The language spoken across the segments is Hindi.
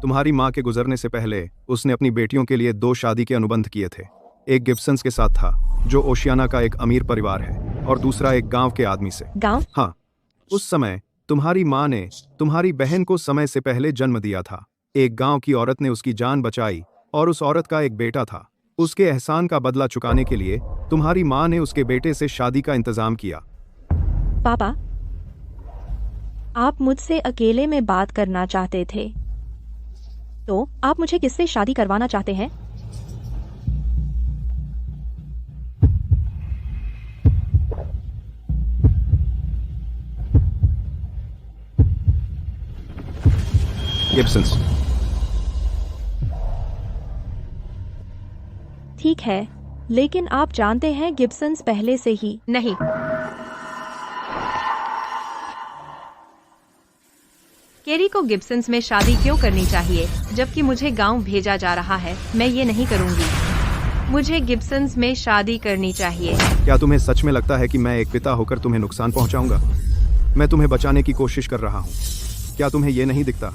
तुम्हारी माँ के गुजरने से पहले उसने अपनी बेटियों के लिए 2 शादी के अनुबंध किए थे। एक गिब्सन्स के साथ था, जो ओशियाना का एक अमीर परिवार है, और दूसरा एक गांव के आदमी से। गांव? हाँ, उस समय तुम्हारी माँ ने तुम्हारी बहन को समय से पहले जन्म दिया था। एक गांव की औरत ने उसकी जान बचाई और उस औरत का एक बेटा था। उसके एहसान का बदला चुकाने के लिए तुम्हारी माँ ने उसके बेटे से शादी का इंतजाम किया। पापा, आप मुझसे अकेले में बात करना चाहते थे, तो आप मुझे किससे शादी करवाना चाहते हैं? गिब्सन्स। ठीक है, लेकिन आप जानते हैं गिब्सन्स पहले से ही। नहीं, केरी को गिब्सन्स में शादी क्यों करनी चाहिए जबकि मुझे गांव भेजा जा रहा है? मैं ये नहीं करूंगी। मुझे गिब्सन्स में शादी करनी चाहिए। क्या तुम्हें सच में लगता है कि मैं एक पिता होकर तुम्हें नुकसान पहुंचाऊंगा? मैं तुम्हें बचाने की कोशिश कर रहा हूं। क्या तुम्हें ये नहीं दिखता?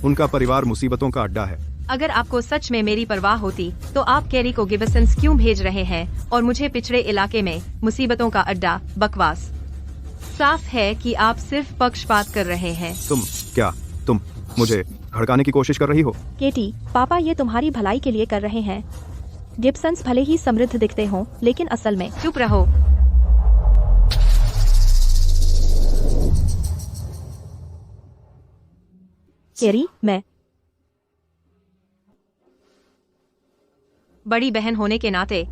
उनका परिवार मुसीबतों का अड्डा है। अगर आपको सच में मेरी परवाह होती तो आप केरी को गिब्सन्स क्यों भेज रहे हैं और मुझे पिछड़े इलाके में मुसीबतों का अड्डा? बकवास। साफ है कि आप सिर्फ पक्षपात कर रहे हैं। तुम मुझे भड़काने की कोशिश कर रही हो? केटी, पापा ये तुम्हारी भलाई के लिए कर रहे हैं। गिब्सन्स भले ही समृद्ध दिखते हों, लेकिन असल में। चुप रहो। केरी, मैं बड़ी बहन होने के नाते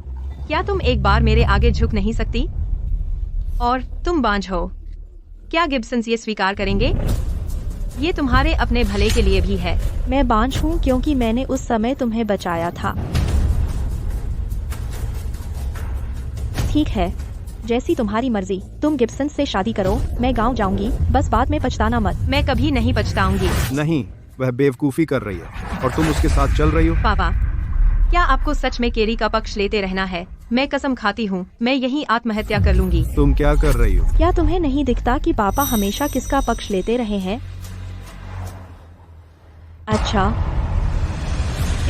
क्या तुम एक बार मेरे आगे झुक नहीं सकती? और तुम बांझ हो। क्या गिब्सन्स ये स्वीकार करेंगे? ये तुम्हारे अपने भले के लिए भी है। मैं बांझ हूँ क्योंकि मैंने उस समय तुम्हें बचाया था। ठीक है, जैसी तुम्हारी मर्जी। तुम गिब्सन्स से शादी करो, मैं गांव जाऊंगी, बस बाद में पछताना मत। मैं कभी नहीं पछताऊंगी। नहीं, वह बेवकूफ़ी कर रही है और तुम उसके साथ चल रही हो। पापा, क्या आपको सच में केरी का पक्ष लेते रहना है? मैं कसम खाती हूँ, मैं यहीं आत्महत्या कर लूंगी। तुम क्या कर रही हो? क्या तुम्हें नहीं दिखता कि पापा हमेशा किसका पक्ष लेते रहे हैं? अच्छा,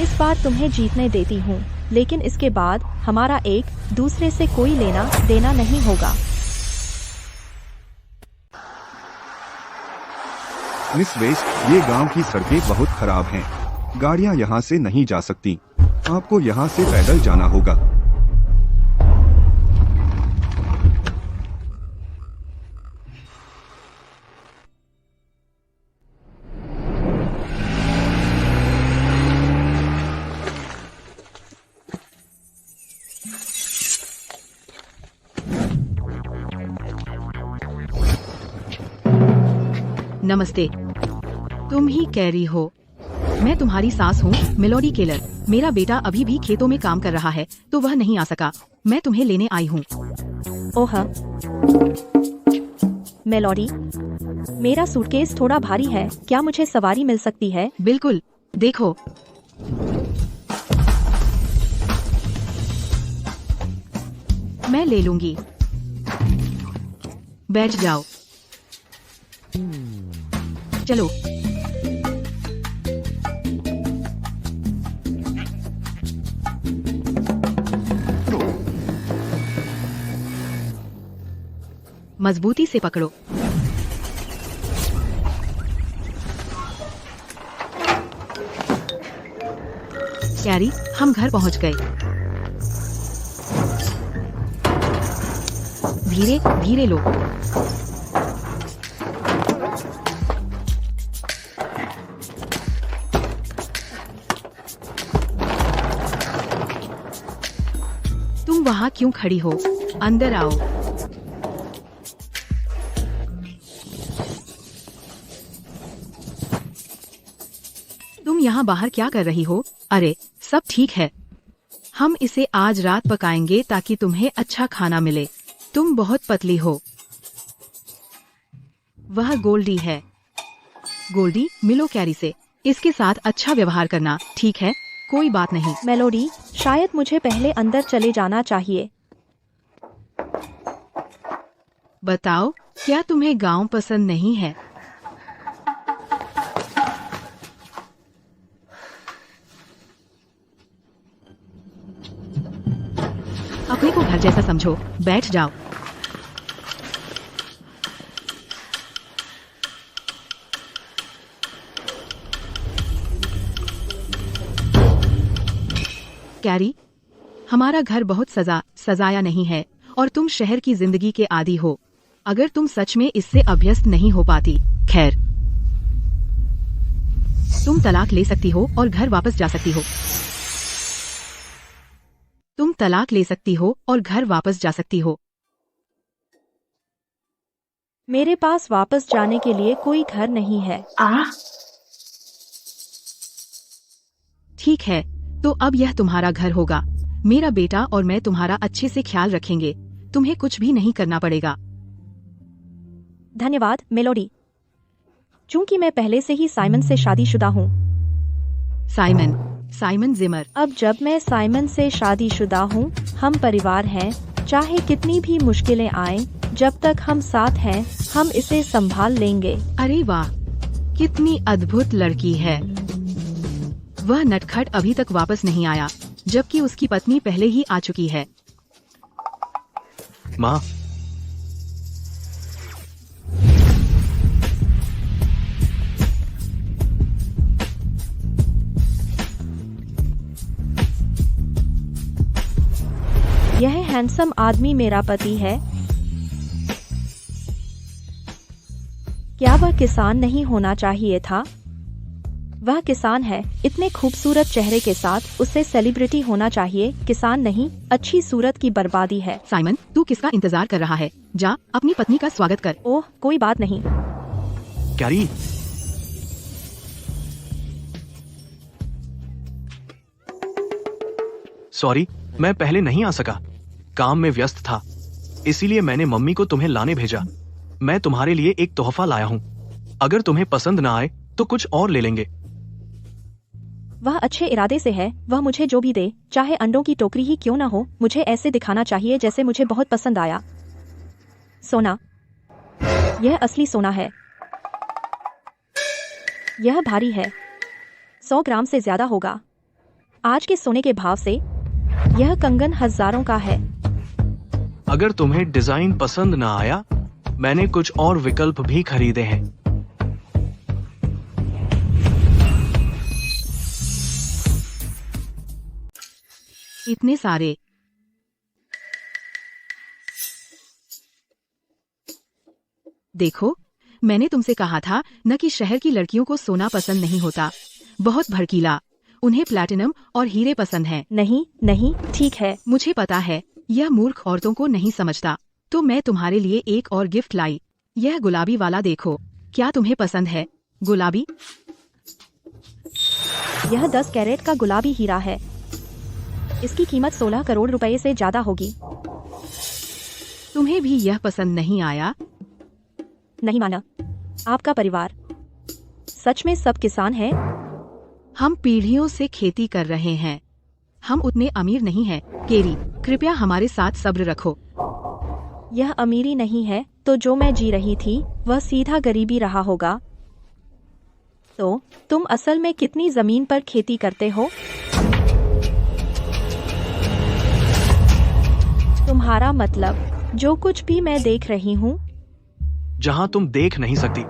इस बार तुम्हें जीतने देती हूँ, लेकिन इसके बाद हमारा एक दूसरे से कोई लेना देना नहीं होगा। मिस वेस्ट, ये गांव की सड़कें बहुत खराब हैं। गाड़ियां यहाँ से नहीं जा सकती। आपको यहाँ से पैदल जाना होगा। नमस्ते, तुम ही कैरी हो? मैं तुम्हारी सास हूँ, मेलोडी केलर। मेरा बेटा अभी भी खेतों में काम कर रहा है, तो वह नहीं आ सका। मैं तुम्हें लेने आई हूँ। ओह मेलोडी, मेरा सूटकेस थोड़ा भारी है, क्या मुझे सवारी मिल सकती है? बिल्कुल, देखो। मैं ले लूंगी। बैठ जाओ। चलो। मजबूती से पकड़ो। कैरी, हम घर पहुंच गए। धीरे धीरे लो। तुम वहां क्यों खड़ी हो? अंदर आओ। तुम यहाँ बाहर क्या कर रही हो? अरे, सब ठीक है। हम इसे आज रात पकाएंगे ताकि तुम्हें अच्छा खाना मिले। तुम बहुत पतली हो। वह गोल्डी है। गोल्डी, मिलो कैरी से। इसके साथ अच्छा व्यवहार करना, ठीक है? कोई बात नहीं। मेलोडी, शायद मुझे पहले अंदर चले जाना चाहिए। बताओ, क्या तुम्हें गांव पसंद नहीं है? अपने को घर जैसा समझो, बैठ जाओ। कैरी, हमारा घर बहुत सजाया नहीं है और तुम शहर की जिंदगी के आदी हो। अगर तुम सच में इससे अभ्यस्त नहीं हो पाती, खैर, तुम तलाक ले सकती हो और घर वापस जा सकती हो। तुम तलाक ले सकती हो और घर वापस जा सकती हो। मेरे पास वापस जाने के लिए कोई घर नहीं है। ठीक है, तो अब यह तुम्हारा घर होगा। मेरा बेटा और मैं तुम्हारा अच्छे से ख्याल रखेंगे। तुम्हें कुछ भी नहीं करना पड़ेगा। धन्यवाद मेलोडी। चूंकि मैं पहले से ही साइमन से शादीशुदा हूँ। साइमन जिमर। अब जब मैं साइमन से शादीशुदा हूँ, हम परिवार हैं। चाहे कितनी भी मुश्किलें आएं, जब तक हम साथ हैं, हम इसे संभाल लेंगे। अरे वाह, कितनी अद्भुत लड़की है। वह नटखट अभी तक वापस नहीं आया, जबकि उसकी पत्नी पहले ही आ चुकी है। माँ, यह हैंडसम आदमी मेरा पति है। क्या वह किसान नहीं होना चाहिए था? वह किसान है, इतने खूबसूरत चेहरे के साथ उसे सेलिब्रिटी होना चाहिए। किसान नहीं, अच्छी सूरत की बर्बादी है। साइमन, तू किसका इंतजार कर रहा है? जा अपनी पत्नी का स्वागत कर। ओह, कोई बात नहीं। कैरी, सॉरी, मैं पहले नहीं आ सका। काम में व्यस्त था, इसीलिए मैंने मम्मी को तुम्हें लाने भेजा। मैं तुम्हारे लिए एक तोहफा लाया हूँ। अगर तुम्हें पसंद ना आए तो कुछ और ले लेंगे। वह अच्छे इरादे से है। वह मुझे जो भी दे, चाहे अंडों की टोकरी ही क्यों ना हो, मुझे ऐसे दिखाना चाहिए जैसे मुझे बहुत पसंद आया। सोना, यह असली सोना है। यह भारी है, 100 ग्राम से ज्यादा होगा। आज के सोने के भाव से यह कंगन हजारों का है। अगर तुम्हें डिजाइन पसंद ना आया, मैंने कुछ और विकल्प भी खरीदे हैं। इतने सारे। देखो, मैंने तुमसे कहा था न कि शहर की लड़कियों को सोना पसंद नहीं होता। बहुत भड़कीला। उन्हें प्लैटिनम और हीरे पसंद हैं। नहीं नहीं, ठीक है। मुझे पता है, यह मूर्ख औरतों को नहीं समझता। तो मैं तुम्हारे लिए एक और गिफ्ट लाई। यह गुलाबी वाला देखो, क्या तुम्हें पसंद है? गुलाबी। यह 10 कैरेट का गुलाबी हीरा है। इसकी कीमत 16 करोड़ रुपए से ज्यादा होगी। तुम्हें भी यह पसंद नहीं आया? नहीं माना। आपका परिवार सच में सब किसान है? हम पीढ़ियों से खेती कर रहे हैं। हम उतने अमीर नहीं हैं। केरी, कृपया हमारे साथ सब्र रखो। यह अमीरी नहीं है, तो जो मैं जी रही थी वह सीधा गरीबी रहा होगा। तो तुम असल में कितनी जमीन पर खेती करते हो? तुम्हारा मतलब जो कुछ भी मैं देख रही हूँ? जहाँ तुम देख नहीं सकती,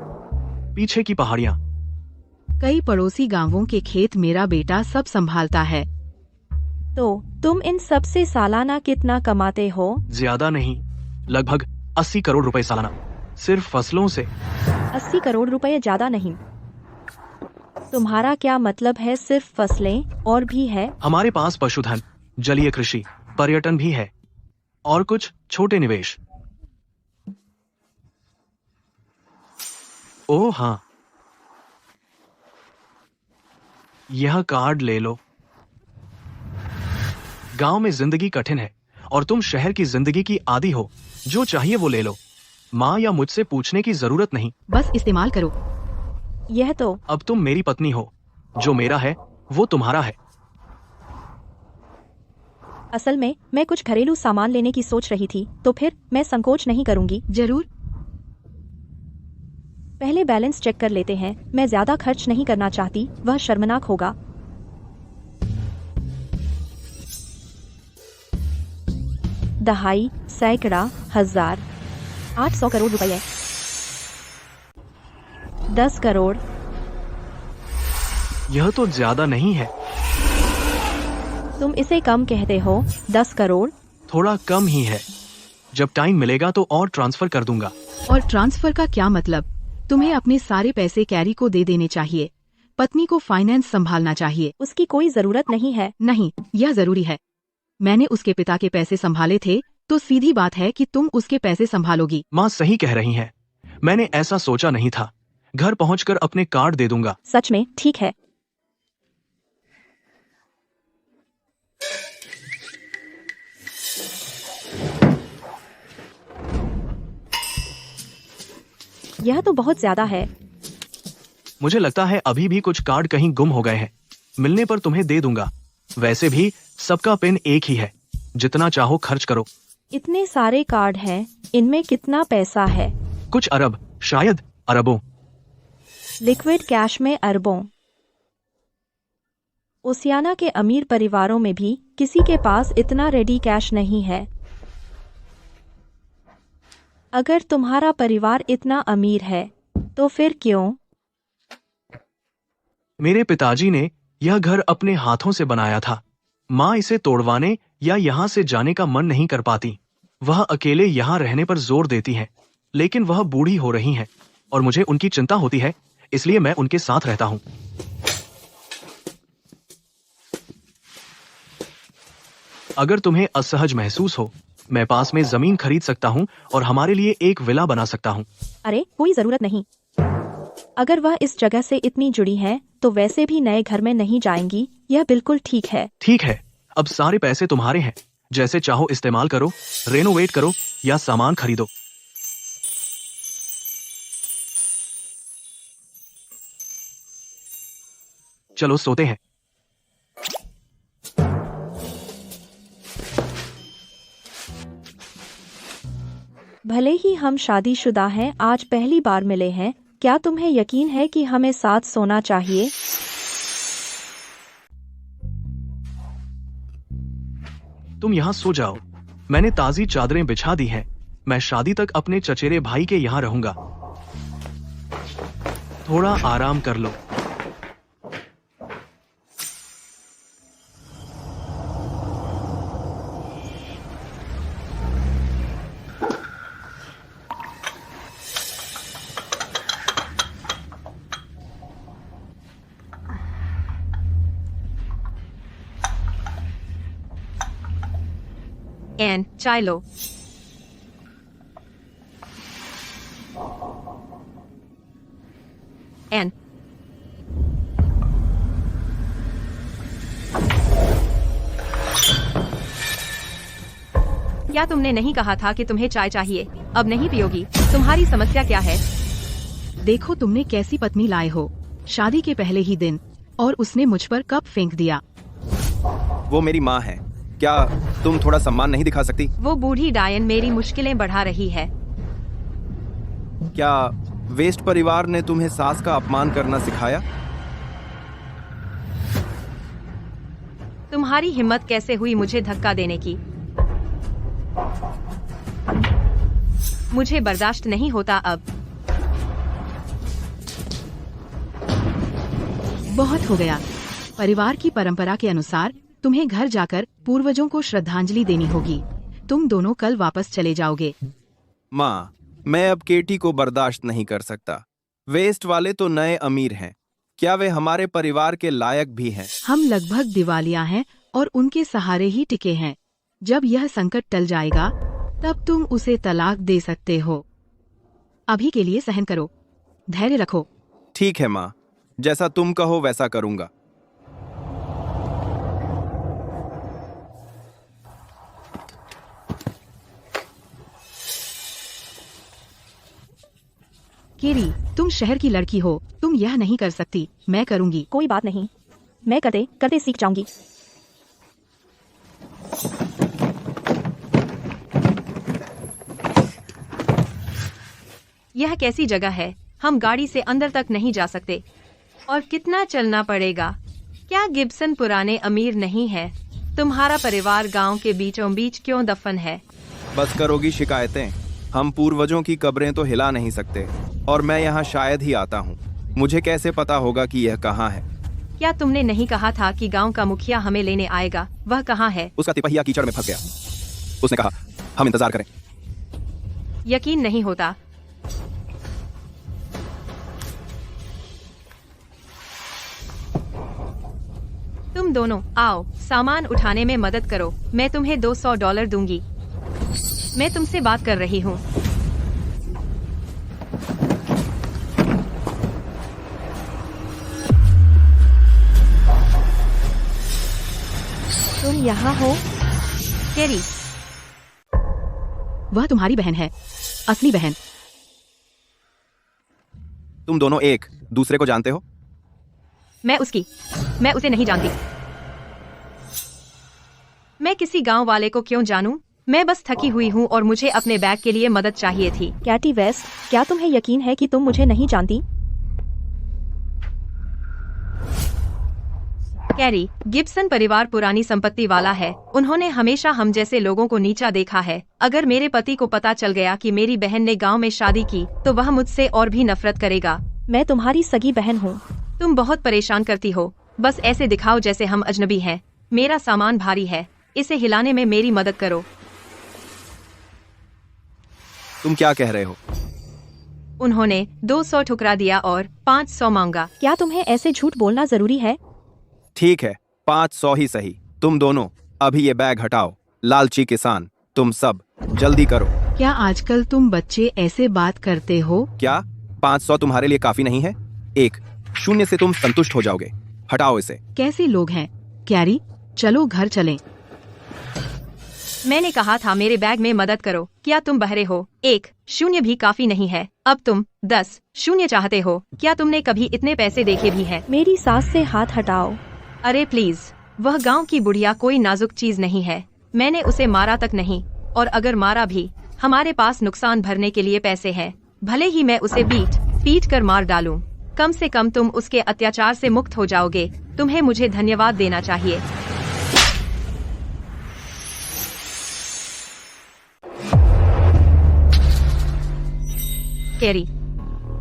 पीछे की पहाड़ियाँ। कई पड़ोसी गांवों के खेत मेरा बेटा सब संभालता है। तो तुम इन सब से सालाना कितना कमाते हो? ज्यादा नहीं, लगभग 80 करोड़ रुपए सालाना, सिर्फ फसलों से। 80 करोड़ रुपए ज्यादा नहीं। तुम्हारा क्या मतलब है सिर्फ फसलें? और भी है? हमारे पास पशुधन, जलीय कृषि, पर्यटन भी है और कुछ छोटे निवेश। ओह हाँ, यह कार्ड ले लो। गांव में जिंदगी कठिन है और तुम शहर की जिंदगी की आदी हो। जो चाहिए वो ले लो। माँ या मुझसे पूछने की जरूरत नहीं, बस इस्तेमाल करो। यह तो अब तुम मेरी पत्नी हो। जो मेरा है वो तुम्हारा है। असल में मैं कुछ घरेलू सामान लेने की सोच रही थी, तो फिर मैं संकोच नहीं करूंगी। जरूर। पहले बैलेंस चेक कर लेते हैं। मैं ज्यादा खर्च नहीं करना चाहती, वह शर्मनाक होगा। दहाई, सैकड़ा, हजार, 800 करोड़ रुपए, 10 करोड़। यह तो ज्यादा नहीं है। तुम इसे कम कहते हो? 10 करोड़? थोड़ा कम ही है। जब टाइम मिलेगा तो और ट्रांसफर कर दूंगा। और ट्रांसफर का क्या मतलब? तुम्हें अपने सारे पैसे कैरी को दे देने चाहिए। पत्नी को फाइनेंस संभालना चाहिए। उसकी कोई जरूरत नहीं है। नहीं, यह जरूरी है। मैंने उसके पिता के पैसे संभाले थे, तो सीधी बात है कि तुम उसके पैसे संभालोगी। माँ सही कह रही हैं। मैंने ऐसा सोचा नहीं था। घर पहुंचकर अपने कार्ड दे दूंगा। सच में? ठीक है। यह तो बहुत ज्यादा है। मुझे लगता है अभी भी कुछ कार्ड कहीं गुम हो गए हैं। मिलने पर तुम्हें दे दूंगा। वैसे भी सबका पिन एक ही है। जितना चाहो खर्च करो। इतने सारे कार्ड हैं, इनमें कितना पैसा है? कुछ अरब, शायद अरबों। लिक्विड कैश में अरबों। ओसियाना के अमीर परिवारों में भी किसी के पास इतना रेडी कैश नहीं है। अगर तुम्हारा परिवार इतना अमीर है, तो फिर क्यों? मेरे पिताजी ने यह घर अपने हाथों से बनाया था। माँ इसे तोड़वाने या यहाँ से जाने का मन नहीं कर पाती। वह अकेले यहाँ रहने पर जोर देती हैं, लेकिन वह बूढ़ी हो रही हैं और मुझे उनकी चिंता होती है, इसलिए मैं उनके साथ रहता हूँ। अगर तुम्हें असहज महसूस हो, मैं पास में जमीन खरीद सकता हूँ और हमारे लिए एक विला बना सकता हूँ। अरे कोई जरूरत नहीं। अगर वह इस जगह से इतनी जुड़ी है, तो वैसे भी नए घर में नहीं जाएंगी। यह बिल्कुल ठीक है। ठीक है, अब सारे पैसे तुम्हारे हैं। जैसे चाहो इस्तेमाल करो, रेनोवेट करो या सामान खरीदो। चलो सोते हैं। भले ही हम शादीशुदा हैं, आज पहली बार मिले हैं। क्या तुम्हें यकीन है कि हमें साथ सोना चाहिए? तुम यहाँ सो जाओ। मैंने ताजी चादरें बिछा दी हैं। मैं शादी तक अपने चचेरे भाई के यहाँ रहूंगा। थोड़ा आराम कर लो। एन, चाय लो। एन, क्या तुमने नहीं कहा था कि तुम्हें चाय चाहिए? अब नहीं पियोगी? तुम्हारी समस्या क्या है? देखो तुमने कैसी पत्नी लाए हो। शादी के पहले ही दिन, और उसने मुझ पर कप फेंक दिया। वो मेरी माँ है। क्या तुम थोड़ा सम्मान नहीं दिखा सकती? वो बूढ़ी डायन मेरी मुश्किलें बढ़ा रही है। क्या वेस्ट परिवार ने तुम्हें सास का अपमान करना सिखाया? तुम्हारी हिम्मत कैसे हुई मुझे धक्का देने की? मुझे बर्दाश्त नहीं होता अब। बहुत हो गया। परिवार की परंपरा के अनुसार तुम्हें घर जाकर पूर्वजों को श्रद्धांजलि देनी होगी। तुम दोनों कल वापस चले जाओगे। माँ, मैं अब केटी को बर्दाश्त नहीं कर सकता। वेस्ट वाले तो नए अमीर हैं। क्या वे हमारे परिवार के लायक भी हैं? हम लगभग दिवालिया हैं और उनके सहारे ही टिके हैं। जब यह संकट टल जाएगा, तब तुम उसे तलाक दे सकते हो। अभी के लिए सहन करो, धैर्य रखो। ठीक है माँ, जैसा तुम कहो वैसा करूंगा। केरी, तुम शहर की लड़की हो, तुम यह नहीं कर सकती। मैं करूंगी। कोई बात नहीं, मैं करते करते सीख जाऊंगी। यह कैसी जगह है? हम गाड़ी से अंदर तक नहीं जा सकते। और कितना चलना पड़ेगा? क्या गिब्सन पुराने अमीर नहीं है? तुम्हारा परिवार गांव के बीचों बीच क्यों दफन है? बस करोगी शिकायतें। हम पूर्वजों की कब्रें तो हिला नहीं सकते, और मैं यहाँ शायद ही आता हूँ। मुझे कैसे पता होगा कि यह कहाँ है? क्या तुमने नहीं कहा था कि गांव का मुखिया हमें लेने आएगा? वह कहाँ है? उसका तिपहिया कीचड़ में फंस गया। उसने कहा हम इंतजार करें। यकीन नहीं होता। तुम दोनों आओ, सामान उठाने में मदद करो। मैं तुम्हें $200 दूंगी। मैं तुमसे बात कर रही हूँ। तुम यहाँ हो? कैरी, वह तुम्हारी बहन है, असली बहन। तुम दोनों एक दूसरे को जानते हो? मैं उसे नहीं जानती। मैं किसी गांव वाले को क्यों जानूं? मैं बस थकी हुई हूँ और मुझे अपने बैग के लिए मदद चाहिए थी। कैटी वेस्ट, क्या तुम्हें यकीन है कि तुम मुझे नहीं जानती? कैरी, गिब्सन परिवार पुरानी संपत्ति वाला है। उन्होंने हमेशा हम जैसे लोगों को नीचा देखा है। अगर मेरे पति को पता चल गया कि मेरी बहन ने गांव में शादी की, तो वह मुझसे और भी नफरत करेगा। मैं तुम्हारी सगी बहन हूँ। तुम बहुत परेशान करती हो। बस ऐसे दिखाओ जैसे हम अजनबी हैं। मेरा सामान भारी है, इसे हिलाने में मेरी मदद करो। तुम क्या कह रहे हो? उन्होंने 200 ठुकरा दिया और 500 मांगा। क्या तुम्हें ऐसे झूठ बोलना जरूरी है? ठीक है, 500 ही सही। तुम दोनों अभी ये बैग हटाओ। लालची किसान, तुम सब जल्दी करो। क्या आजकल तुम बच्चे ऐसे बात करते हो? क्या 500 तुम्हारे लिए काफी नहीं है? 1-0 से तुम संतुष्ट हो जाओगे। हटाओ इसे। कैसे लोग हैं? कैरी, चलो घर चलें। मैंने कहा था मेरे बैग में मदद करो। क्या तुम बहरे हो? 1-0 भी काफी नहीं है। अब तुम 10-0 चाहते हो? क्या तुमने कभी इतने पैसे देखे भी हैं? मेरी सास से हाथ हटाओ। अरे प्लीज, वह गांव की बुढ़िया कोई नाजुक चीज नहीं है। मैंने उसे मारा तक नहीं, और अगर मारा भी, हमारे पास नुकसान भरने के लिए पैसे हैं। भले ही मैं उसे पीट कर मार डालूं, कम से कम तुम उसके अत्याचार से मुक्त हो जाओगे। तुम्हें मुझे धन्यवाद देना चाहिए। कैरी,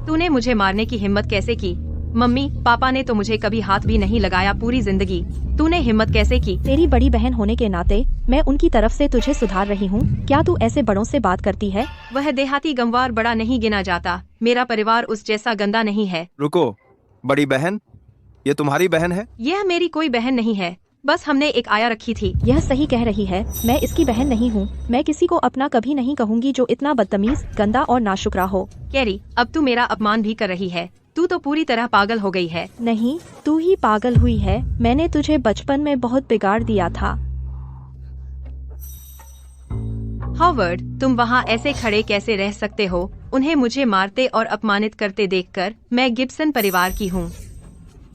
तूने मुझे मारने की हिम्मत कैसे की? मम्मी पापा ने तो मुझे कभी हाथ भी नहीं लगाया पूरी जिंदगी। तूने हिम्मत कैसे की? तेरी बड़ी बहन होने के नाते मैं उनकी तरफ से तुझे सुधार रही हूँ। क्या तू ऐसे बड़ों से बात करती है? वह देहाती गंवार बड़ा नहीं गिना जाता। मेरा परिवार उस जैसा गंदा नहीं है। रुको, बड़ी बहन, ये तुम्हारी बहन है? यह मेरी कोई बहन नहीं है, बस हमने एक आया रखी थी। यह सही कह रही है, मैं इसकी बहन नहीं हूँ। मैं किसी को अपना कभी नहीं कहूँगी जो इतना बदतमीज, गंदा और नाशुक्रा हो। कैरी, अब तू मेरा अपमान भी कर रही है। तू तो पूरी तरह पागल हो गई है। नहीं, तू ही पागल हुई है। मैंने तुझे बचपन में बहुत बिगाड़ दिया था। हॉवर्ड, तुम वहाँ ऐसे खड़े कैसे रह सकते हो? उन्हें मुझे मारते और अपमानित करते देखकर मैं गिब्सन परिवार की हूँ।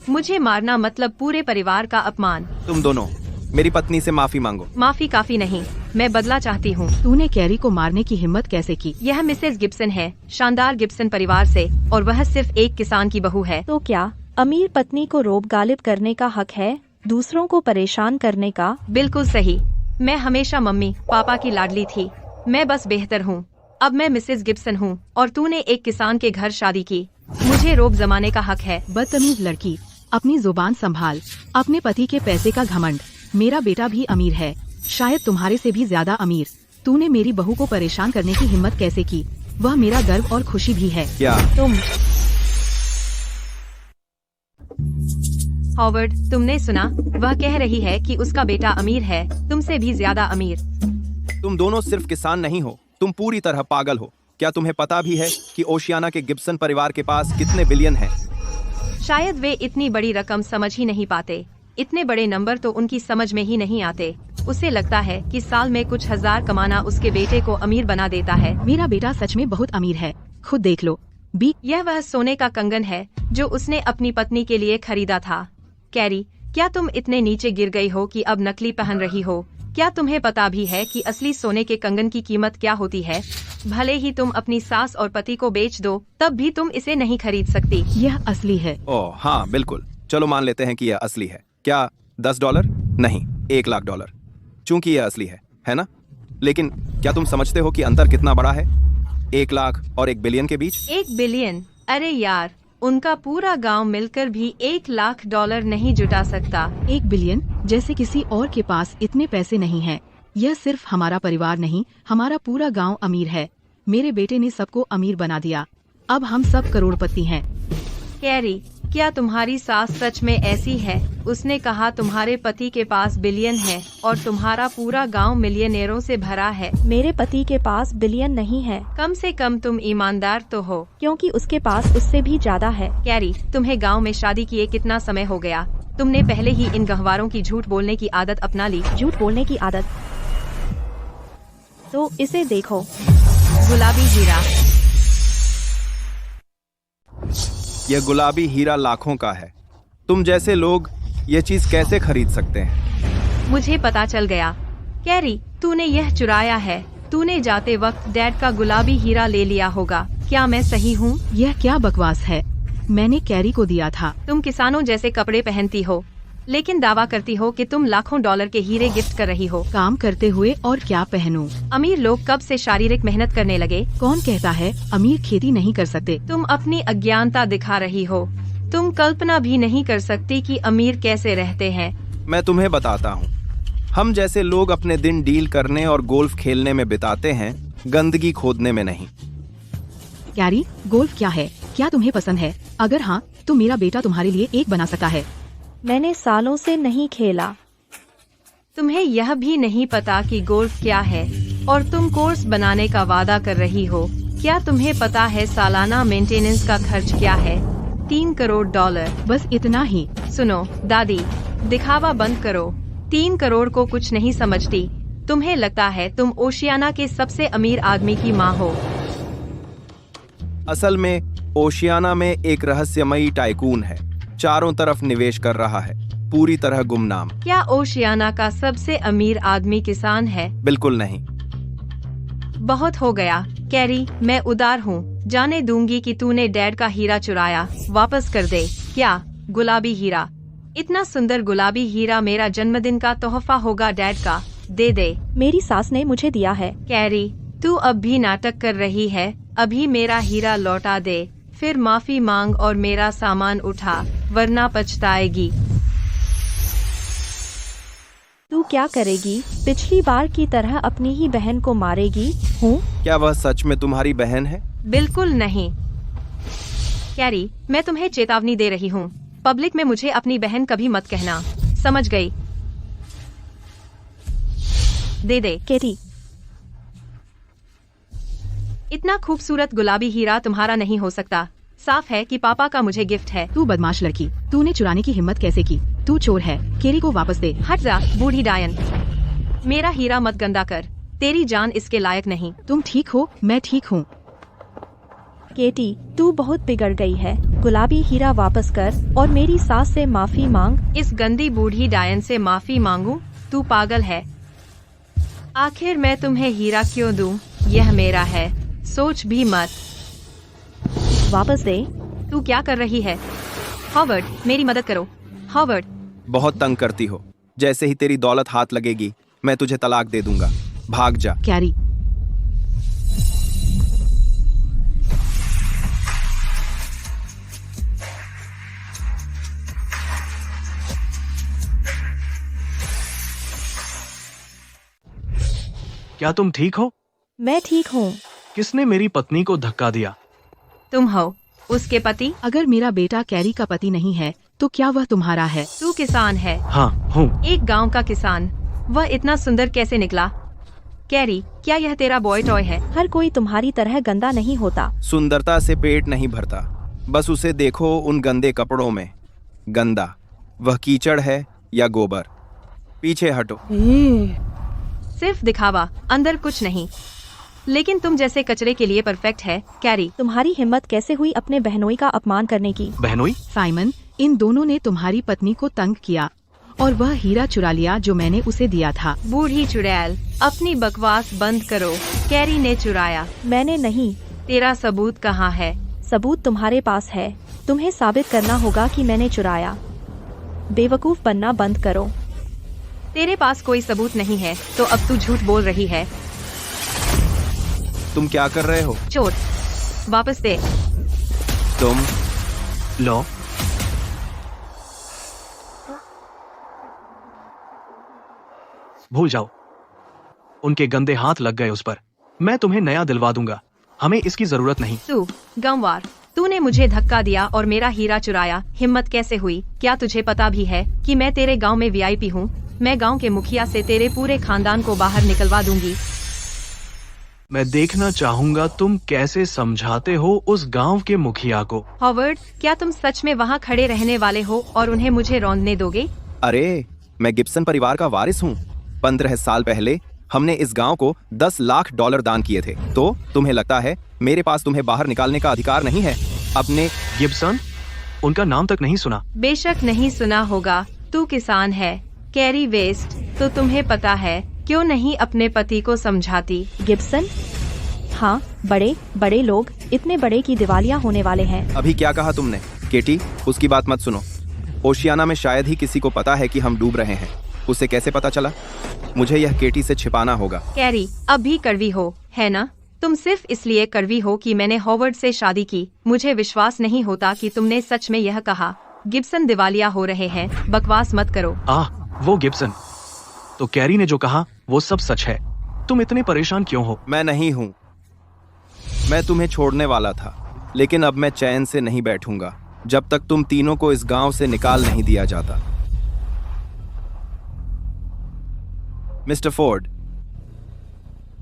मुझे मारना मतलब पूरे परिवार का अपमान। तुम दोनों मेरी पत्नी से माफी मांगो। माफी काफी नहीं, मैं बदला चाहती हूँ। तूने कैरी को मारने की हिम्मत कैसे की? यह मिसेस गिब्सन है, शानदार गिब्सन परिवार से, और वह सिर्फ एक किसान की बहू है। तो क्या अमीर पत्नी को रोब गालिब करने का हक है, दूसरों को परेशान करने का? बिल्कुल सही। मैं हमेशा मम्मी पापा की लाडली थी। मैं बस बेहतर हूँ। अब मैं मिसेस गिब्सन हूँ और तूने एक किसान के घर शादी की। मुझे रोब जमाने का हक है। बदतमीज लड़की, अपनी जुबान संभाल। अपने पति के पैसे का घमंड। मेरा बेटा भी अमीर है, शायद तुम्हारे से भी ज्यादा अमीर। तूने मेरी बहू को परेशान करने की हिम्मत कैसे की? वह मेरा गर्व और खुशी भी है। क्या तुम हॉवर्ड, तुमने सुना? वह कह रही है कि उसका बेटा अमीर है, तुमसे भी ज्यादा अमीर। तुम दोनों सिर्फ किसान नहीं हो, तुम पूरी तरह पागल हो। क्या तुम्हें पता भी है कि ओशियाना के गिब्सन परिवार के पास कितने बिलियन हैं? शायद वे इतनी बड़ी रकम समझ ही नहीं पाते। इतने बड़े नंबर तो उनकी समझ में ही नहीं आते। उसे लगता है कि साल में कुछ हजार कमाना उसके बेटे को अमीर बना देता है। मेरा बेटा सच में बहुत अमीर है, खुद देख लो। यह वह सोने का कंगन है जो उसने अपनी पत्नी के लिए खरीदा था। कैरी, क्या तुम इतने नीचे गिर गई हो कि अब नकली पहन रही हो? क्या तुम्हें पता भी है कि असली सोने के कंगन की कीमत क्या होती है? भले ही तुम अपनी सास और पति को बेच दो, तब भी तुम इसे नहीं खरीद सकती। यह असली है। ओह हाँ, बिल्कुल। चलो मान लेते हैं कि यह असली है। क्या $10? नहीं, $1,00,000। चूंकि यह असली है ना? लेकिन क्या तुम समझते हो कि अंतर कितना बड़ा है 1 लाख और 1 बिलियन के बीच? 1 बिलियन? अरे यार, उनका पूरा गांव मिलकर भी $1,00,000 नहीं जुटा सकता। 1 बिलियन जैसे किसी और के पास इतने पैसे नहीं हैं। यह सिर्फ हमारा परिवार नहीं, हमारा पूरा गांव अमीर है। मेरे बेटे ने सबको अमीर बना दिया। अब हम सब करोड़पति हैं। कैरी, क्या तुम्हारी सास सच में ऐसी है? उसने कहा तुम्हारे पति के पास बिलियन है और तुम्हारा पूरा गांव मिलियनेरों से भरा है। मेरे पति के पास बिलियन नहीं है, कम से कम तुम ईमानदार तो हो। क्योंकि उसके पास उससे भी ज्यादा है। कैरी, तुम्हें गांव में शादी किए कितना समय हो गया? तुमने पहले ही इन गहवारों की झूठ बोलने की आदत अपना ली। झूठ बोलने की आदत? तो इसे देखो, गुलाबी हीरा। यह गुलाबी हीरा लाखों का है। तुम जैसे लोग ये चीज कैसे खरीद सकते हैं? मुझे पता चल गया। कैरी, तूने यह चुराया है। तूने जाते वक्त डैड का गुलाबी हीरा ले लिया होगा। क्या मैं सही हूँ? यह क्या बकवास है? मैंने कैरी को दिया था। तुम किसानों जैसे कपड़े पहनती हो, लेकिन दावा करती हो कि तुम लाखों डॉलर के हीरे गिफ्ट कर रही हो। काम करते हुए और क्या पहनूं? अमीर लोग कब से शारीरिक मेहनत करने लगे? कौन कहता है अमीर खेती नहीं कर सकते? तुम अपनी अज्ञानता दिखा रही हो। तुम कल्पना भी नहीं कर सकती कि अमीर कैसे रहते हैं। मैं तुम्हें बताता हूँ। हम जैसे लोग अपने दिन डील करने और गोल्फ खेलने में बिताते हैं, गंदगी खोदने में नहीं। कैरी, गोल्फ क्या है? क्या तुम्हें पसंद है? अगर हाँ, तो मेरा बेटा तुम्हारे लिए एक बना सकता है। मैंने सालों से नहीं खेला। तुम्हें यह भी नहीं पता कि गोल्फ क्या है और तुम कोर्स बनाने का वादा कर रही हो। क्या तुम्हें पता है सालाना मेंटेनेंस का खर्च क्या है? $3 करोड़। बस इतना ही। सुनो दादी, दिखावा बंद करो। 3 करोड़ को कुछ नहीं समझती। तुम्हें लगता है तुम ओशियाना के सबसे अमीर आदमी की माँ हो। असल में ओशियाना में एक रहस्यमयी टाइकून है, चारों तरफ निवेश कर रहा है, पूरी तरह गुमनाम। क्या ओशियाना का सबसे अमीर आदमी किसान है? बिल्कुल नहीं। बहुत हो गया कैरी, मैं उदार हूँ। जाने दूंगी कि तूने डैड का हीरा चुराया। वापस कर दे। क्या? गुलाबी हीरा? इतना सुंदर गुलाबी हीरा मेरा जन्मदिन का तोहफा होगा डैड का। दे दे। मेरी सास ने मुझे दिया है। कैरी, तू अब भी नाटक कर रही है। अभी मेरा हीरा लौटा दे, फिर माफी मांग और मेरा सामान उठा, वरना पछताएगी। तू क्या करेगी? पिछली बार की तरह अपनी ही बहन को मारेगी? हूँ? क्या वह सच में तुम्हारी बहन है? बिल्कुल नहीं। कैरी, मैं तुम्हें चेतावनी दे रही हूँ। पब्लिक में मुझे अपनी बहन कभी मत कहना, समझ गई? दे दे। केटी, इतना खूबसूरत गुलाबी हीरा तुम्हारा नहीं हो सकता। साफ है कि पापा का मुझे गिफ्ट है। तू बदमाश लड़की, तूने चुराने की हिम्मत कैसे की? तू चोर है। केरी को वापस दे। हट जा बूढ़ी डायन। मेरा हीरा मत गंदा कर। तेरी जान इसके लायक नहीं। तुम ठीक हो? मैं ठीक हूँ। केटी, तू बहुत बिगड़ गई है। गुलाबी हीरा वापस कर और मेरी सास से माफी मांग। इस गंदी बूढ़ी डायन से माफी मांगू? तू पागल है। आखिर मैं तुम्हें हीरा क्यों दूं? यह मेरा है, सोच भी मत। वापस दे। तू क्या कर रही है? हॉवर्ड, मेरी मदद करो। हॉवर्ड। बहुत तंग करती हो। जैसे ही तेरी दौलत हाथ लगेगी, मैं तुझे तलाक दे दूंगा। भाग जा। कैरी, क्या तुम ठीक हो? मैं ठीक हूँ। किसने मेरी पत्नी को धक्का दिया? तुम हो उसके पति? अगर मेरा बेटा कैरी का पति नहीं है तो क्या वह तुम्हारा है? तू किसान है? हाँ हूँ। एक गांव का किसान। वह इतना सुंदर कैसे निकला? कैरी, क्या यह तेरा बॉय टॉय है? हर कोई तुम्हारी तरह गंदा नहीं होता। सुंदरता से पेट नहीं भरता। बस उसे देखो उन गंदे कपड़ों में। गंदा, वह कीचड़ है या गोबर? पीछे हटो। सिर्फ दिखावा, अंदर कुछ नहीं। लेकिन तुम जैसे कचरे के लिए परफेक्ट है कैरी। तुम्हारी हिम्मत कैसे हुई अपने बहनोई का अपमान करने की? बहनोई? साइमन, इन दोनों ने तुम्हारी पत्नी को तंग किया और वह हीरा चुरा लिया जो मैंने उसे दिया था। बूढ़ी चुड़ैल, अपनी बकवास बंद करो। कैरी ने चुराया। मैंने नहीं। तेरा सबूत कहाँ है? सबूत तुम्हारे पास है। तुम्हें साबित करना होगा कि मैंने चुराया। बेवकूफ बनना बंद करो। तेरे पास कोई सबूत नहीं है तो अब तू झूठ बोल रही है। तुम क्या कर रहे हो? चोट वापस दे। तुम लो, भूल जाओ। उनके गंदे हाथ लग गए उस पर। मैं तुम्हें नया दिलवा दूंगा, हमें इसकी जरूरत नहीं। तू गंवार, तूने मुझे धक्का दिया और मेरा हीरा चुराया। हिम्मत कैसे हुई? क्या तुझे पता भी है कि मैं तेरे गांव में वीआईपी हूँ? मैं गांव के मुखिया से तेरे पूरे खानदान को बाहर निकलवा दूंगी। मैं देखना चाहूंगा तुम कैसे समझाते हो उस गांव के मुखिया को। हॉवर्ड, क्या तुम सच में वहाँ खड़े रहने वाले हो और उन्हें मुझे रौंदने दोगे? अरे, मैं गिब्सन परिवार का वारिस हूँ। 15 साल पहले हमने इस गांव को $10 लाख दान किए थे। तो तुम्हें लगता है मेरे पास तुम्हें बाहर निकालने का अधिकार नहीं है? अपने गिब्सन? उनका नाम तक नहीं सुना। बेशक नहीं सुना होगा। तू किसान है, कैरी वेस्ट, तो तुम्हें पता है क्यों नहीं अपने पति को समझाती? गिब्सन? हाँ, बड़े बड़े लोग, इतने बड़े कि दिवालिया होने वाले हैं। अभी क्या कहा तुमने? केटी, उसकी बात मत सुनो। ओशियाना में शायद ही किसी को पता है कि हम डूब रहे हैं। उसे कैसे पता चला? मुझे यह केटी से छिपाना होगा। कैरी, अब भी कड़वी हो, है ना? तुम सिर्फ इसलिए कड़वी हो कि मैंने हॉवर्ड से शादी की। मुझे विश्वास नहीं होता कि तुमने सच में यह कहा। गिब्सन दिवालिया हो रहे हैं, बकवास मत करो। वो गिब्सन। तो कैरी ने जो कहा वो सब सच है। तुम इतने परेशान क्यों हो? मैं नहीं हूँ। मैं तुम्हें छोड़ने वाला था, लेकिन अब मैं चैन से नहीं बैठूंगा जब तक तुम तीनों को इस गांव से निकाल नहीं दिया जाता। मिस्टर फोर्ड,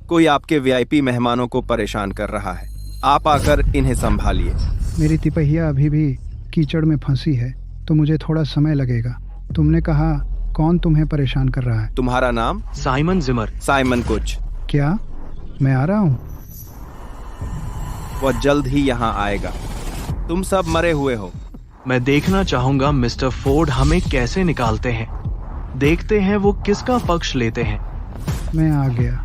कोई आपके वीआईपी मेहमानों को परेशान कर रहा है। आप आकर इन्हें संभालिए। मेरी तिपहिया अभी भी कीचड़ में फंसी है, तो मुझे थोड़ा समय लगेगा। तुमने कहा कौन तुम्हें परेशान कर रहा है? तुम्हारा नाम? साइमन जिमर। साइमन कुछ। क्या? मैं आ रहा हूँ। वह जल्द ही यहाँ आएगा। तुम सब मरे हुए हो। मैं देखना चाहूंगा मिस्टर फोर्ड हमें कैसे निकालते हैं। देखते हैं वो किसका पक्ष लेते हैं। मैं आ गया।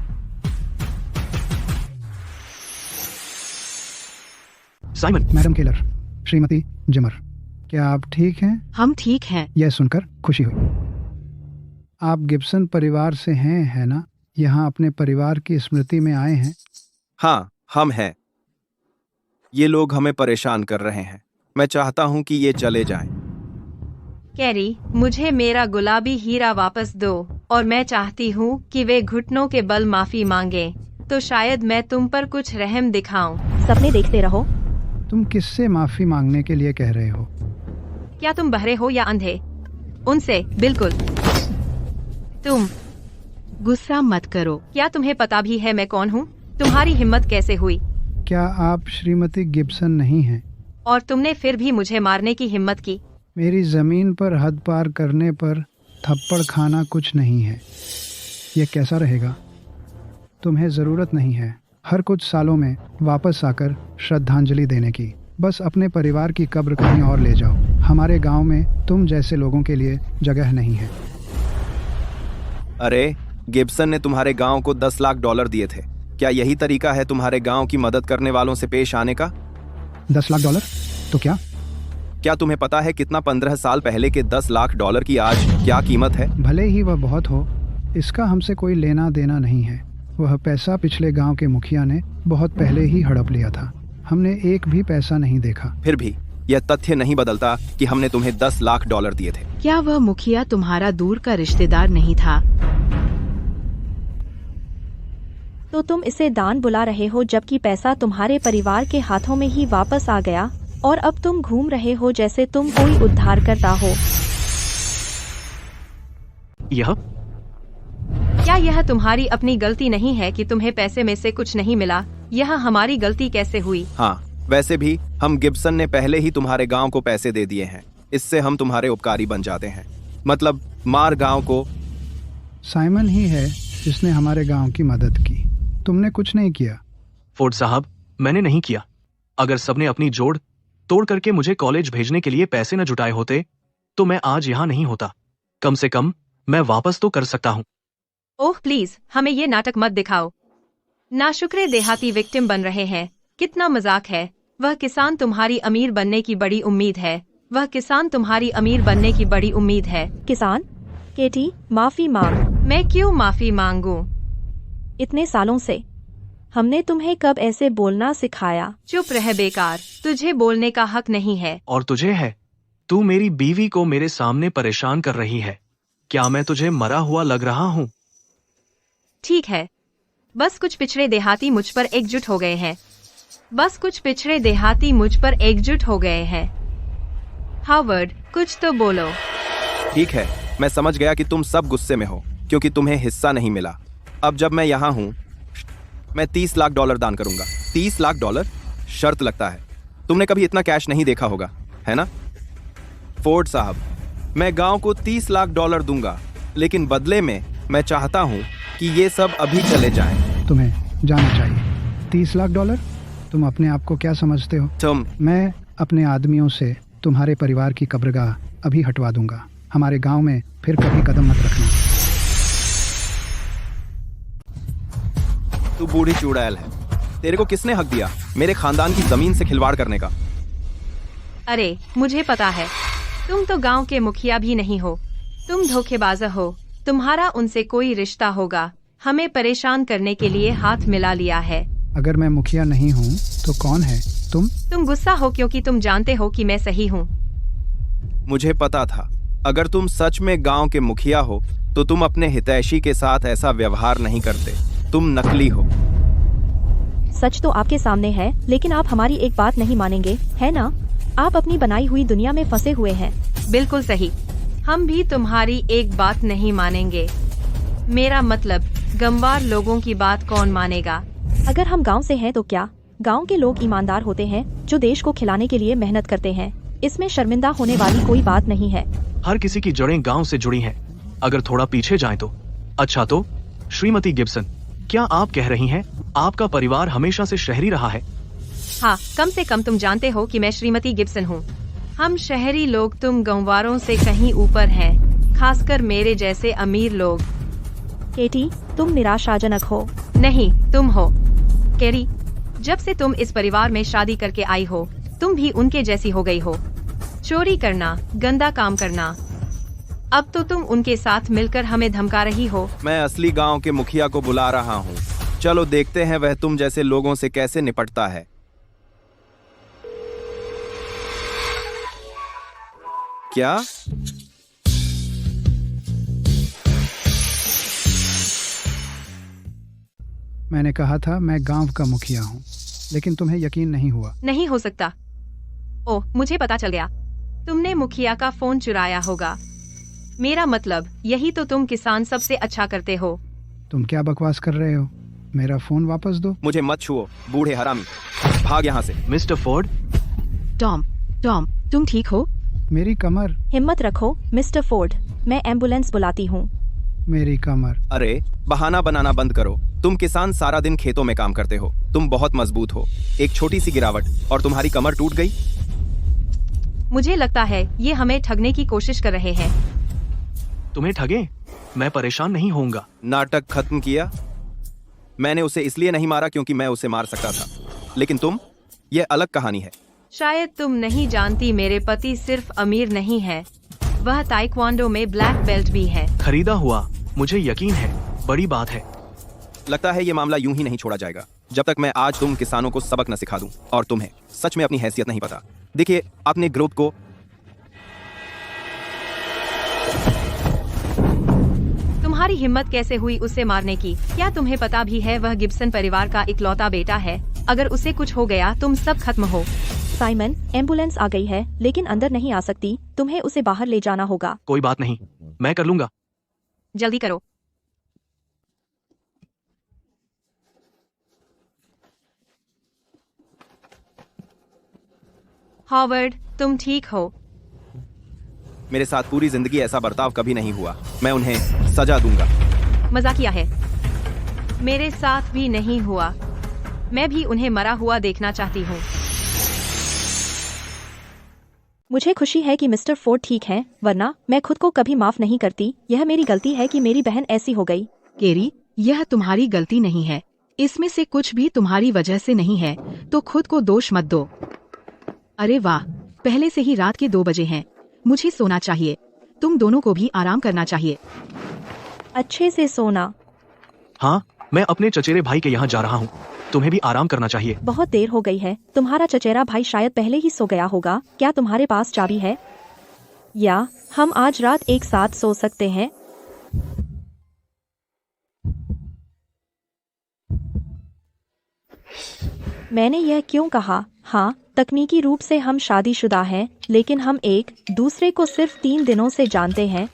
साइमन। मैडम केलर, श्रीमती जिमर, क्या आप ठीक हैं? हम ठीक हैं। यह सुनकर खुशी हुई। आप गिब्सन परिवार से हैं, है ना? यहाँ अपने परिवार की स्मृति में आए हैं? हाँ, हम हैं। ये लोग हमें परेशान कर रहे हैं। मैं चाहता हूँ कि ये चले जाएं। कैरी, मुझे मेरा गुलाबी हीरा वापस दो, और मैं चाहती हूँ कि वे घुटनों के बल माफी मांगे, तो शायद मैं तुम पर कुछ रहम दिखाऊं। सपने देखते रहो। तुम किससे माफी मांगने के लिए कह रहे हो? क्या तुम बहरे हो या अंधे? उनसे, बिल्कुल। तुम। गुस्सा मत करो। क्या तुम्हें पता भी है मैं कौन हूँ? तुम्हारी हिम्मत कैसे हुई? क्या आप श्रीमती गिब्सन नहीं हैं? और तुमने फिर भी मुझे मारने की हिम्मत की? मेरी जमीन पर हद पार करने पर थप्पड़ खाना कुछ नहीं है। यह कैसा रहेगा? तुम्हें जरूरत नहीं है हर कुछ सालों में वापस आकर श्रद्धांजलि देने की। बस अपने परिवार की कब्र कहीं और ले जाओ। हमारे गांव में तुम जैसे लोगों के लिए जगह नहीं है। अरे, गिब्सन ने तुम्हारे गांव को $10 लाख दिए थे। क्या यही तरीका है तुम्हारे गांव की मदद करने वालों से पेश आने का? $10 लाख? तो क्या तुम्हें पता है कितना 15 साल पहले के $10 लाख की आज क्या कीमत है? भले ही वह बहुत हो, इसका हमसे कोई लेना देना नहीं है। वह पैसा पिछले गांव के मुखिया ने बहुत पहले ही हड़प लिया था। हमने एक भी पैसा नहीं देखा। फिर भी यह तथ्य नहीं बदलता कि हमने तुम्हें $10 लाख दिए थे। क्या वह मुखिया तुम्हारा दूर का रिश्तेदार नहीं था? तो तुम इसे दान बुला रहे हो, जबकि पैसा तुम्हारे परिवार के हाथों में ही वापस आ गया, और अब तुम घूम रहे हो जैसे तुम कोई उद्धार करता हो। क्या यह तुम्हारी अपनी गलती नहीं है कि तुम्हें पैसे में से कुछ नहीं मिला? यह हमारी गलती कैसे हुई? हाँ, वैसे भी हम गिब्सन ने पहले ही तुम्हारे गांव को पैसे दे दिए हैं। इससे हम तुम्हारे उपकारी बन जाते हैं। मतलब मार गांव को। साइमन ही है जिसने हमारे गांव की मदद की। तुमने कुछ नहीं किया। फोर्ड साहब, मैंने नहीं किया। अगर सबने अपनी जोड़ तोड़ करके मुझे कॉलेज भेजने के लिए पैसे न जुटाए होते तो मैं आज यहाँ नहीं होता। कम से कम मैं वापस तो कर सकता हूँ। ओह प्लीज, हमें ये नाटक मत दिखाओ। नाशुक्रे देहाती विक्टिम बन रहे हैं। कितना मजाक है। वह किसान तुम्हारी अमीर बनने की बड़ी उम्मीद है। वह किसान तुम्हारी अमीर बनने की बड़ी उम्मीद है। किसान? केटी, माफी मांग। मैं क्यों माफी मांगूं? इतने सालों से हमने तुम्हें कब ऐसे बोलना सिखाया? चुप रह बेकार, तुझे बोलने का हक नहीं है। और तुझे है? तू मेरी बीवी को मेरे सामने परेशान कर रही है। क्या मैं तुझे मरा हुआ लग रहा हूँ? ठीक है, बस कुछ पिछड़े देहाती मुझ पर एकजुट हो गए हैं। बस कुछ पिछड़े देहाती मुझ पर एकजुट हो गए हैं। हावर्ड, कुछ तो बोलो। ठीक है, मैं समझ गया कि तुम सब गुस्से में हो क्योंकि तुम्हें हिस्सा नहीं मिला। अब जब मैं यहाँ हूँ, मैं $30 लाख दान करूंगा। $30 लाख? शर्त लगता है तुमने कभी इतना कैश नहीं देखा होगा, है ना? फोर्ड साहब, मैं गांव को $30 लाख दूंगा, लेकिन बदले में मैं चाहता हूं कि ये सब अभी चले जाएं। तुम्हें जाना चाहिए। $30 लाख? तुम अपने आप को क्या समझते हो? तुम मैं अपने आदमियों से तुम्हारे परिवार की कब्रगाह अभी हटवा दूंगा। हमारे गांव में फिर कभी कदम मत रखना। तू बूढ़ी चुड़ैल है। तेरे को किसने हक दिया मेरे खानदान की जमीन से खिलवाड़ करने का? अरे, मुझे पता है, तुम तो गांव के मुखिया भी नहीं हो। तुम धोखेबाज हो। तुम्हारा उनसे कोई रिश्ता होगा। हमें परेशान करने के लिए हाथ मिला लिया है। अगर मैं मुखिया नहीं हूँ तो कौन है? तुम गुस्सा हो क्योंकि तुम जानते हो कि मैं सही हूँ। मुझे पता था, अगर तुम सच में गांव के मुखिया हो तो तुम अपने हितैषी के साथ ऐसा व्यवहार नहीं करते। तुम नकली हो। सच तो आपके सामने है, लेकिन आप हमारी एक बात नहीं मानेंगे, है ना? आप अपनी बनाई हुई दुनिया में फंसे हुए हैं। बिल्कुल सही, हम भी तुम्हारी एक बात नहीं मानेंगे। मेरा मतलब, गंवार लोगों की बात कौन मानेगा? अगर हम गांव से हैं तो क्या? गांव के लोग ईमानदार होते हैं जो देश को खिलाने के लिए मेहनत करते हैं। इसमें शर्मिंदा होने वाली कोई बात नहीं है। हर किसी की जड़ें गांव से जुड़ी हैं। अगर थोड़ा पीछे जाएं तो। अच्छा तो, श्रीमती गिब्सन, क्या आप कह रही हैं आपका परिवार हमेशा से शहरी रहा है? हाँ, कम से कम तुम जानते हो कि मैं श्रीमती गिब्सन हूँ। हम शहरी लोग तुम गंवारों से कहीं ऊपर हैं, खासकर मेरे जैसे अमीर लोग। केटी, तुम निराशाजनक हो। नहीं, तुम हो। कैरी, जब से तुम इस परिवार में शादी करके आई हो, तुम भी उनके जैसी हो गई हो। चोरी करना, गंदा काम करना। अब तो तुम उनके साथ मिलकर हमें धमका रही हो। मैं असली गांव के मुखिया को बुला रहा हूँ। चलो देखते हैं वह तुम जैसे लोगों से कैसे निपटता है। क्या? मैंने कहा था मैं गांव का मुखिया हूँ, लेकिन तुम्हें यकीन नहीं हुआ। नहीं हो सकता। ओह, मुझे पता चल गया। तुमने मुखिया का फोन चुराया होगा। मेरा मतलब, यही तो तुम किसान सबसे अच्छा करते हो। तुम क्या बकवास कर रहे हो? मेरा फोन वापस दो। मुझे मत छुओ, बूढ़े हरामी। भाग यहाँ से। Mister Ford. टॉम, तुम ठीक हो? मेरी कमर। हिम्मत रखो मिस्टर फोर्ड, मैं एम्बुलेंस बुलाती हूँ। मेरी कमर। अरे, बहाना बनाना बंद करो। तुम किसान सारा दिन खेतों में काम करते हो। तुम बहुत मजबूत हो। एक छोटी सी गिरावट और तुम्हारी कमर टूट गई। मुझे लगता है ये हमें ठगने की कोशिश कर रहे हैं। तुम्हें ठगे? मैं परेशान नहीं होऊंगा। नाटक खत्म किया। मैंने उसे इसलिए नहीं मारा क्योंकि मैं उसे मार सकता था, लेकिन तुम, यह अलग कहानी है। शायद तुम नहीं जानती, मेरे पति सिर्फ अमीर नहीं है, वह ताइक्वांडो में ब्लैक बेल्ट भी है। खरीदा हुआ, मुझे यकीन है, बड़ी बात है। लगता है ये मामला यूं ही नहीं छोड़ा जाएगा जब तक मैं आज तुम किसानों को सबक न सिखा दूं। और तुम्हें सच में अपनी हैसियत नहीं पता। देखिए, अपने ग्रुप को तुम्हारी हिम्मत कैसे हुई उसे मारने की? क्या तुम्हें पता भी है वह गिब्सन परिवार का इकलौता बेटा है? अगर उसे कुछ हो गया तुम सब खत्म हो। साइमन, एम्बुलेंस आ गई है, लेकिन अंदर नहीं आ सकती। तुम्हें उसे बाहर ले जाना होगा। कोई बात नहीं, मैं कर लूंगा। जल्दी करो। हॉवर्ड, तुम ठीक हो? मेरे साथ पूरी जिंदगी ऐसा बर्ताव कभी नहीं हुआ। मैं उन्हें सजा दूंगा। मजाकिया है। मेरे साथ भी नहीं हुआ। मैं भी उन्हें मरा हुआ देखना चाहती हूँ। मुझे खुशी है कि मिस्टर फोर्ड ठीक हैं, वरना मैं खुद को कभी माफ नहीं करती। यह मेरी गलती है कि मेरी बहन ऐसी हो गई। केरी, यह तुम्हारी गलती नहीं है। इसमें से कुछ भी तुम्हारी वजह से नहीं है, तो खुद को दोष मत दो। अरे वाह, पहले से ही रात के 2 बजे हैं। मुझे सोना चाहिए। तुम दोनों को भी आराम करना चाहिए। अच्छे से सोना। हाँ, मैं अपने चचेरे भाई के यहाँ जा रहा हूँ। तुम्हें भी आराम करना चाहिए। बहुत देर हो गई है, तुम्हारा चचेरा भाई शायद पहले ही सो गया होगा। क्या तुम्हारे पास चाबी है? या हम आज रात एक साथ सो सकते हैं? मैंने यह क्यों कहा? हाँ, तकनीकी रूप से हम शादीशुदा हैं, लेकिन हम एक दूसरे को सिर्फ 3 दिनों से जानते हैं।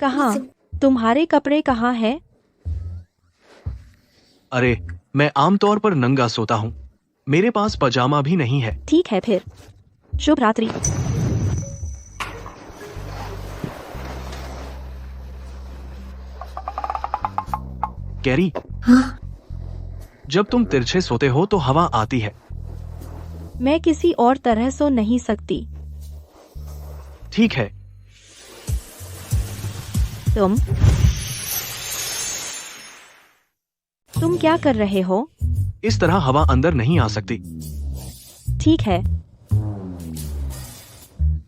कहाँ? तुम्हारे कपड़े कहाँ हैं? अरे, मैं आमतौर पर नंगा सोता हूँ। मेरे पास पजामा भी नहीं है। ठीक है फिर। शुभ रात्रि। कैरी, जब तुम तिरछे सोते हो तो हवा आती है। मैं किसी और तरह सो नहीं सकती। ठीक है। तुम क्या कर रहे हो? इस तरह हवा अंदर नहीं आ सकती। ठीक है।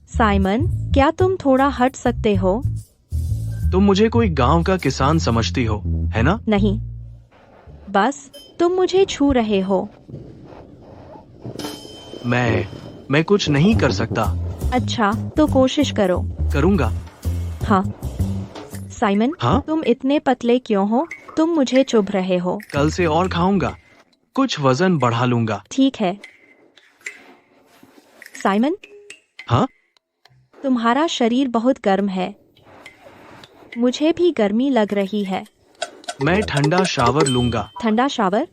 साइमन, क्या तुम थोड़ा हट सकते हो? तुम मुझे कोई गांव का किसान समझती हो, है ना? नहीं, बस तुम मुझे छू रहे हो। मैं कुछ नहीं कर सकता। अच्छा, तो कोशिश करो। करूंगा। हाँ। साइमन, हाँ? तुम इतने पतले क्यों हो? तुम मुझे चुभ रहे हो। कल से और खाऊंगा, कुछ वजन बढ़ा लूंगा। ठीक है। साइमन, हाँ? तुम्हारा शरीर बहुत गर्म है। मुझे भी गर्मी लग रही है। मैं ठंडा शावर लूंगा। ठंडा शावर?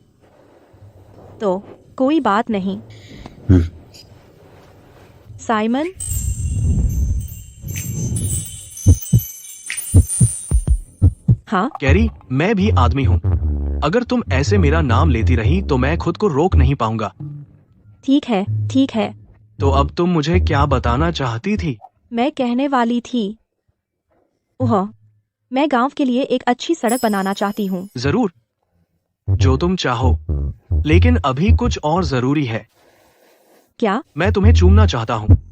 तो कोई बात नहीं। साइमन, हाँ? कैरी, मैं भी आदमी हूँ। अगर तुम ऐसे मेरा नाम लेती रही तो मैं खुद को रोक नहीं पाऊंगा। ठीक है, ठीक है। तो अब तुम मुझे क्या बताना चाहती थी? मैं कहने वाली थी, ओह, मैं गांव के लिए एक अच्छी सड़क बनाना चाहती हूँ। जरूर, जो तुम चाहो, लेकिन अभी कुछ और जरूरी है। क्या? मैं तुम्हें चूमना चाहता हूँ।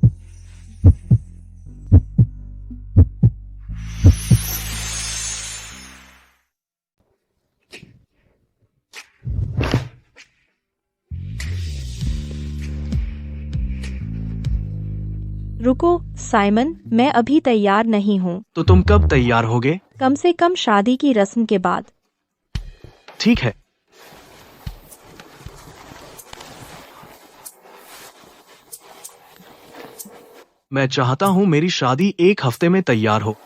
रुको साइमन, मैं अभी तैयार नहीं हूँ। तो तुम कब तैयार होगे? कम से कम शादी की रस्म के बाद। ठीक है। मैं चाहता हूँ मेरी शादी 1 हफ्ते में तैयार हो।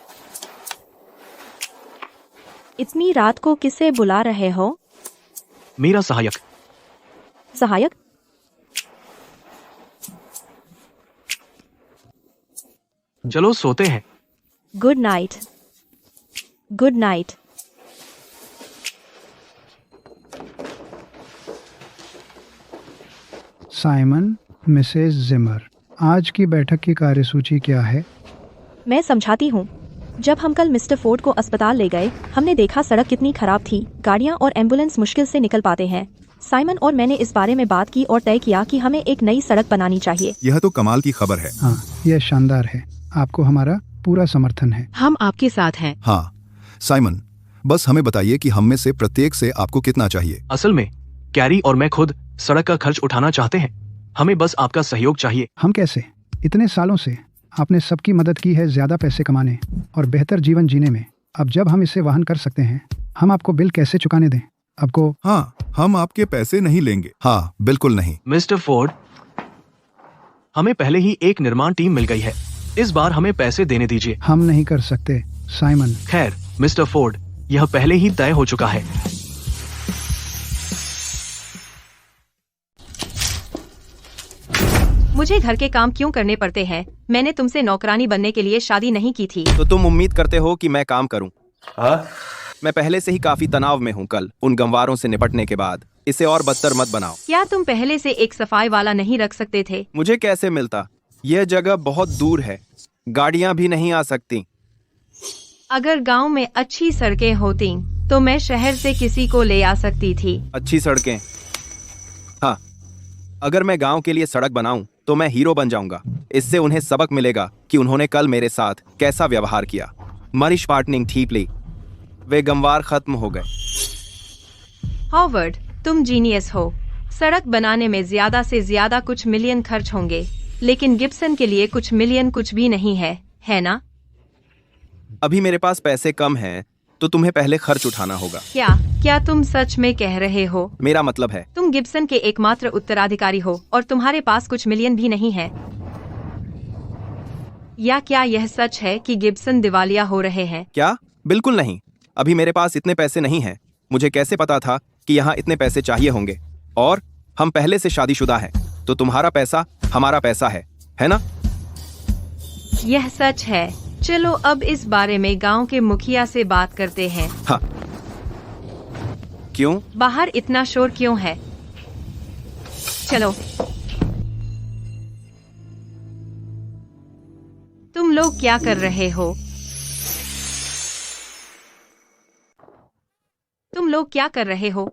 इतनी रात को किसे बुला रहे हो? मेरा सहायक। सहायक? चलो सोते हैं। Good night. Good night. Simon, Mrs Zimmer, आज की बैठक की कार्यसूची क्या है? मैं समझाती हूँ। जब हम कल मिस्टर फोर्ड को अस्पताल ले गए, हमने देखा सड़क कितनी खराब थी। गाड़ियाँ और एम्बुलेंस मुश्किल से निकल पाते हैं। साइमन और मैंने इस बारे में बात की और तय किया कि हमें एक नई सड़क बनानी चाहिए। यह तो कमाल की खबर है। हाँ, यह शानदार है। आपको हमारा पूरा समर्थन है। हम आपके साथ हैं। हाँ, साइमन, बस हमें बताइए कि हम में से प्रत्येक से आपको कितना चाहिए। असल में कैरी और मैं खुद सड़क का खर्च उठाना चाहते हैं। हमें बस आपका सहयोग चाहिए। हम कैसे? इतने सालों से आपने सबकी मदद की है ज्यादा पैसे कमाने और बेहतर जीवन जीने में। अब जब हम इसे वहन कर सकते हैं, हम आपको बिल कैसे चुकाने दें? आपको? हाँ, हम आपके पैसे नहीं लेंगे। हाँ, बिल्कुल नहीं। मिस्टर फोर्ड, हमें पहले ही एक निर्माण टीम मिल गई है। इस बार हमें पैसे देने दीजिए। हम नहीं कर सकते साइमन। खैर मिस्टर फोर्ड, यह पहले ही तय हो चुका है। मुझे घर के काम क्यों करने पड़ते हैं? मैंने तुमसे नौकरानी बनने के लिए शादी नहीं की थी। तो तुम उम्मीद करते हो कि मैं काम करूं? मैं पहले से ही काफी तनाव में हूं। कल उन गंवारों से निपटने के बाद इसे और बदतर मत बनाओ। क्या तुम पहले से एक सफाई वाला नहीं रख सकते थे? मुझे कैसे मिलता? यह जगह बहुत दूर है, गाड़ियां भी नहीं आ सकती। अगर गांव में अच्छी सड़कें होती तो मैं शहर से किसी को ले आ सकती थी। अच्छी सड़कें। हाँ, अगर मैं गांव के लिए सड़क बनाऊं तो मैं हीरो बन जाऊंगा। इससे उन्हें सबक मिलेगा कि उन्होंने कल मेरे साथ कैसा व्यवहार किया। मरीश पार्टनिंग ठीपली, वे गमवार खत्म हो गए। हॉवर्ड, तुम जीनियस हो। सड़क बनाने में ज्यादा से ज्यादा कुछ मिलियन खर्च होंगे, लेकिन गिब्सन के लिए कुछ मिलियन कुछ भी नहीं है ना? अभी मेरे पास पैसे कम हैं, तो तुम्हें पहले खर्च उठाना होगा। क्या तुम सच में कह रहे हो? मेरा मतलब है, तुम गिब्सन के एकमात्र उत्तराधिकारी हो और तुम्हारे पास कुछ मिलियन भी नहीं है। या क्या यह सच है कि गिब्सन दिवालिया हो रहे हैं? क्या? बिल्कुल नहीं। अभी मेरे पास इतने पैसे नहीं हैं। मुझे कैसे पता था कि यहाँ इतने पैसे चाहिए होंगे? और हम पहले से शादीशुदा हैं, तो तुम्हारा पैसा हमारा पैसा है ना? यह सच है। चलो अब इस बारे में गांव के मुखिया से बात करते हैं। हाँ। क्यों? बाहर इतना शोर क्यों है? चलो। तुम लोग क्या कर रहे हो? तुम लोग क्या कर रहे हो?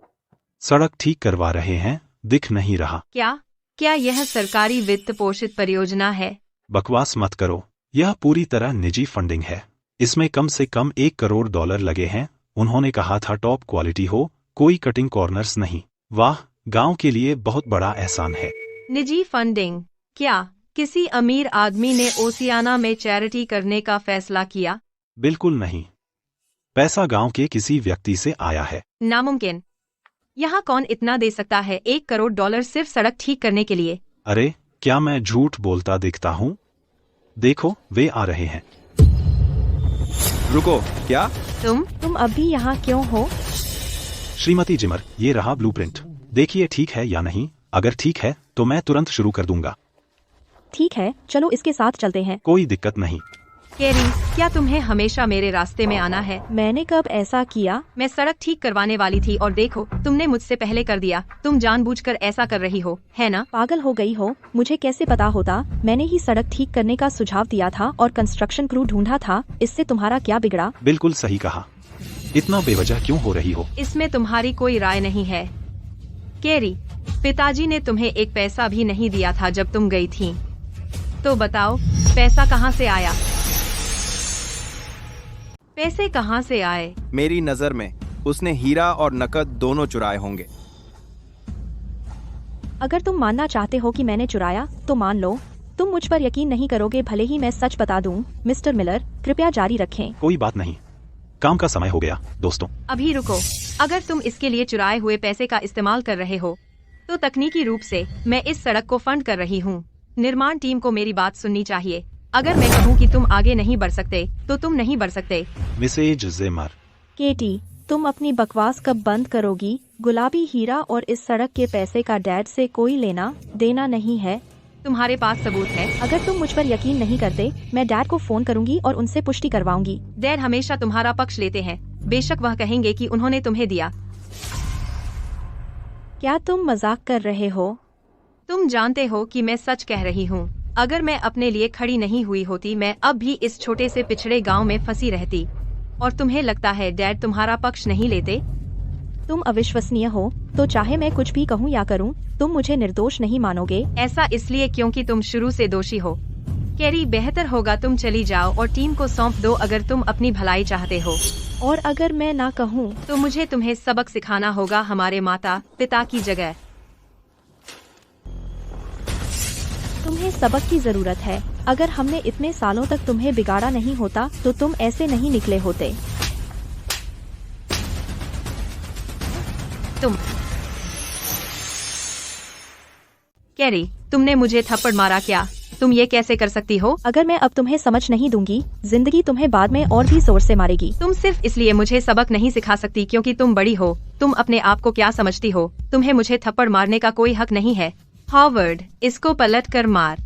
सड़क ठीक करवा रहे हैं, दिख नहीं रहा। क्या यह सरकारी वित्त पोषित परियोजना है? बकवास मत करो, यह पूरी तरह निजी फंडिंग है। इसमें कम से कम $1 करोड़ लगे हैं। उन्होंने कहा था टॉप क्वालिटी हो, कोई कटिंग कॉर्नर्स नहीं। वाह, गांव के लिए बहुत बड़ा एहसान है। निजी फंडिंग? क्या किसी अमीर आदमी ने ओसियाना में चैरिटी करने का फैसला किया? बिल्कुल नहीं, पैसा गांव के किसी व्यक्ति से आया है। नामुमकिन। यहाँ कौन इतना दे सकता है? $1 करोड़ सिर्फ सड़क ठीक करने के लिए? अरे, क्या मैं झूठ बोलता दिखता हूँ? देखो, वे आ रहे हैं। रुको, क्या? तुम अभी यहाँ क्यों हो? श्रीमती जिमर, ये रहा ब्लूप्रिंट। देखिए ठीक है या नहीं। अगर ठीक है तो मैं तुरंत शुरू कर दूंगा। ठीक है, चलो इसके साथ चलते हैं। कोई दिक्कत नहीं। केरी, क्या तुम्हें हमेशा मेरे रास्ते में आना है? मैंने कब ऐसा किया? मैं सड़क ठीक करवाने वाली थी और देखो, तुमने मुझसे पहले कर दिया। तुम जानबूझकर ऐसा कर रही हो, है ना? पागल हो गई हो? मुझे कैसे पता होता? मैंने ही सड़क ठीक करने का सुझाव दिया था और कंस्ट्रक्शन क्रू ढूंढा था। इससे तुम्हारा क्या बिगड़ा? बिल्कुल सही कहा। इतना बेवजह क्यों हो रही हो? इसमें तुम्हारी कोई राय नहीं है। केरी, पिताजी ने तुम्हें एक पैसा भी नहीं दिया था जब तुम गई थी। तो बताओ, पैसा कहाँ से आया? पैसे कहाँ से आए? मेरी नजर में उसने हीरा और नकद दोनों चुराए होंगे। अगर तुम मानना चाहते हो कि मैंने चुराया, तो मान लो। तुम मुझ पर यकीन नहीं करोगे, भले ही मैं सच बता दूं। मिस्टर मिलर, कृपया जारी रखें। कोई बात नहीं, काम का समय हो गया दोस्तों। अभी रुको। अगर तुम इसके लिए चुराए हुए पैसे का इस्तेमाल कर रहे हो, तो तकनीकी रूप से मैं इस सड़क को फंड कर रही हूँ। निर्माण टीम को मेरी बात सुननी चाहिए। अगर मैं कहूँ कि तुम आगे नहीं बढ़ सकते, तो तुम नहीं बढ़ सकते। मिसेज जिमर। केटी, तुम अपनी बकवास कब बंद करोगी? गुलाबी हीरा और इस सड़क के पैसे का डैड से कोई लेना देना नहीं है। तुम्हारे पास सबूत है? अगर तुम मुझ पर यकीन नहीं करते, मैं डैड को फोन करूंगी और उनसे पुष्टि करवाऊंगी। डैड हमेशा तुम्हारा पक्ष लेते हैं। बेशक वह कहेंगे कि उन्होंने तुम्हें दिया। क्या तुम मजाक कर रहे हो? तुम जानते हो कि मैं सच कह रही हूँ। अगर मैं अपने लिए खड़ी नहीं हुई होती, मैं अब भी इस छोटे से पिछड़े गांव में फंसी रहती। और तुम्हें लगता है डैड तुम्हारा पक्ष नहीं लेते? तुम अविश्वसनीय हो, तो चाहे मैं कुछ भी कहूँ या करूँ, तुम मुझे निर्दोष नहीं मानोगे। ऐसा इसलिए क्योंकि तुम शुरू से दोषी हो। कैरी, बेहतर होगा तुम चली जाओ और टीम को सौंप दो अगर तुम अपनी भलाई चाहते हो। और अगर मैं ना कहूँ, तो मुझे तुम्हें सबक सिखाना होगा हमारे माता पिता की जगह। तुम्हें सबक की जरूरत है। अगर हमने इतने सालों तक तुम्हें बिगाड़ा नहीं होता, तो तुम ऐसे नहीं निकले होते। कैरी, तुमने मुझे थप्पड़ मारा क्या? तुम ये कैसे कर सकती हो? अगर मैं अब तुम्हें समझ नहीं दूंगी, जिंदगी तुम्हें बाद में और भी जोर से मारेगी। तुम सिर्फ इसलिए मुझे सबक नहीं सिखा सकती क्योंकि तुम बड़ी हो। तुम अपने आप को क्या समझती हो? तुम्हें मुझे थप्पड़ मारने का कोई हक नहीं है। हॉवर्ड, इसको पलट कर मार।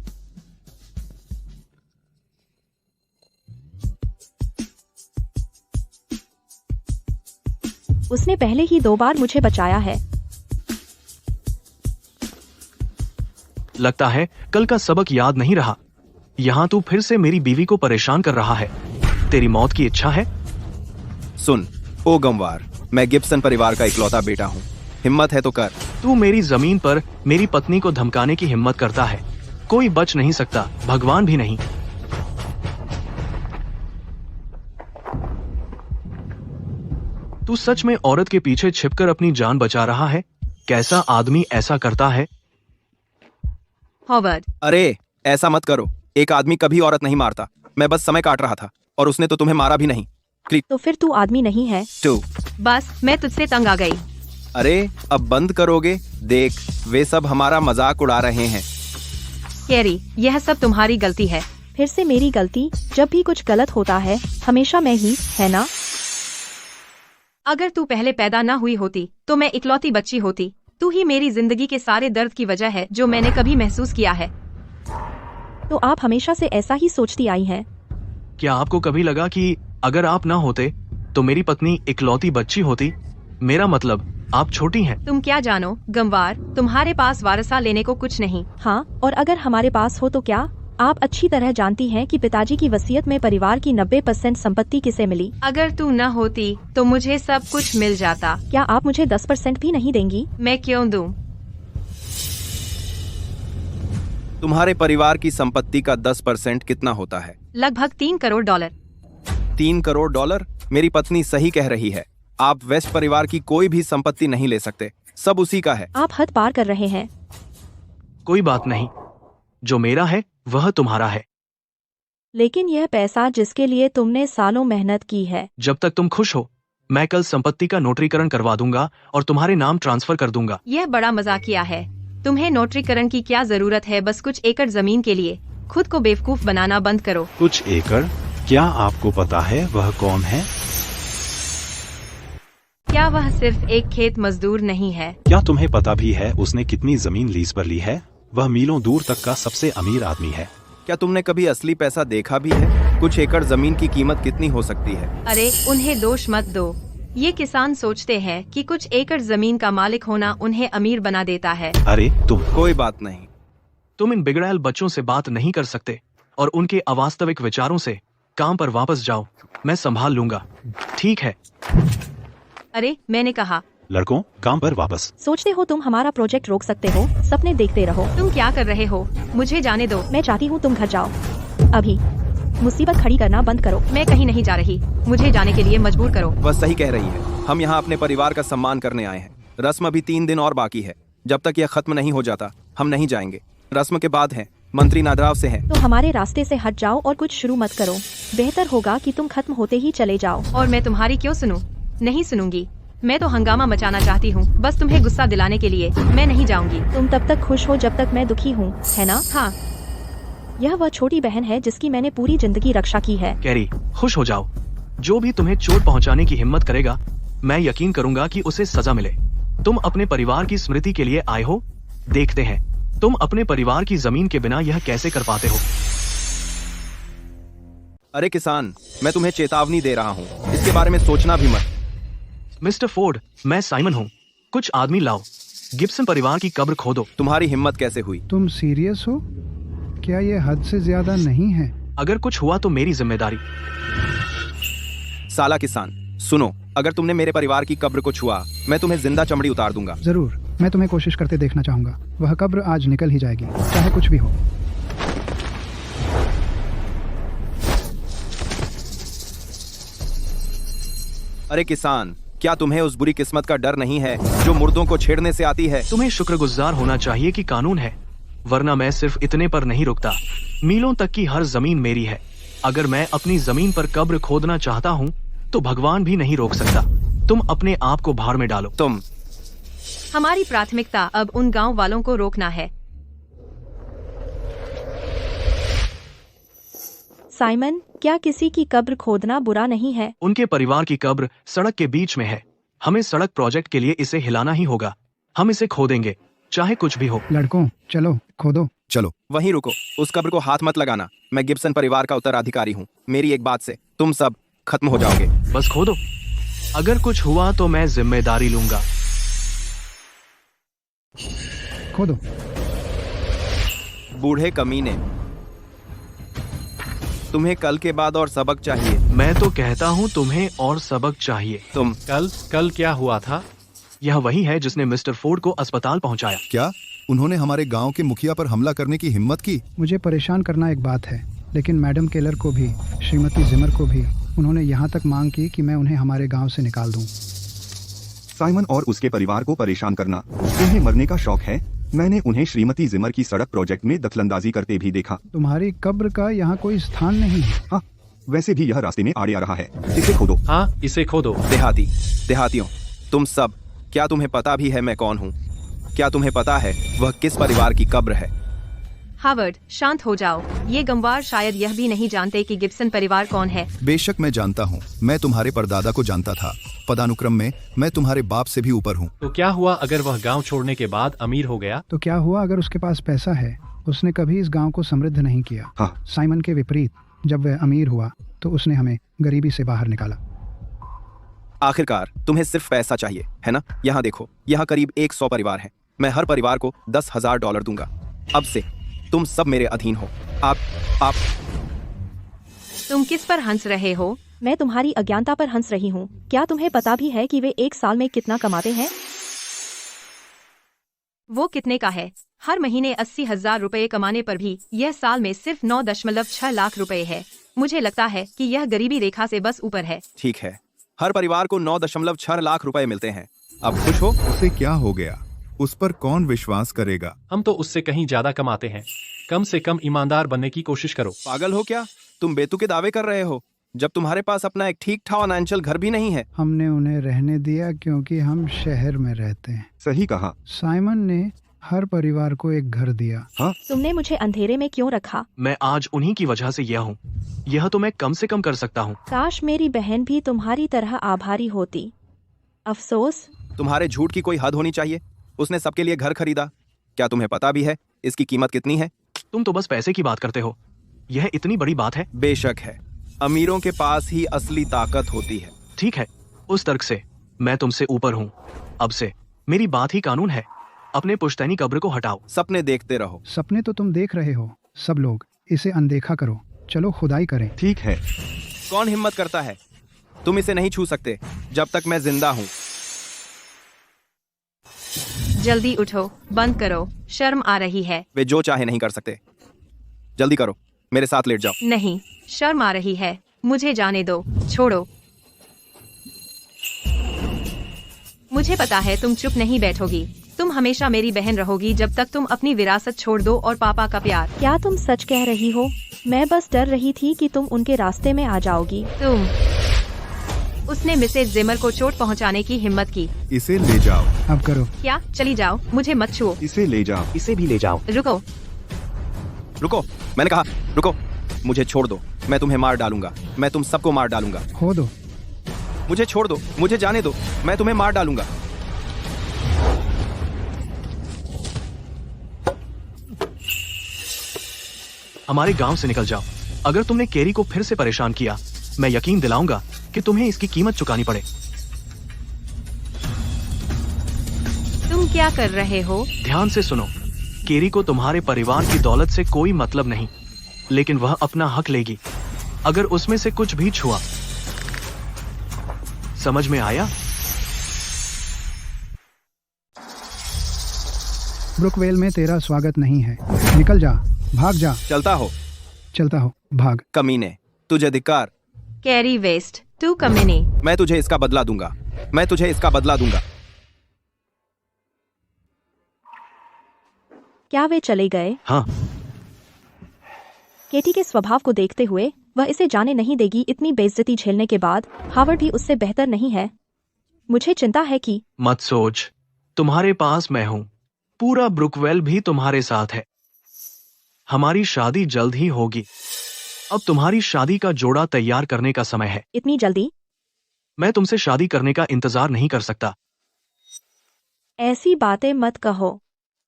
उसने पहले ही 2 बार मुझे बचाया है। लगता है कल का सबक याद नहीं रहा। यहाँ तू फिर से मेरी बीवी को परेशान कर रहा है। तेरी मौत की इच्छा है? सुन, ओ गमवार, मैं गिब्सन परिवार का इकलौता बेटा हूँ। हिम्मत है तो कर। तू मेरी जमीन पर मेरी पत्नी को धमकाने की हिम्मत करता है। कोई बच नहीं सकता, भगवान भी नहीं। तू सच में औरत के पीछे छिपकर अपनी जान बचा रहा है? कैसा आदमी ऐसा करता है? हॉवर्ड, अरे ऐसा मत करो। एक आदमी कभी औरत नहीं मारता। मैं बस समय काट रहा था और उसने तो तुम्हें मारा भी नहीं। तो फिर तू आदमी नहीं है। टू। बस मैं तुझसे तंग आ गई। अरे अब बंद करोगे? देख, वे सब हमारा मजाक उड़ा रहे हैं। कैरी, यह सब तुम्हारी गलती है। फिर से मेरी गलती? जब भी कुछ गलत होता है हमेशा मैं ही, है ना? अगर तू पहले पैदा ना हुई होती तो मैं इकलौती बच्ची होती। तू ही मेरी जिंदगी के सारे दर्द की वजह है जो मैंने कभी महसूस किया है। तो आप हमेशा से ऐसा ही सोचती आई हैं। क्या आपको कभी लगा कि अगर आप ना होते तो मेरी पत्नी इकलौती बच्ची होती? मेरा मतलब, आप छोटी हैं। तुम क्या जानो गंवार, तुम्हारे पास वारसा लेने को कुछ नहीं। हाँ, और अगर हमारे पास हो तो क्या? आप अच्छी तरह जानती हैं कि पिताजी की वसीयत में परिवार की 90% संपत्ति किसे मिली। अगर तू न होती तो मुझे सब कुछ मिल जाता। क्या आप मुझे 10% भी नहीं देंगी? मैं क्यों दूं? तुम्हारे परिवार की संपत्ति का 10% कितना होता है? लगभग $3 करोड़। 3 करोड़ डॉलर? मेरी पत्नी सही कह रही है। आप वेस्ट परिवार की कोई भी संपत्ति नहीं ले सकते, सब उसी का है। आप हद पार कर रहे हैं। कोई बात नहीं, जो मेरा है वह तुम्हारा है। लेकिन यह पैसा जिसके लिए तुमने सालों मेहनत की है। जब तक तुम खुश हो, मैं कल संपत्ति का नोटरीकरण करवा दूंगा और तुम्हारे नाम ट्रांसफर कर दूंगा। यह बड़ा मजाकिया है। तुम्हें नोटरीकरण की क्या जरूरत है? बस कुछ एकड़ जमीन के लिए खुद को बेवकूफ बनाना बंद करो। कुछ एकड़? क्या आपको पता है वह कौन है? क्या वह सिर्फ एक खेत मजदूर नहीं है? क्या तुम्हें पता भी है उसने कितनी जमीन लीज पर ली है? वह मीलों दूर तक का सबसे अमीर आदमी है। क्या तुमने कभी असली पैसा देखा भी है? कुछ एकड़ जमीन की कीमत कितनी हो सकती है? अरे उन्हें दोष मत दो। ये किसान सोचते हैं कि कुछ एकड़ जमीन का मालिक होना उन्हें अमीर बना देता है। अरे तुम। कोई बात नहीं। तुम इन बिगड़ैल बच्चों से बात नहीं कर सकते और उनके अवास्तविक विचारों से काम पर वापस जाओ। मैं संभाल लूंगा, ठीक है? अरे मैंने कहा। लड़कों, काम पर वापस। सोचते हो तुम हमारा प्रोजेक्ट रोक सकते हो? सपने देखते रहो। तुम क्या कर रहे हो? मुझे जाने दो। मैं चाहती हूँ तुम घर जाओ अभी। मुसीबत खड़ी करना बंद करो। मैं कहीं नहीं जा रही, मुझे जाने के लिए मजबूर करो। वह सही कह रही है। हम यहाँ अपने परिवार का सम्मान करने आए हैं। रस्म अभी 3 दिन और बाकी है। जब तक यह खत्म नहीं हो जाता हम नहीं जाएंगे। रस्म के बाद है, मंत्री नादराव से हैं। तो हमारे रास्ते से हट जाओ और कुछ शुरू मत करो। बेहतर होगा कि तुम खत्म होते ही चले जाओ। और मैं तुम्हारी क्यों सुनूं? नहीं सुनूंगी। मैं तो हंगामा मचाना चाहती हूँ, बस तुम्हें गुस्सा दिलाने के लिए। मैं नहीं जाऊंगी। तुम तब तक खुश हो जब तक मैं दुखी हूँ, है ना? हाँ। यह वह छोटी बहन है जिसकी मैंने पूरी जिंदगी रक्षा की है। कैरी, खुश हो जाओ। जो भी तुम्हें चोट पहुंचाने की हिम्मत करेगा, मैं यकीन करूंगा कि उसे सजा मिले। तुम अपने परिवार की स्मृति के लिए आए हो। देखते हैं तुम अपने परिवार की जमीन के बिना यह कैसे कर पाते हो। अरे किसान, मैं तुम्हें चेतावनी दे रहा हूँ, इसके बारे में सोचना भी मत। मिस्टर फोर्ड, मैं साइमन हूँ। कुछ आदमी लाओ, गिब्सन परिवार की कब्र खोदो। तुम्हारी हिम्मत कैसे हुई? तुम सीरियस हो? क्या ये हद से ज्यादा नहीं है? अगर कुछ हुआ तो मेरी जिम्मेदारी। साला किसान, सुनो, अगर तुमने मेरे परिवार की कब्र को छुआ, मैं तुम्हें जिंदा चमड़ी उतार दूंगा। जरूर, मैं तुम्हें कोशिश करते देखना चाहूंगा। वह कब्र आज निकल ही जाएगी, चाहे कुछ भी हो। अरे किसान, क्या तुम्हें उस बुरी किस्मत का डर नहीं है जो मुर्दों को छेड़ने से आती है? तुम्हें शुक्रगुजार होना चाहिए कि कानून है, वरना मैं सिर्फ इतने पर नहीं रुकता। मीलों तक की हर जमीन मेरी है। अगर मैं अपनी जमीन पर कब्र खोदना चाहता हूँ तो भगवान भी नहीं रोक सकता। तुम अपने आप को भाड़ में डालो। तुम। हमारी प्राथमिकता अब उन गांव वालों को रोकना है। साइमन, क्या किसी की कब्र खोदना बुरा नहीं है? उनके परिवार की कब्र सड़क के बीच में है। हमें सड़क प्रोजेक्ट के लिए इसे हिलाना ही होगा। हम इसे खोदेंगे, चाहे कुछ भी हो। लड़कों, चलो खोदो। चलो। वहीं रुको, उस कब्र को हाथ मत लगाना। मैं गिब्सन परिवार का उत्तराधिकारी हूँ। मेरी एक बात से तुम सब खत्म हो जाओगे। बस खोदो, अगर कुछ हुआ तो मैं जिम्मेदारी लूंगा। खोदो। बूढ़े कमीने, तुम्हें कल के बाद और सबक चाहिए। मैं तो कहता हूँ तुम्हें और सबक चाहिए। तुम कल क्या हुआ था? यह वही है जिसने मिस्टर फोर्ड को अस्पताल पहुँचाया। क्या उन्होंने हमारे गांव के मुखिया पर हमला करने की हिम्मत की? मुझे परेशान करना एक बात है, लेकिन मैडम केलर को भी, श्रीमती जिमर को भी उन्होंने यहाँ तक मांग की कि मैं उन्हें हमारे गांव से निकाल दूं। साइमन और उसके परिवार को परेशान करना उन्हें मरने का शौक है। मैंने उन्हें श्रीमती जिमर की सड़क प्रोजेक्ट में दखलंदाजी करते भी देखा। तुम्हारी कब्र का यहाँ कोई स्थान नहीं है। हाँ, वैसे भी यह रास्ते में आड़े आ रहा है, इसे खोदो। हाँ, इसे खोदो। देहातियों, तुम सब, क्या तुम्हें पता भी है मैं कौन हूँ? क्या तुम्हें पता है वह किस परिवार की कब्र है? हावर्ड, शांत हो जाओ। ये गंवार शायद यह भी नहीं जानते कि गिब्सन परिवार कौन है। बेशक मैं जानता हूँ। मैं तुम्हारे परदादा को जानता था। पदानुक्रम में मैं तुम्हारे बाप से भी ऊपर हूँ। तो क्या हुआ अगर वह गांव छोड़ने के बाद अमीर हो गया? तो क्या हुआ अगर उसके पास पैसा है? उसने कभी इस गांव को समृद्ध नहीं किया। हाँ। साइमन के विपरीत, जब वह अमीर हुआ तो उसने हमें गरीबी से बाहर निकाला। आखिरकार तुम्हें सिर्फ पैसा चाहिए, है ना? यहाँ देखो, यहाँ करीब 100 परिवार हैं। मैं हर परिवार को $10,000 दूंगा। अब से तुम सब मेरे अधीन हो। आप तुम किस पर हंस रहे हो? मैं तुम्हारी अज्ञानता पर हंस रही हूँ। क्या तुम्हें पता भी है कि वे एक साल में कितना कमाते हैं? वो कितने का है? हर महीने 80,000 रुपए कमाने पर भी यह साल में सिर्फ 9.6 लाख रुपए है। मुझे लगता है कि यह गरीबी रेखा से बस ऊपर है। ठीक है, हर परिवार को 9.6 लाख रुपए मिलते हैं। अब खुश हो? उसे क्या हो गया? उस पर कौन विश्वास करेगा? हम तो उससे कहीं ज्यादा कमाते हैं। कम से कम ईमानदार बनने की कोशिश करो। पागल हो क्या? तुम बेतुके दावे कर रहे हो जब तुम्हारे पास अपना एक ठीक ठाक फाइनेंशियल घर भी नहीं है। हमने उन्हें रहने दिया क्योंकि हम शहर में रहते हैं। सही कहा। साइमन ने हर परिवार को एक घर दिया। हाँ, तुमने मुझे अंधेरे में क्यों रखा? मैं आज उन्हीं की वजह से यह हूँ। यह तो मैं कम से कम कर सकता हूँ। काश मेरी बहन भी तुम्हारी तरह आभारी होती। अफसोस। तुम्हारे झूठ की कोई हद होनी चाहिए। उसने सबके लिए घर खरीदा। क्या तुम्हें पता भी है इसकी कीमत कितनी है? तुम तो बस पैसे की बात करते हो। यह इतनी बड़ी बात है? बेशक है। अमीरों के पास ही असली ताकत होती है। ठीक है, उस तर्क से मैं तुमसे ऊपर हूँ। अब से मेरी बात ही कानून है। अपने पुश्तैनी कब्र को हटाओ। सपने देखते रहो। सपने तो तुम देख रहे हो। सब लोग इसे अनदेखा करो। चलो खुदाई करें। ठीक है। कौन हिम्मत करता है? तुम इसे नहीं छू सकते जब तक मैं जिंदा हूँ। जल्दी उठो, बंद करो, शर्म आ रही है। वे जो चाहे नहीं कर सकते। जल्दी करो, मेरे साथ लेट जाओ। नहीं, शर्म आ रही है। मुझे जाने दो, छोड़ो। मुझे पता है तुम चुप नहीं बैठोगी। तुम हमेशा मेरी बहन रहोगी जब तक तुम अपनी विरासत छोड़ दो और पापा का प्यार। क्या तुम सच कह रही हो? मैं बस डर रही थी कि तुम उनके रास्ते में आ जाओगी। उसने मिसेज जिमर को चोट पहुंचाने की हिम्मत की। इसे ले जाओ। अब करो। क्या? चली जाओ, मुझे मत छुओ। इसे ले जाओ। इसे भी ले जाओ। रुको। रुको, मैंने कहा रुको। मुझे छोड़ दो, मैं तुम्हें मार डालूंगा। मैं तुम सबको मार डालूंगा। खो दो। मुझे छोड़ दो, मुझे जाने दो, मैं तुम्हें मार डालूंगा। हमारे गांव से निकल जाओ। अगर तुमने केरी को फिर से परेशान किया, मैं यकीन दिलाऊंगा कि तुम्हें इसकी कीमत चुकानी पड़े। तुम क्या कर रहे हो? ध्यान से सुनो। केरी को तुम्हारे परिवार की दौलत से कोई मतलब नहीं, लेकिन वह अपना हक लेगी अगर उसमें से कुछ भी छुआ। समझ में आया? ब्रुकवेल में तेरा स्वागत नहीं है। निकल जा, भाग जा। चलता हो। चलता हो, भाग। कमीने, तुझे धिक्कार। कैरी वेस्ट, तू कमीने। मैं तुझे इसका बदला दूंगा। मैं तुझे इसका बदला दूंगा। क्या वे चले गए? हाँ। केटी के स्वभाव को देखते हुए वह इसे जाने नहीं देगी। इतनी बेइज्जती झेलने के बाद हावर्ड भी उससे बेहतर नहीं है। मुझे चिंता है कि मत सोच, तुम्हारे पास मैं हूं। पूरा ब्रुकवेल भी तुम्हारे साथ है। हमारी शादी जल्द ही होगी। अब तुम्हारी शादी का जोड़ा तैयार करने का समय है। इतनी जल्दी? मैं तुमसे शादी करने का इंतजार नहीं कर सकता। ऐसी बातें मत कहो।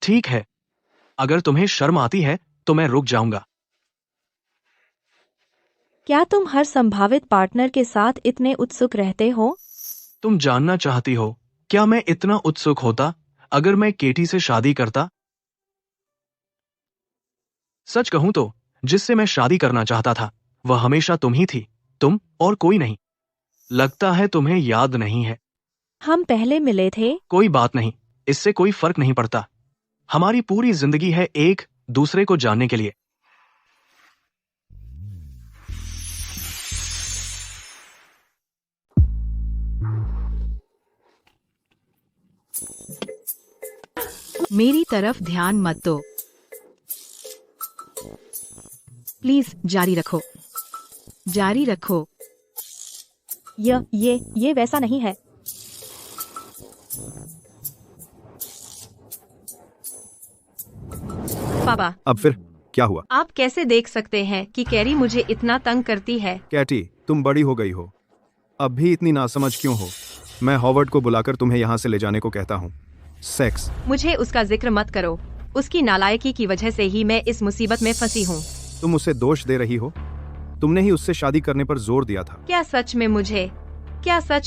ठीक है, अगर तुम्हें शर्म आती है तो मैं रुक जाऊंगा। क्या तुम हर संभावित पार्टनर के साथ इतने उत्सुक रहते हो? तुम जानना चाहती हो क्या मैं इतना उत्सुक होता अगर मैं केटी से शादी करता? सच कहूं तो जिससे मैं शादी करना चाहता था वह हमेशा तुम ही थी, तुम और कोई नहीं। लगता है तुम्हें याद नहीं है। हम पहले मिले थे। कोई बात नहीं, इससे कोई फर्क नहीं पड़ता। हमारी पूरी जिंदगी है एक दूसरे को जानने के लिए। मेरी तरफ ध्यान मत दो, प्लीज जारी रखो, जारी रखो। ये वैसा नहीं है। पापा, अब फिर क्या हुआ? आप कैसे देख सकते हैं कि कैरी मुझे इतना तंग करती है? कैटी, तुम बड़ी हो गई हो, अब भी इतनी नासमझ क्यों हो? मैं हॉवर्ड को बुलाकर तुम्हें यहाँ से ले जाने को कहता हूँ। सेक्स। मुझे उसका जिक्र मत करो। उसकी नालायकी की वजह से ही मैं इस मुसीबत में फंसी हूँ। तुम उसे दोष दे रही हो? तुमने ही उससे शादी करने पर जोर दिया था। क्या सच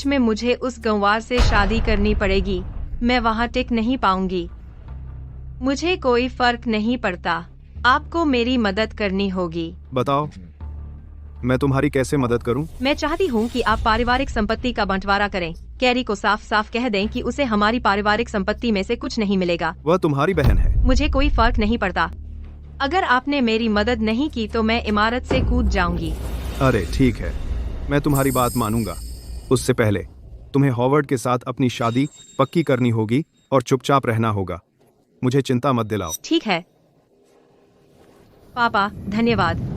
में मुझे उस गंवार से शादी करनी पड़ेगी? मैं वहाँ टिक नहीं पाऊंगी। मुझे कोई फर्क नहीं पड़ता, आपको मेरी मदद करनी होगी। बताओ, मैं तुम्हारी कैसे मदद करूं? मैं चाहती हूँ कि आप पारिवारिक संपत्ति का बंटवारा करें। कैरी को साफ साफ कह दें कि उसे हमारी पारिवारिक संपत्ति में से कुछ नहीं मिलेगा। वह तुम्हारी बहन है। मुझे कोई फर्क नहीं पड़ता। अगर आपने मेरी मदद नहीं की तो मैं इमारत से कूद जाऊंगी। अरे ठीक है, मैं तुम्हारी बात मानूंगा। उससे पहले तुम्हें हॉवर्ड के साथ अपनी शादी पक्की करनी होगी और चुपचाप रहना होगा। मुझे चिंता मत दिलाओ। ठीक है पापा, धन्यवाद।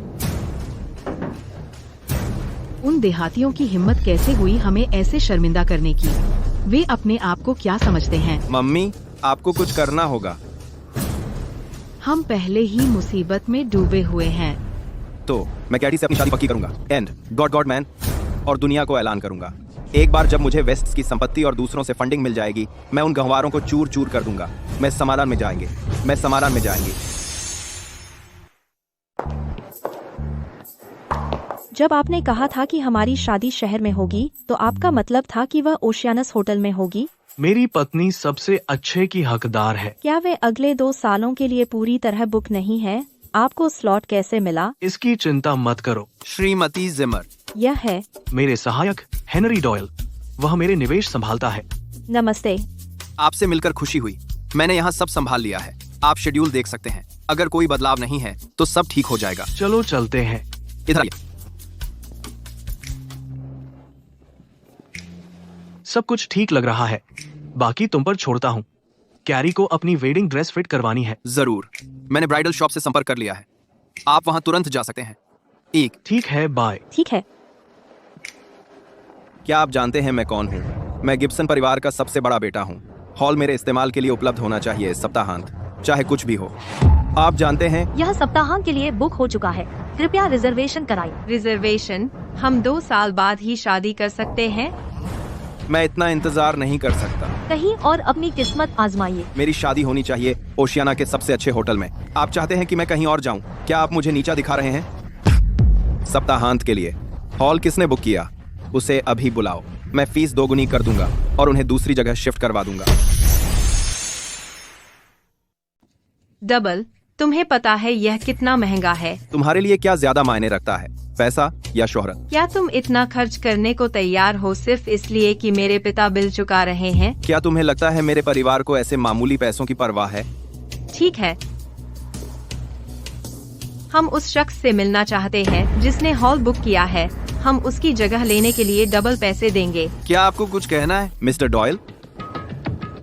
उन देहातियों की हिम्मत कैसे हुई हमें ऐसे शर्मिंदा करने की? वे अपने आप को क्या समझते हैं? मम्मी, आपको कुछ करना होगा। हम पहले ही मुसीबत में डूबे हुए हैं। तो मैं कैटी से अपनी शादी पक्की करूंगा। एंड गॉड मैन और दुनिया को ऐलान करूंगा। एक बार जब मुझे वेस्ट की संपत्ति और दूसरों से फंडिंग मिल जाएगी, मैं उन गंवारों को चूर चूर कर दूंगा। मैं समाधान में जाएंगे। जब आपने कहा था कि हमारी शादी शहर में होगी, तो आपका मतलब था कि वह ओशियानस होटल में होगी? मेरी पत्नी सबसे अच्छे की हकदार है। क्या वे अगले 2 सालों के लिए पूरी तरह बुक नहीं है? आपको स्लॉट कैसे मिला? इसकी चिंता मत करो। श्रीमती जिमर। यह है मेरे सहायक हेनरी डॉयल, वह मेरे निवेश संभालता है। नमस्ते। आपसे मिलकर खुशी हुई। मैंने यहाँ सब संभाल लिया है। आप शेड्यूल देख सकते हैं। अगर कोई बदलाव नहीं है तो सब ठीक हो जाएगा। चलो चलते हैं। इधर आइए। सब कुछ ठीक लग रहा है, बाकी तुम पर छोड़ता हूँ। कैरी को अपनी वेडिंग ड्रेस फिट करवानी है। जरूर, मैंने ब्राइडल शॉप से संपर्क कर लिया है। आप वहाँ तुरंत जा सकते हैं। ठीक है, बाय। ठीक है। क्या आप जानते हैं मैं कौन हूँ? मैं गिब्सन परिवार का सबसे बड़ा बेटा हूँ। हॉल मेरे इस्तेमाल के लिए उपलब्ध होना चाहिए इस सप्ताहांत, चाहे कुछ भी हो। आप जानते हैं यह सप्ताहांत के लिए बुक हो चुका है, कृपया रिजर्वेशन कराएं। रिजर्वेशन? हम 2 साल बाद ही शादी कर सकते हैं। मैं इतना इंतजार नहीं कर सकता। कहीं और अपनी किस्मत आजमाइए। मेरी शादी होनी चाहिए ओशियाना के सबसे अच्छे होटल में। आप चाहते हैं कि मैं कहीं और जाऊं? क्या आप मुझे नीचा दिखा रहे हैं? सप्ताहांत के लिए हॉल किसने बुक किया? उसे अभी बुलाओ। मैं फीस 2 गुनी कर दूंगा और उन्हें दूसरी जगह शिफ्ट करवा दूंगा। डबल? तुम्हें पता है यह कितना महंगा है? तुम्हारे लिए क्या ज्यादा मायने रखता है, पैसा या शोहरत? क्या तुम इतना खर्च करने को तैयार हो सिर्फ इसलिए कि मेरे पिता बिल चुका रहे हैं? क्या तुम्हें लगता है मेरे परिवार को ऐसे मामूली पैसों की परवाह है? ठीक है, हम उस शख्स से मिलना चाहते हैं जिसने हॉल बुक किया है। हम उसकी जगह लेने के लिए डबल पैसे देंगे। क्या आपको कुछ कहना है, मिस्टर डॉयल?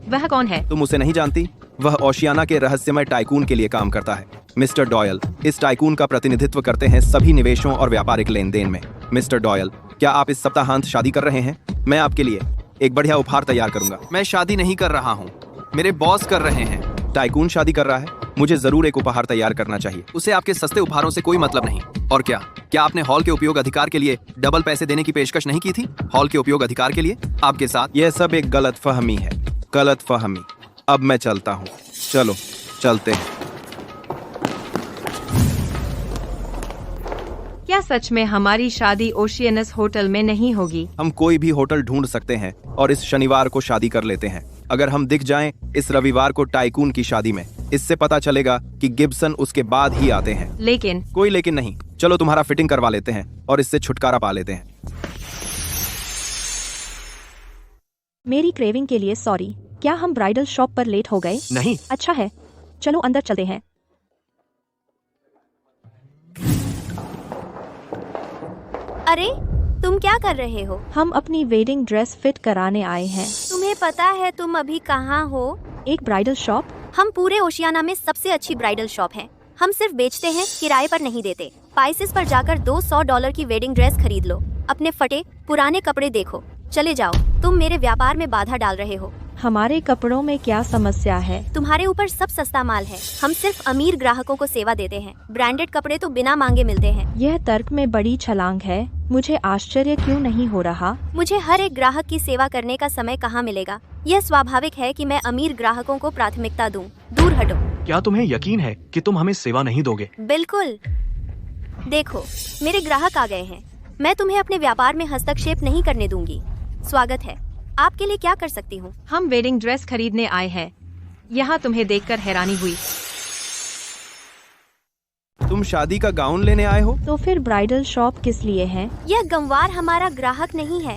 वह कौन है? तुम उसे नहीं जानती? वह ओशियाना के रहस्यमय टाइकून के लिए काम करता है। मिस्टर डॉयल इस टाइकून का प्रतिनिधित्व करते हैं सभी निवेशों और व्यापारिक लेन देन में। मिस्टर डॉयल, क्या आप इस सप्ताहांत शादी कर रहे हैं? मैं आपके लिए एक बढ़िया उपहार तैयार करूंगा। मैं शादी नहीं कर रहा हूँ, मेरे बॉस कर रहे हैं। टाइकून शादी कर रहा है, मुझे जरूर एक उपहार तैयार करना चाहिए। उसे आपके सस्ते उपहारों से कोई मतलब नहीं। और क्या आपने हॉल के उपयोग अधिकार के लिए डबल पैसे देने की पेशकश नहीं की थी? हॉल के उपयोग अधिकार के लिए आपके साथ? यह सब एक गलत फहमी है, गलत फहमी। अब मैं चलता हूँ। चलो चलते हैं। क्या सच में हमारी शादी ओशियनस होटल में नहीं होगी? हम कोई भी होटल ढूंढ सकते हैं और इस शनिवार को शादी कर लेते हैं। अगर हम दिख जाएं इस रविवार को टाइकून की शादी में, इससे पता चलेगा कि गिब्सन उसके बाद ही आते हैं। लेकिन कोई लेकिन नहीं। चलो तुम्हारा फिटिंग करवा लेते हैं और इससे छुटकारा पा लेते हैं। मेरी क्रेविंग के लिए सॉरी। क्या हम ब्राइडल शॉप पर लेट हो गए? नहीं। अच्छा है, चलो अंदर चलते हैं। अरे तुम क्या कर रहे हो? हम अपनी वेडिंग ड्रेस फिट कराने आए हैं। तुम्हें पता है तुम अभी कहाँ हो? एक ब्राइडल शॉप? हम पूरे ओशियाना में सबसे अच्छी ब्राइडल शॉप है। हम सिर्फ बेचते हैं, किराए पर नहीं देते। स्पाइसेस पर जाकर $200 की वेडिंग ड्रेस खरीद लो। अपने फटे पुराने कपड़े देखो, चले जाओ। तुम मेरे व्यापार में बाधा डाल रहे हो। हमारे कपड़ों में क्या समस्या है? तुम्हारे ऊपर सब सस्ता माल है। हम सिर्फ अमीर ग्राहकों को सेवा देते हैं। ब्रांडेड कपड़े तो बिना मांगे मिलते हैं। यह तर्क में बड़ी छलांग है। मुझे आश्चर्य क्यों नहीं हो रहा? मुझे हर एक ग्राहक की सेवा करने का समय कहाँ मिलेगा? यह स्वाभाविक है कि मैं अमीर ग्राहकों को प्राथमिकता दूं। दूर हटो। क्या तुम्हें यकीन है कि तुम हमें सेवा नहीं दोगे? बिल्कुल। देखो, मेरे ग्राहक आ गए हैं। मैं तुम्हें अपने व्यापार में हस्तक्षेप नहीं करने दूंगी। स्वागत है। आपके लिए क्या कर सकती हूँ? हम वेडिंग ड्रेस खरीदने आए हैं। यहाँ तुम्हें देखकर हैरानी हुई। तुम शादी का गाउन लेने आए हो? तो फिर ब्राइडल शॉप किस लिए है? यह गंवार हमारा ग्राहक नहीं है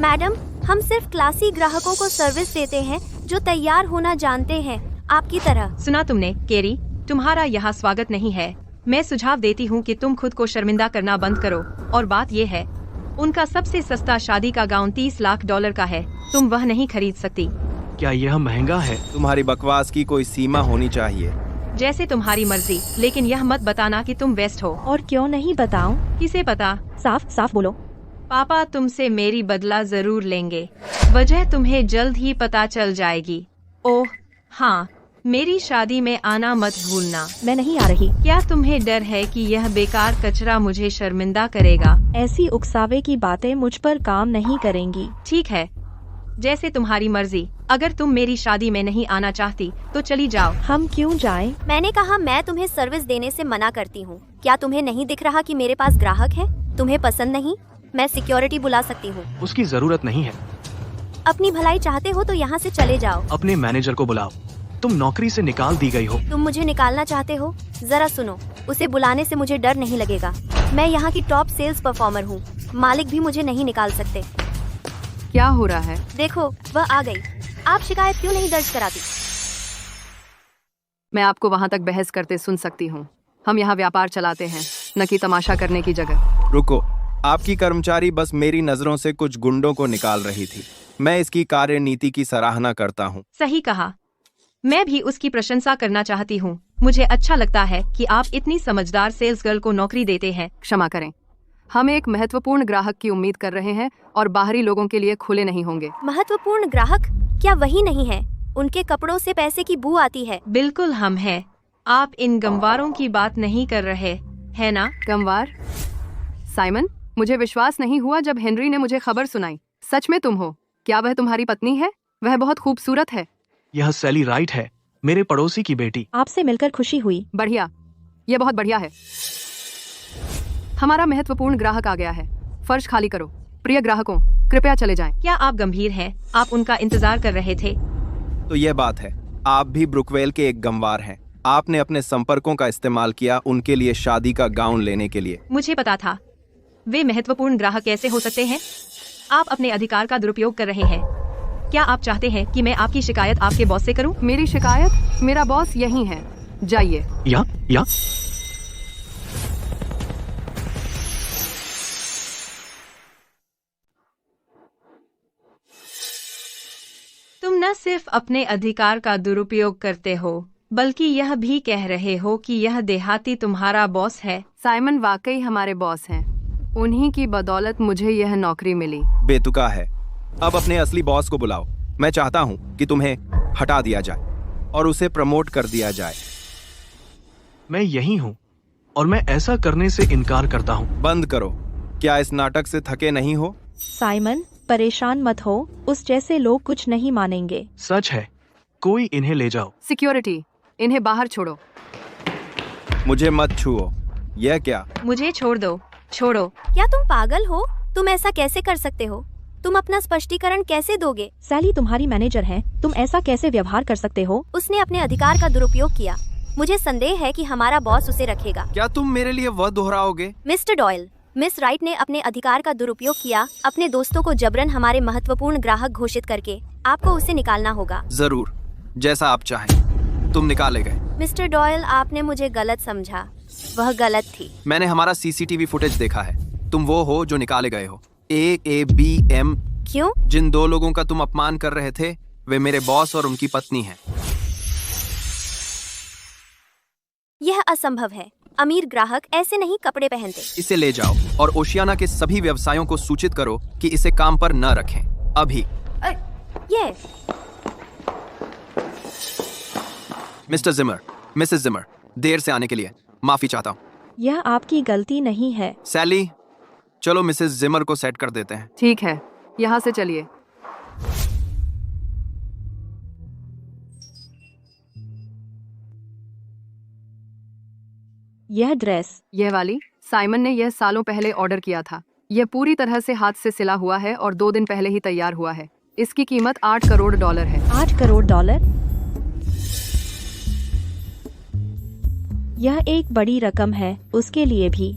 मैडम। हम सिर्फ क्लासी ग्राहकों को सर्विस देते हैं जो तैयार होना जानते हैं, आपकी तरह। सुना तुमने केरी, तुम्हारा यहाँ स्वागत नहीं है। मैं सुझाव देती हूँ कि तुम खुद को शर्मिंदा करना बंद करो। और बात ये है, उनका सबसे सस्ता शादी का गाउन $30 लाख का है। तुम वह नहीं खरीद सकती। क्या यह महंगा है? तुम्हारी बकवास की कोई सीमा होनी चाहिए। जैसे तुम्हारी मर्जी, लेकिन यह मत बताना कि तुम वेस्ट हो। और क्यों नहीं बताऊं? किसे पता? साफ साफ बोलो। पापा तुमसे मेरी बदला जरूर लेंगे। वजह तुम्हें जल्द ही पता चल जाएगी। ओह हाँ, मेरी शादी में आना मत भूलना। मैं नहीं आ रही। क्या तुम्हें डर है कि यह बेकार कचरा मुझे शर्मिंदा करेगा? ऐसी उकसावे की बातें मुझ पर काम नहीं करेंगी। ठीक है, जैसे तुम्हारी मर्जी। अगर तुम मेरी शादी में नहीं आना चाहती तो चली जाओ। हम क्यों जाएं? मैंने कहा मैं तुम्हें सर्विस देने से मना करती हूँ। क्या तुम्हें नहीं दिख रहा कि मेरे पास ग्राहक है? तुम्हें पसंद नहीं? मैं सिक्योरिटी बुला सकती हूँ। उसकी जरूरत नहीं है। अपनी भलाई चाहते हो तो यहाँ से चले जाओ। अपने मैनेजर को बुलाओ। तुम नौकरी से निकाल दी गई हो। तुम मुझे निकालना चाहते हो? जरा सुनो, उसे बुलाने से मुझे डर नहीं लगेगा। मैं यहाँ की टॉप सेल्स परफॉर्मर हूँ। मालिक भी मुझे नहीं निकाल सकते। क्या हो रहा है? देखो, वह आ गई। आप शिकायत क्यों नहीं दर्ज कराती? मैं आपको वहाँ तक बहस करते सुन सकती हूँ। हम यहाँ व्यापार चलाते हैं, न कि तमाशा करने की जगह। रुको, आपकी कर्मचारी बस मेरी नजरों से कुछ गुंडों को निकाल रही थी। मैं इसकी कार्यनीति की सराहना करता हूँ। सही कहा। मैं भी उसकी प्रशंसा करना चाहती हूँ। मुझे अच्छा लगता है कि आप इतनी समझदार सेल्स गर्ल को नौकरी देते हैं। क्षमा करें, हम एक महत्वपूर्ण ग्राहक की उम्मीद कर रहे हैं और बाहरी लोगों के लिए खुले नहीं होंगे। महत्वपूर्ण ग्राहक? क्या वही नहीं है? उनके कपड़ों से पैसे की बू आती है। बिल्कुल हम हैं। आप इन गंवारों की बात नहीं कर रहे है ना? गंवार? साइमन, मुझे विश्वास नहीं हुआ जब हेनरी ने मुझे खबर सुनाई। सच में तुम हो? क्या वह तुम्हारी पत्नी है? वह बहुत खूबसूरत है। यह सैली राइट है, मेरे पड़ोसी की बेटी। आपसे मिलकर खुशी हुई। बढ़िया, यह बहुत बढ़िया है। हमारा महत्वपूर्ण ग्राहक आ गया है। फर्श खाली करो। प्रिय ग्राहकों, कृपया चले जाएं। क्या आप गंभीर हैं? आप उनका इंतजार कर रहे थे? तो यह बात है, आप भी ब्रुकवेल के एक गंवार हैं। आपने अपने संपर्कों का इस्तेमाल किया उनके लिए शादी का गाउन लेने के लिए। मुझे पता था। वे महत्वपूर्ण ग्राहक कैसे हो सकते हैं? आप अपने अधिकार का दुरुपयोग कर रहे हैं। क्या आप चाहते हैं कि मैं आपकी शिकायत आपके बॉस से करूं? मेरी शिकायत? मेरा बॉस यही है। जाइए। या तुम न सिर्फ अपने अधिकार का दुरुपयोग करते हो, बल्कि यह भी कह रहे हो कि यह देहाती तुम्हारा बॉस है। साइमन वाकई हमारे बॉस हैं। उन्हीं की बदौलत मुझे यह नौकरी मिली। बेतुका है। अब अपने असली बॉस को बुलाओ। मैं चाहता हूँ कि तुम्हें हटा दिया जाए और उसे प्रमोट कर दिया जाए। मैं यही हूँ और मैं ऐसा करने से इनकार करता हूँ। बंद करो। क्या इस नाटक से थके नहीं हो? साइमन, परेशान मत हो। उस जैसे लोग कुछ नहीं मानेंगे। सच है। कोई इन्हें ले जाओ। सिक्योरिटी, इन्हें बाहर छोड़ो। मुझे मत छुओ। यह क्या? मुझे छोड़ दो। छोड़ो। क्या तुम पागल हो? तुम ऐसा कैसे कर सकते हो? तुम अपना स्पष्टीकरण कैसे दोगे? सैली तुम्हारी मैनेजर है। तुम ऐसा कैसे व्यवहार कर सकते हो? उसने अपने अधिकार का दुरुपयोग किया। मुझे संदेह है कि हमारा बॉस उसे रखेगा। क्या तुम मेरे लिए वह दोहराओगे? मिस्टर डॉयल, मिस राइट ने अपने अधिकार का दुरुपयोग किया, अपने दोस्तों को जबरन हमारे महत्वपूर्ण ग्राहक घोषित करके। आपको उसे निकालना होगा। जरूर, जैसा आप चाहें। तुम निकाले गए। मिस्टर डॉयल, आपने मुझे गलत समझा। वह गलत थी। मैंने हमारा सीसीटीवी फुटेज देखा है। तुम वो हो जो निकाले गए हो। AABM। क्यों? जिन दो लोगों का तुम अपमान कर रहे थे वे मेरे बॉस और उनकी पत्नी हैं। यह असंभव है। अमीर ग्राहक ऐसे नहीं कपड़े पहनते। इसे ले जाओ और ओशियाना के सभी व्यवसायों को सूचित करो कि इसे काम पर न रखें अभी। ये मिस्टर जिमर, मिसेस जिमर, देर से आने के लिए माफी चाहता हूँ। यह आपकी गलती नहीं है। सैली, चलो मिसेस जिमर को सेट कर देते हैं। ठीक है, यहाँ से चलिए। यह ड्रेस, यह वाली साइमन ने यह सालों पहले ऑर्डर किया था। यह पूरी तरह से हाथ से सिला हुआ है और 2 दिन पहले ही तैयार हुआ है। इसकी कीमत $8 करोड़ है। $8 करोड़? यह एक बड़ी रकम है उसके लिए भी।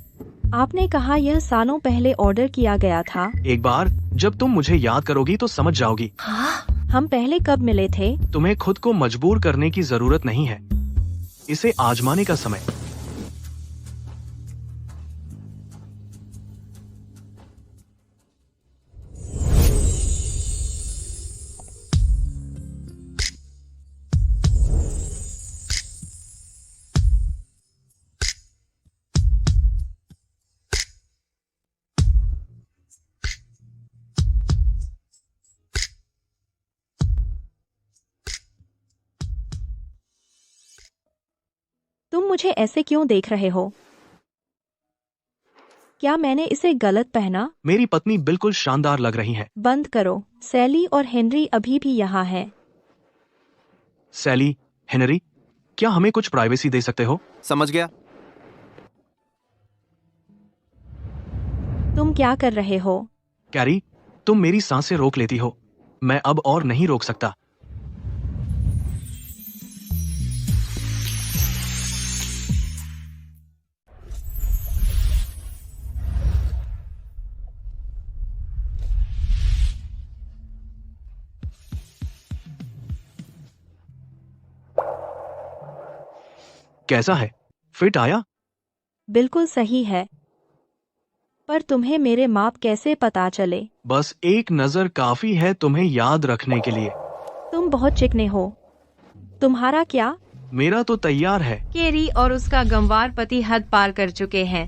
आपने कहा यह सालों पहले ऑर्डर किया गया था। एक बार जब तुम मुझे याद करोगी तो समझ जाओगी। हम पहले कब मिले थे? तुम्हें खुद को मजबूर करने की जरूरत नहीं है। इसे आजमाने का समय। तुम मुझे ऐसे क्यों देख रहे हो? क्या मैंने इसे गलत पहना? मेरी पत्नी बिल्कुल शानदार लग रही है। बंद करो। सैली और हेनरी अभी भी यहाँ हैं। सैली, हेनरी, क्या हमें कुछ प्राइवेसी दे सकते हो? समझ गया। तुम क्या कर रहे हो? कैरी, तुम मेरी सांसें रोक लेती हो। मैं अब और नहीं रोक सकता। कैसा है? फिट आया? बिल्कुल सही है। पर तुम्हें मेरे माप कैसे पता चले? बस एक नजर काफी है तुम्हें याद रखने के लिए। तुम बहुत चिकने हो। तुम्हारा क्या? मेरा तो तैयार है। केरी और उसका गंवार पति हद पार कर चुके हैं।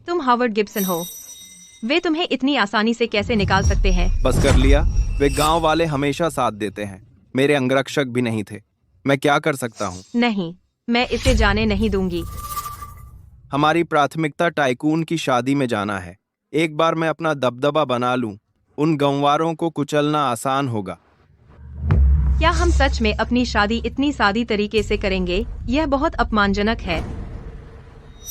तुम हावर्ड गिब्सन हो। वे तुम्हें इतनी आसानी से कैसे निकाल सकते हैं? बस कर लिया। वे गांव वाले हमेशा साथ देते हैं। मेरे अंगरक्षक भी नहीं थे। मैं क्या कर सकता हूँ? नहीं, मैं इसे जाने नहीं दूंगी। हमारी प्राथमिकता टाइकून की शादी में जाना है। एक बार मैं अपना दबदबा बना लूं, उन गंवारों को कुचलना आसान होगा। क्या हम सच में अपनी शादी इतनी सादी तरीके से करेंगे? यह बहुत अपमानजनक है।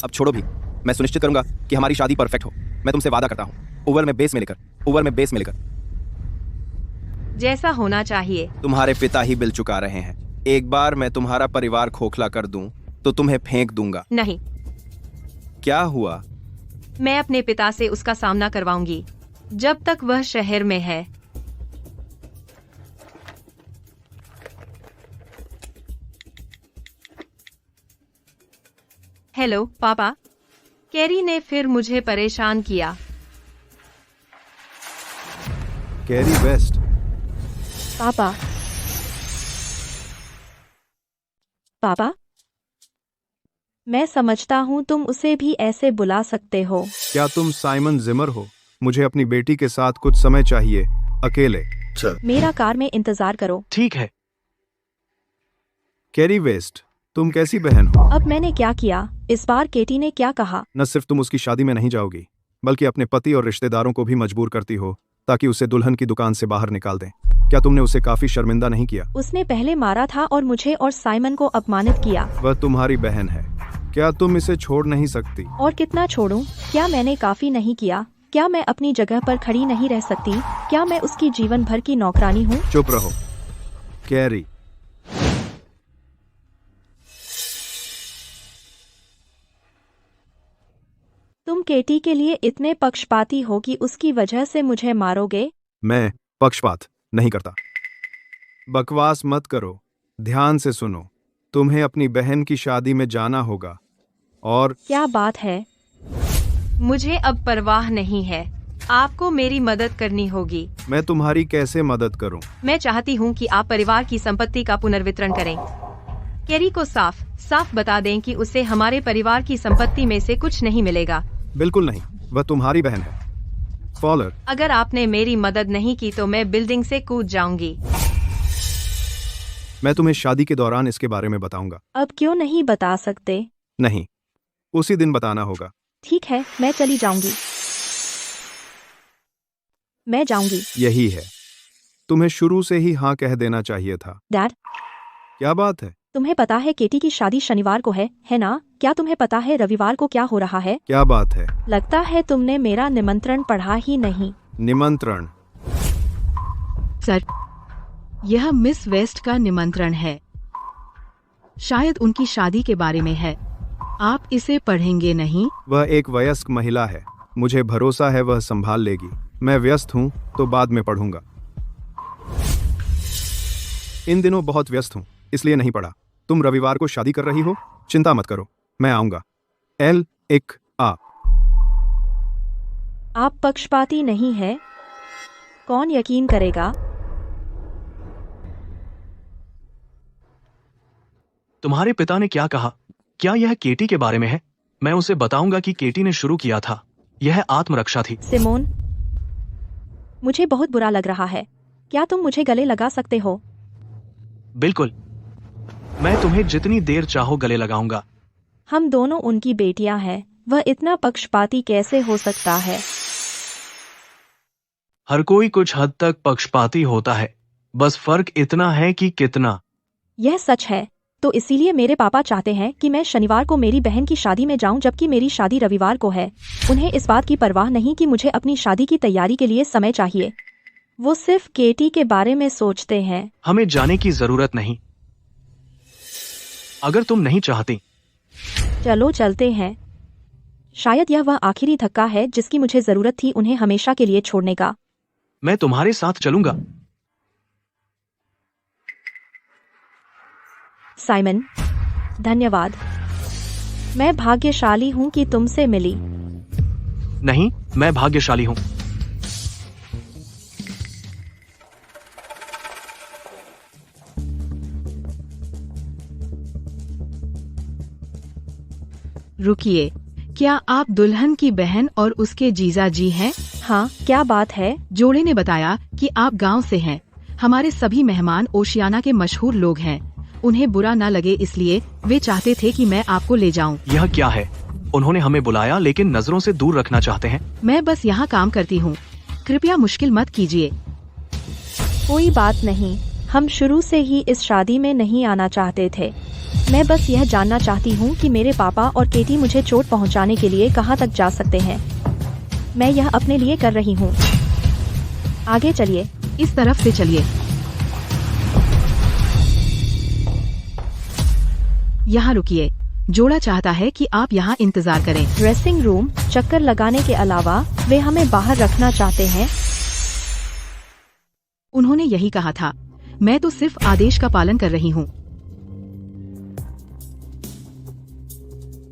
अब छोड़ो भी। मैं सुनिश्चित करूंगा कि हमारी शादी परफेक्ट हो। मैं तुमसे वादा करता हूँ। ओवर में बेस में लेकर। जैसा होना चाहिए। तुम्हारे पिता ही बिल चुका रहे हैं। एक बार मैं तुम्हारा परिवार खोखला कर दूं तो तुम्हें फेंक दूंगा। नहीं। क्या हुआ? मैं अपने पिता से उसका सामना करवाऊंगी जब तक वह शहर में है। हेलो पापा। कैरी ने फिर मुझे परेशान किया। कैरी वेस्ट। पापा, मैं समझता हूँ तुम उसे भी ऐसे बुला सकते हो। क्या तुम साइमन जिमर हो? मुझे अपनी बेटी के साथ कुछ समय चाहिए, अकेले। मेरा कार में इंतजार करो। ठीक है। कैरी वेस्ट, तुम कैसी बहन हो? अब मैंने क्या किया? इस बार केटी ने क्या कहा? न सिर्फ तुम उसकी शादी में नहीं जाओगी, बल्कि अपने पति और रिश्तेदारों को भी मजबूर करती हो ताकि उसे दुल्हन की दुकान से बाहर निकाल दें। क्या तुमने उसे काफी शर्मिंदा नहीं किया? उसने पहले मारा था और मुझे और साइमन को अपमानित किया। वह तुम्हारी बहन है। क्या तुम इसे छोड़ नहीं सकती? और कितना छोड़ूं? क्या मैंने काफी नहीं किया? क्या मैं अपनी जगह पर खड़ी नहीं रह सकती? क्या मैं उसकी जीवन भर की नौकरानी हूँ? चुप रहो कैरी। तुम केटी के लिए इतने पक्षपाती हो कि उसकी वजह से मुझे मारोगे? मैं पक्षपात नहीं करता। बकवास मत करो, ध्यान से सुनो। तुम्हें अपनी बहन की शादी में जाना होगा। और क्या बात है? मुझे अब परवाह नहीं है, आपको मेरी मदद करनी होगी। मैं तुम्हारी कैसे मदद करूं? मैं चाहती हूँ कि आप परिवार की संपत्ति का पुनर्वितरण करें। कैरी को साफ साफ बता दें कि उसे हमारे परिवार की संपत्ति में से कुछ नहीं मिलेगा। बिल्कुल नहीं, वह तुम्हारी बहन है। फॉलर, अगर आपने मेरी मदद नहीं की तो मैं बिल्डिंग से कूद जाऊंगी। मैं तुम्हें शादी के दौरान इसके बारे में बताऊंगा। अब क्यों नहीं बता सकते? नहीं, उसी दिन बताना होगा। ठीक है, मैं चली जाऊंगी। मैं जाऊंगी। यही है, तुम्हें शुरू से ही हाँ कह देना चाहिए था। डैड, क्या बात है? तुम्हें पता है केटी की शादी शनिवार को है ना? क्या तुम्हें पता है रविवार को क्या हो रहा है? क्या बात है? लगता है तुमने मेरा निमंत्रण पढ़ा ही नहीं। निमंत्रण? सर, यह मिस वेस्ट का निमंत्रण है। शायद उनकी शादी के बारे में है। आप इसे पढ़ेंगे नहीं? वह एक वयस्क महिला है, मुझे भरोसा है वह संभाल लेगी। मैं व्यस्त हूँ तो बाद में पढ़ूंगा। इन दिनों बहुत व्यस्त हूँ, इसलिए नहीं पढ़ा। तुम रविवार को शादी कर रही हो? चिंता मत करो, मैं आऊंगा। आप पक्षपाती नहीं है? कौन यकीन करेगा? तुम्हारे पिता ने क्या कहा? क्या यह केटी के बारे में है? मैं उसे बताऊंगा कि केटी ने शुरू किया था। यह आत्मरक्षा थी। सिमोन, मुझे बहुत बुरा लग रहा है। क्या तुम मुझे गले लगा सकते हो? बिल्कुल, मैं तुम्हें जितनी देर चाहो गले लगाऊंगा। हम दोनों उनकी बेटियां हैं। वह इतना पक्षपाती कैसे हो सकता है? हर कोई कुछ हद तक पक्षपाती होता है, बस फर्क इतना है कि कितना। यह सच है। तो इसीलिए मेरे पापा चाहते हैं कि मैं शनिवार को मेरी बहन की शादी में जाऊं, जबकि मेरी शादी रविवार को है। उन्हें इस बात की परवाह नहीं कि मुझे अपनी शादी की तैयारी के लिए समय चाहिए। वो सिर्फ केटी के बारे में सोचते हैं। हमें जाने की जरूरत नहीं, अगर तुम नहीं चाहती। चलो चलते हैं। शायद यह वह आखिरी धक्का है जिसकी मुझे जरूरत थी उन्हें हमेशा के लिए छोड़ने का। मैं तुम्हारे साथ चलूंगा। साइमन, धन्यवाद। मैं भाग्यशाली हूँ कि तुमसे मिली। नहीं, मैं भाग्यशाली हूँ। रुकिए, क्या आप दुल्हन की बहन और उसके जीजा जी हैं? हाँ, क्या बात है? जोड़े ने बताया कि आप गांव से हैं। हमारे सभी मेहमान ओशियाना के मशहूर लोग हैं। उन्हें बुरा न लगे इसलिए वे चाहते थे कि मैं आपको ले जाऊं। यह क्या है? उन्होंने हमें बुलाया लेकिन नजरों से दूर रखना चाहते हैं। मैं बस यहाँ काम करती हूँ, कृपया मुश्किल मत कीजिए। कोई बात नहीं, हम शुरू से ही इस शादी में नहीं आना चाहते थे। मैं बस यह जानना चाहती हूँ कि मेरे पापा और केटी मुझे चोट पहुँचाने के लिए कहाँ तक जा सकते हैं। मैं यह अपने लिए कर रही हूँ। आगे चलिए। इस तरफ से चलिए। यहाँ रुकिए, जोड़ा चाहता है कि आप यहाँ इंतजार करें। ड्रेसिंग रूम चक्कर लगाने के अलावा वे हमें बाहर रखना चाहते हैं। उन्होंने यही कहा था। मैं तो सिर्फ आदेश का पालन कर रही हूँ।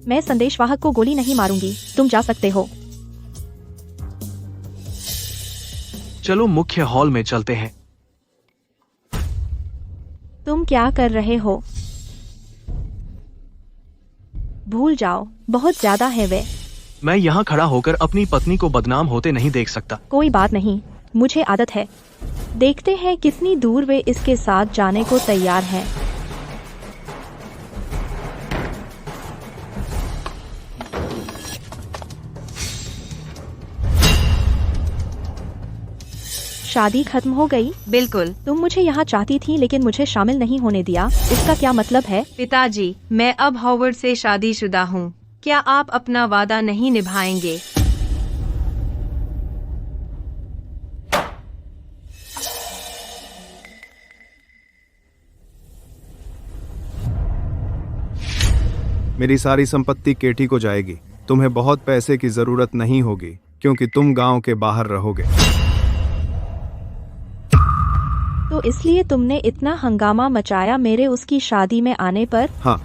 मैं संदेशवाहक को गोली नहीं मारूंगी, तुम जा सकते हो। चलो मुख्य हॉल में चलते हैं। तुम क्या कर रहे हो? भूल जाओ, बहुत ज्यादा है वे। मैं यहाँ खड़ा होकर अपनी पत्नी को बदनाम होते नहीं देख सकता। कोई बात नहीं, मुझे आदत है। देखते हैं कितनी दूर वे इसके साथ जाने को तैयार हैं। शादी खत्म हो गई? बिल्कुल। तुम मुझे यहाँ चाहती थी लेकिन मुझे शामिल नहीं होने दिया, इसका क्या मतलब है? पिताजी, मैं अब हॉवर्ड से शादीशुदा हूँ। क्या आप अपना वादा नहीं निभाएंगे? मेरी सारी संपत्ति केटी को जाएगी। तुम्हें बहुत पैसे की जरूरत नहीं होगी क्योंकि तुम गांव के बाहर रहोगे। तो इसलिए तुमने इतना हंगामा मचाया मेरे उसकी शादी में आने पर? हाँ।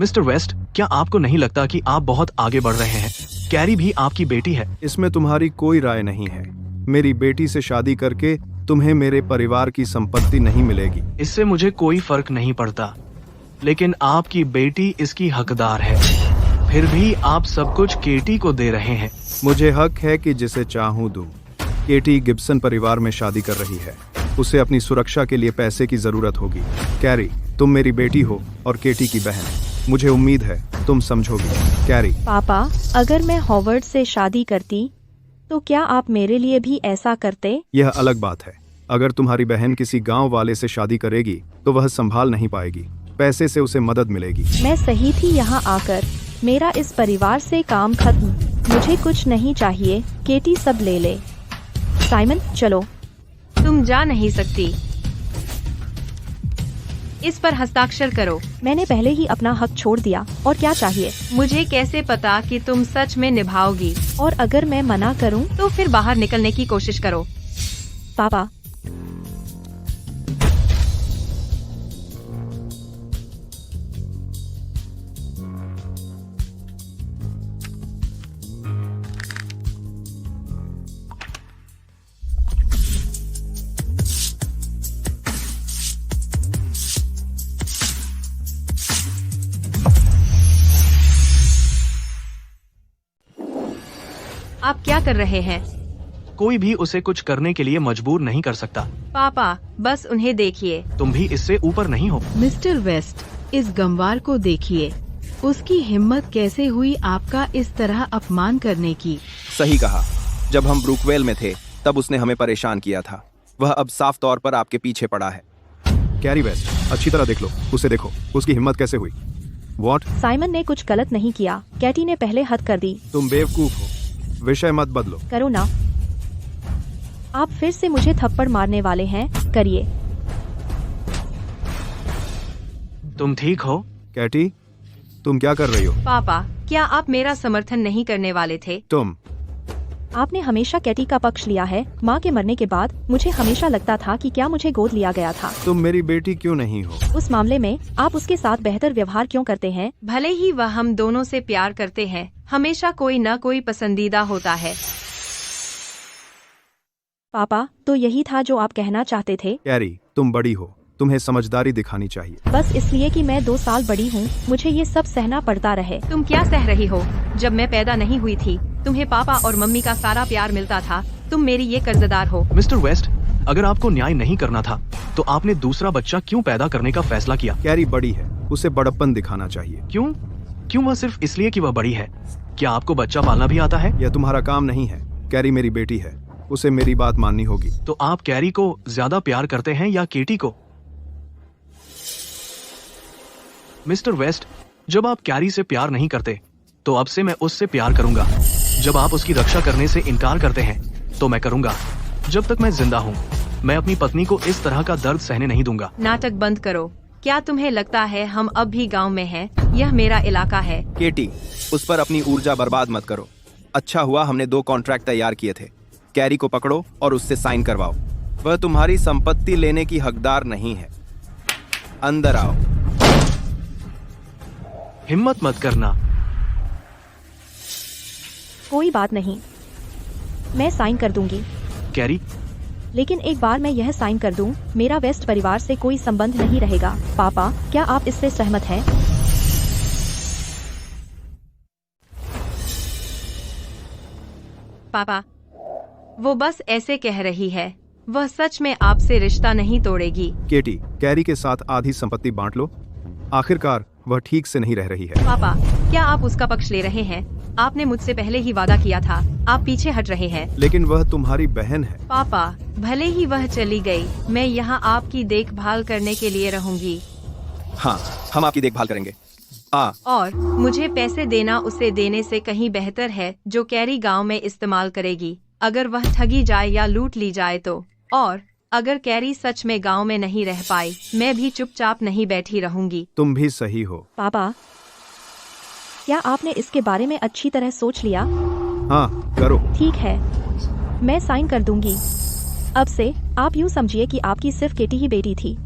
मिस्टर वेस्ट, क्या आपको नहीं लगता कि आप बहुत आगे बढ़ रहे हैं? कैरी भी आपकी बेटी है। इसमें तुम्हारी कोई राय नहीं है। मेरी बेटी से शादी करके तुम्हें मेरे परिवार की संपत्ति नहीं मिलेगी। इससे मुझे कोई फर्क नहीं पड़ता, लेकिन आपकी बेटी इसकी हकदार है। फिर भी आप सब कुछ केटी को दे रहे हैं। मुझे हक है कि जिसे चाहूं दूं। केटी गिब्सन परिवार में शादी कर रही है। उसे अपनी सुरक्षा के लिए पैसे की जरूरत होगी। कैरी, तुम मेरी बेटी हो और केटी की बहन। मुझे उम्मीद है तुम समझोगी। कैरी। पापा, अगर मैं हॉवर्ड से शादी करती तो क्या आप मेरे लिए भी ऐसा करते? यह अलग बात है। अगर तुम्हारी बहन किसी गांव वाले से शादी करेगी तो वह संभाल नहीं पाएगी। पैसे से उसे मदद मिलेगी। मैं सही थी यहाँ आकर। मेरा इस परिवार से काम खत्म। मुझे कुछ नहीं चाहिए। केटी सब ले ले। साइमन, चलो। तुम जा नहीं सकती। इस पर हस्ताक्षर करो। मैंने पहले ही अपना हक छोड़ दिया। और क्या चाहिए? मुझे कैसे पता कि तुम सच में निभाओगी? और अगर मैं मना करूं? तो फिर बाहर निकलने की कोशिश करो। पापा। आप क्या कर रहे हैं? कोई भी उसे कुछ करने के लिए मजबूर नहीं कर सकता। पापा, बस उन्हें देखिए। तुम भी इससे ऊपर नहीं हो। मिस्टर वेस्ट, इस गंवार को देखिए। उसकी हिम्मत कैसे हुई आपका इस तरह अपमान करने की? सही कहा। जब हम ब्रुकवेल में थे तब उसने हमें परेशान किया था। वह अब साफ तौर पर आपके पीछे पड़ा है। कैरी वेस्ट, अच्छी तरह देख लो। उसे देखो, उसकी हिम्मत कैसे हुई। वॉट? साइमन ने कुछ गलत नहीं किया। कैटी ने पहले हद कर दी। तुम बेवकूफ हो। विषय मत बदलो। करो ना। आप फिर से मुझे थप्पड़ मारने वाले हैं। करिए। तुम ठीक हो? कैटी, तुम क्या कर रही हो? पापा, क्या आप मेरा समर्थन नहीं करने वाले थे? तुम। आपने हमेशा कैटी का पक्ष लिया है। माँ के मरने के बाद मुझे हमेशा लगता था कि क्या मुझे गोद लिया गया था। तुम मेरी बेटी क्यों नहीं हो? उस मामले में आप उसके साथ बेहतर व्यवहार क्यों करते हैं? भले ही वह हम दोनों से प्यार करते हैं, हमेशा कोई न कोई पसंदीदा होता है। पापा, तो यही था जो आप कहना चाहते थे? कैरी, तुम बड़ी हो। तुम्हें समझदारी दिखानी चाहिए। बस इसलिए कि मैं 2 साल बड़ी हूँ, मुझे ये सब सहना पड़ता रहे। तुम क्या सह रही हो? जब मैं पैदा नहीं हुई थी, तुम्हें पापा और मम्मी का सारा प्यार मिलता था। तुम मेरी ये कर्जदार हो। मिस्टर वेस्ट, अगर आपको न्याय नहीं करना था तो आपने दूसरा बच्चा क्यों पैदा करने का फैसला किया? कैरी बड़ी है, उसे बड़प्पन दिखाना चाहिए। क्यों? क्यों वह सिर्फ इसलिए कि वह बड़ी है? क्या आपको बच्चा पालना भी आता है? यह तुम्हारा काम नहीं है। कैरी मेरी बेटी है, उसे मेरी बात माननी होगी। तो आप कैरी को ज्यादा प्यार करते हैं या केटी को? मिस्टर वेस्ट, जब आप कैरी से प्यार नहीं करते तो अब से मैं उससे प्यार करूंगा। जब आप उसकी रक्षा करने से इनकार करते हैं तो मैं करूंगा। जब तक मैं जिंदा हूँ, मैं अपनी पत्नी को इस तरह का दर्द सहने नहीं दूंगा। नाटक बंद करो। क्या तुम्हें लगता है हम अब भी गांव में हैं? यह मेरा इलाका है। केटी, उस पर अपनी ऊर्जा बर्बाद मत करो। अच्छा हुआ हमने 2 कॉन्ट्रैक्ट तैयार किए थे। कैरी को पकड़ो और उससे साइन करवाओ। वह तुम्हारी संपत्ति लेने की हकदार नहीं है। अंदर आओ। हिम्मत मत करना। कोई बात नहीं, मैं साइन कर दूंगी। कैरी, लेकिन एक बार मैं यह साइन कर दूं, मेरा वेस्ट परिवार से कोई संबंध नहीं रहेगा। पापा, क्या आप इससे सहमत हैं? पापा, वो बस ऐसे कह रही है। वह सच में आपसे रिश्ता नहीं तोड़ेगी। केटी, कैरी के साथ आधी संपत्ति बांट लो। आखिरकार वह ठीक से नहीं रह रही है। पापा, क्या आप उसका पक्ष ले रहे हैं? आपने मुझसे पहले ही वादा किया था। आप पीछे हट रहे हैं। लेकिन वह तुम्हारी बहन है। पापा, भले ही वह चली गई, मैं यहाँ आपकी देखभाल करने के लिए रहूंगी। हाँ, हम आपकी देखभाल करेंगे। और मुझे पैसे देना उसे देने से कहीं बेहतर है जो कैरी गांव में इस्तेमाल करेगी अगर वह ठगी जाए या लूट ली जाए तो। और अगर कैरी सच में गांव में नहीं रह पाई, मैं भी चुपचाप नहीं बैठी रहूंगी। तुम भी सही हो। पापा, क्या आपने इसके बारे में अच्छी तरह सोच लिया? हाँ, करो। ठीक है, मैं साइन कर दूंगी। अब से आप यूं समझिए कि आपकी सिर्फ केटी ही बेटी थी।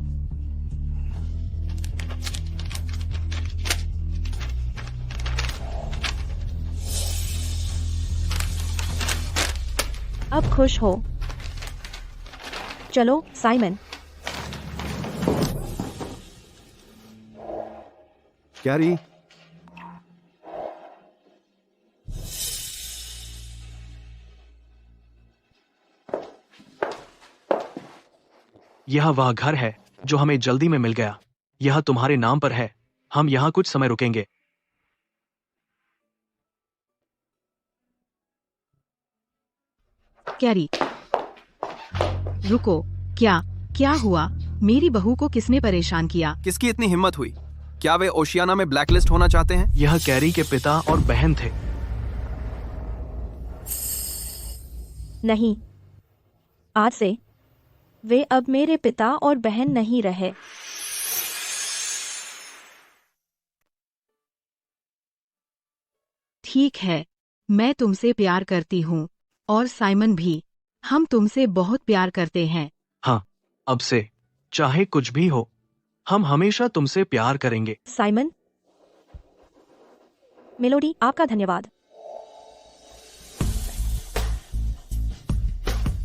अब खुश हो? चलो साइमन। कैरी, यह वह घर है जो हमें जल्दी में मिल गया। यह तुम्हारे नाम पर है। हम यहाँ कुछ समय रुकेंगे। कैरी, रुको। क्या क्या हुआ? मेरी बहू को किसने परेशान किया? किसकी इतनी हिम्मत हुई? क्या वे ओशियाना में ब्लैकलिस्ट होना चाहते हैं? यह कैरी के पिता और बहन थे। नहीं, आज से वे अब मेरे पिता और बहन नहीं रहे। ठीक है, मैं तुमसे प्यार करती हूँ और साइमन भी। हम तुमसे बहुत प्यार करते हैं। हाँ, अब से चाहे कुछ भी हो, हम हमेशा तुमसे प्यार करेंगे। साइमन, मेलोडी, आपका धन्यवाद।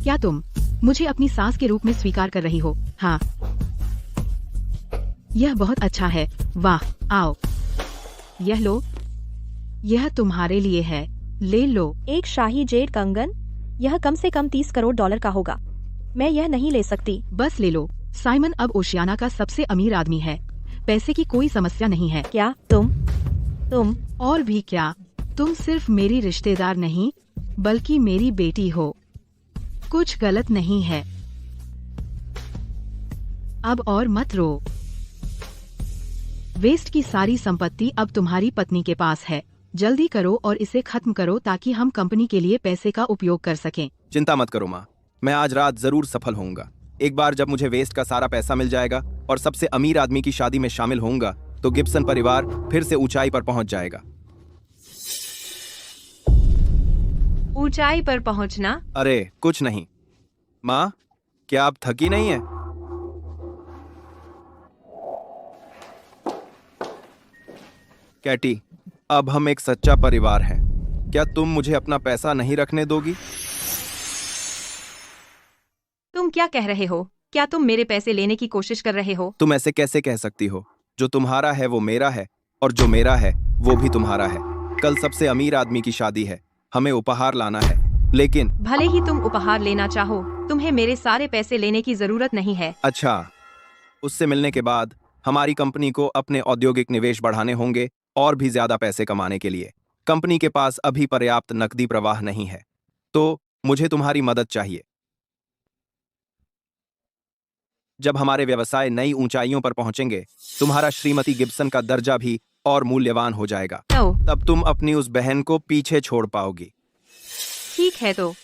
क्या तुम मुझे अपनी सास के रूप में स्वीकार कर रही हो? हाँ, यह बहुत अच्छा है। वाह, आओ, यह लो, यह तुम्हारे लिए है, ले लो। एक शाही जेड कंगन, यह कम से कम 30 करोड़ डॉलर का होगा। मैं यह नहीं ले सकती। बस ले लो। साइमन अब ओशियाना का सबसे अमीर आदमी है। पैसे की कोई समस्या नहीं है। क्या तुम और भी क्या, तुम सिर्फ मेरी रिश्तेदार नहीं बल्कि मेरी बेटी हो। कुछ गलत नहीं है। अब और मत रो। वेस्ट की सारी संपत्ति अब तुम्हारी पत्नी के पास है। जल्दी करो और इसे खत्म करो ताकि हम कंपनी के लिए पैसे का उपयोग कर सकें। चिंता मत करो माँ, मैं आज रात जरूर सफल होऊंगा। एक बार जब मुझे वेस्ट का सारा पैसा मिल जाएगा और सबसे अमीर आदमी की शादी में शामिल होऊंगा तो गिब्सन परिवार फिर से ऊंचाई पर पहुंच जाएगा। ऊंचाई पर पहुंचना? अरे कुछ नहीं माँ, क्या आप थकी नहीं है? कैटी, अब हम एक सच्चा परिवार हैं। क्या तुम मुझे अपना पैसा नहीं रखने दोगी? तुम क्या कह रहे हो? क्या तुम मेरे पैसे लेने की कोशिश कर रहे हो? तुम ऐसे कैसे कह सकती हो? जो तुम्हारा है वो मेरा है और जो मेरा है वो भी तुम्हारा है। कल सबसे अमीर आदमी की शादी है, हमें उपहार लाना है, लेकिन भले ही तुम उपहार लेना चाहो, तुम्हें मेरे सारे पैसे लेने की जरूरत नहीं है। अच्छा, उससे मिलने के बाद हमारी कंपनी को अपने औद्योगिक निवेश बढ़ाने होंगे और भी ज्यादा पैसे कमाने के लिए। कंपनी के पास अभी पर्याप्त नकदी प्रवाह नहीं है, तो मुझे तुम्हारी मदद चाहिए। जब हमारे व्यवसाय नई ऊंचाइयों पर पहुंचेंगे, तुम्हारा श्रीमती गिब्सन का दर्जा भी और मूल्यवान हो जाएगा। तब तुम अपनी उस बहन को पीछे छोड़ पाओगी। ठीक है तो,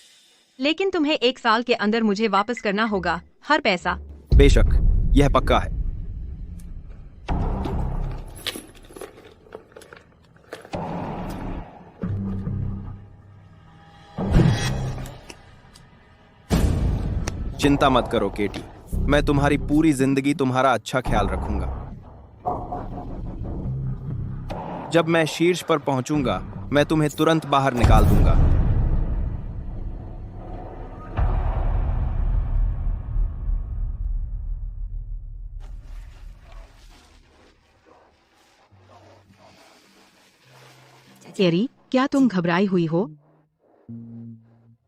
लेकिन तुम्हें 1 साल के अंदर मुझे वापस करना होगा हर पैसा। बेशक, यह पक्का है। चिंता मत करो केटी, मैं तुम्हारी पूरी जिंदगी तुम्हारा अच्छा ख्याल रखूंगा। जब मैं शीर्ष पर पहुंचूंगा, मैं तुम्हें तुरंत बाहर निकाल दूंगा। कैरी, क्या तुम घबराई हुई हो?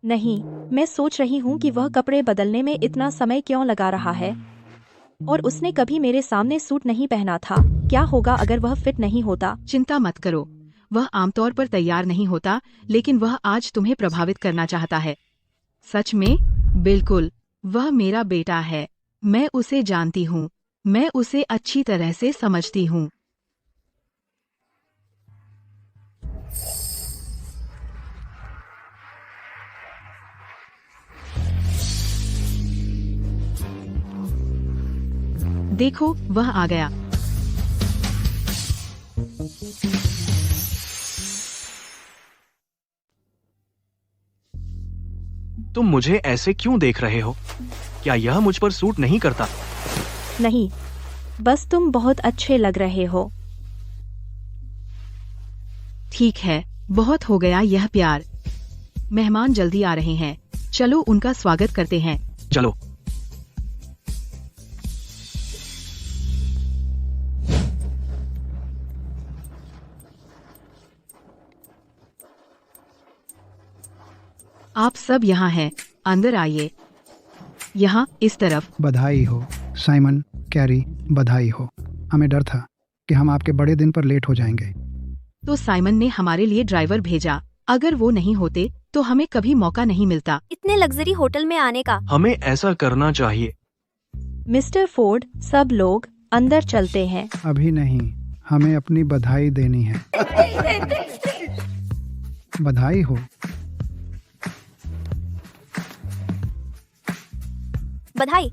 नहीं, मैं सोच रही हूँ कि वह कपड़े बदलने में इतना समय क्यों लगा रहा है। और उसने कभी मेरे सामने सूट नहीं पहना था। क्या होगा अगर वह फिट नहीं होता? चिंता मत करो, वह आमतौर पर तैयार नहीं होता, लेकिन वह आज तुम्हें प्रभावित करना चाहता है। सच में? बिल्कुल, वह मेरा बेटा है। मैं उसे जानती हूँ, मैं उसे अच्छी तरह से समझती हूँ। देखो वह आ गया। तुम मुझे ऐसे क्यों देख रहे हो? क्या यह मुझ पर सूट नहीं करता? नहीं, बस तुम बहुत अच्छे लग रहे हो। ठीक है, बहुत हो गया यह प्यार। मेहमान जल्दी आ रहे हैं, चलो उनका स्वागत करते हैं। चलो। आप सब यहाँ हैं, अंदर आइए। यहाँ इस तरफ। बधाई हो साइमन, कैरी, बधाई हो। हमें डर था कि हम आपके बड़े दिन पर लेट हो जाएंगे। तो साइमन ने हमारे लिए ड्राइवर भेजा। अगर वो नहीं होते तो हमें कभी मौका नहीं मिलता इतने लग्जरी होटल में आने का। हमें ऐसा करना चाहिए। मिस्टर फोर्ड, सब लोग अंदर चलते हैं। अभी नहीं, हमें अपनी बधाई देनी है। बधाई हो। बधाई।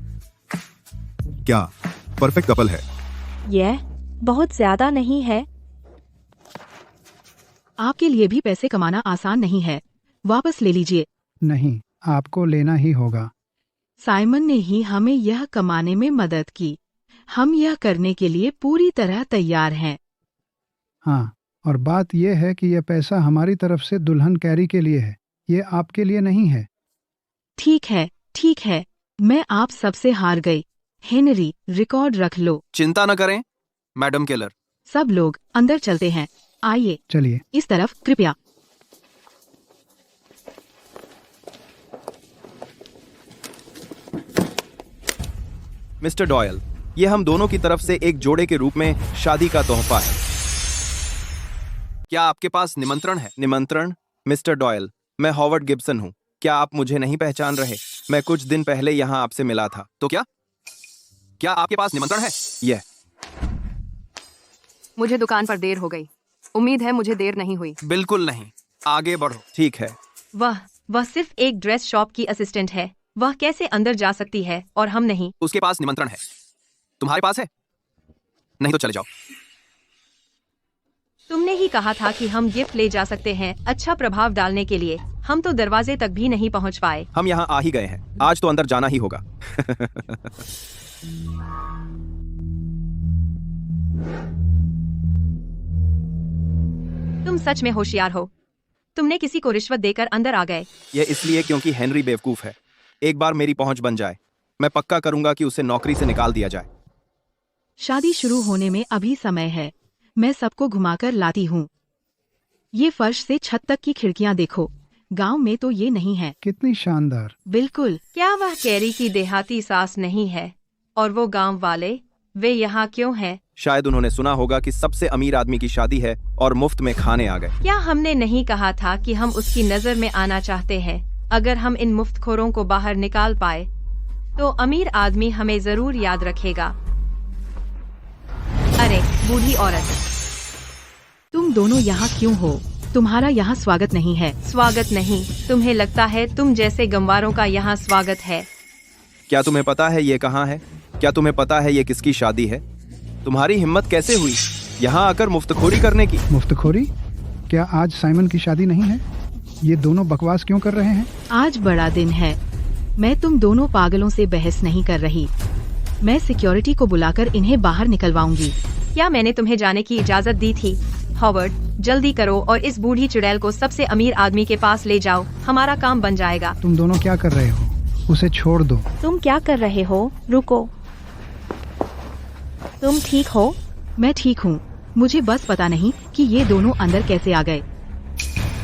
क्या परफेक्ट कपल है? यह बहुत ज्यादा नहीं है। आपके लिए भी पैसे कमाना आसान नहीं है, वापस ले लीजिए। नहीं, आपको लेना ही होगा। साइमन ने ही हमें यह कमाने में मदद की। हम यह करने के लिए पूरी तरह तैयार हैं। हाँ, और बात यह है कि यह पैसा हमारी तरफ से दुल्हन कैरी के लिए है, ये आपके लिए नहीं है। ठीक है, ठीक है, मैं आप सबसे हार गई। हेनरी, रिकॉर्ड रख लो। चिंता न करें मैडम केलर। सब लोग अंदर चलते हैं। आइए, चलिए। इस तरफ कृपया। मिस्टर डॉयल, ये हम दोनों की तरफ से एक जोड़े के रूप में शादी का तोहफा है। क्या आपके पास निमंत्रण है? निमंत्रण? मिस्टर डॉयल, मैं हॉवर्ड गिब्सन हूँ। क्या आप मुझे नहीं पहचान रहे? मैं कुछ दिन पहले यहाँ आपसे मिला था। तो क्या आपके पास निमंत्रण है? यह। मुझे दुकान पर देर हो गई। उम्मीद है मुझे देर नहीं हुई। बिल्कुल नहीं, आगे बढ़ो। ठीक है। वह सिर्फ एक ड्रेस शॉप की असिस्टेंट है। वह कैसे अंदर जा सकती है और हम नहीं? उसके पास निमंत्रण है। तुम्हारे पास है? नहीं तो चले जाओ। तुमने ही कहा था कि हम गिफ्ट ले जा सकते हैं अच्छा प्रभाव डालने के लिए। हम तो दरवाजे तक भी नहीं पहुंच पाए। हम यहाँ आ ही गए हैं, आज तो अंदर जाना ही होगा। तुम सच में होशियार हो। तुमने किसी को रिश्वत देकर अंदर आ गए। यह इसलिए क्योंकि हेनरी बेवकूफ है। एक बार मेरी पहुंच बन जाए, मैं पक्का करूंगा कि उसे नौकरी से निकाल दिया जाए। शादी शुरू होने में अभी समय है। मैं सबको घुमाकर लाती हूँ। ये फर्श से छत तक की खिड़कियाँ देखो। गांव में तो ये नहीं है। कितनी शानदार। बिल्कुल। क्या वह कैरी की देहाती सास नहीं है? और वो गांव वाले, वे यहाँ क्यों हैं? शायद उन्होंने सुना होगा कि सबसे अमीर आदमी की शादी है और मुफ्त में खाने आ गए। क्या हमने नहीं कहा था कि हम उसकी नजर में आना चाहते हैं? अगर हम इन मुफ्तखोरों को बाहर निकाल पाए तो अमीर आदमी हमें जरूर याद रखेगा। अरे बूढ़ी औरत, तुम दोनों यहाँ क्यों हो? तुम्हारा यहाँ स्वागत नहीं है। स्वागत नहीं? तुम्हें लगता है तुम जैसे गंवारों का यहाँ स्वागत है? क्या तुम्हें पता है ये कहाँ है? क्या तुम्हें पता है ये किसकी शादी है? तुम्हारी हिम्मत कैसे हुई यहाँ आकर मुफ्तखोरी करने की? मुफ्तखोरी? क्या आज साइमन की शादी नहीं है? ये दोनों बकवास क्यों कर रहे हैं? आज बड़ा दिन है। मैं तुम दोनों पागलों से बहस नहीं कर रही। मैं सिक्योरिटी को बुलाकर इन्हें बाहर निकलवाऊंगी। क्या मैंने तुम्हें जाने की इजाजत दी थी? हॉवर्ड, जल्दी करो और इस बूढ़ी चुड़ैल को सबसे अमीर आदमी के पास ले जाओ। हमारा काम बन जाएगा। तुम दोनों क्या कर रहे हो? उसे छोड़ दो। तुम क्या कर रहे हो? रुको। तुम ठीक हो? मैं ठीक हूँ। मुझे बस पता नहीं कि ये दोनों अंदर कैसे आ गए।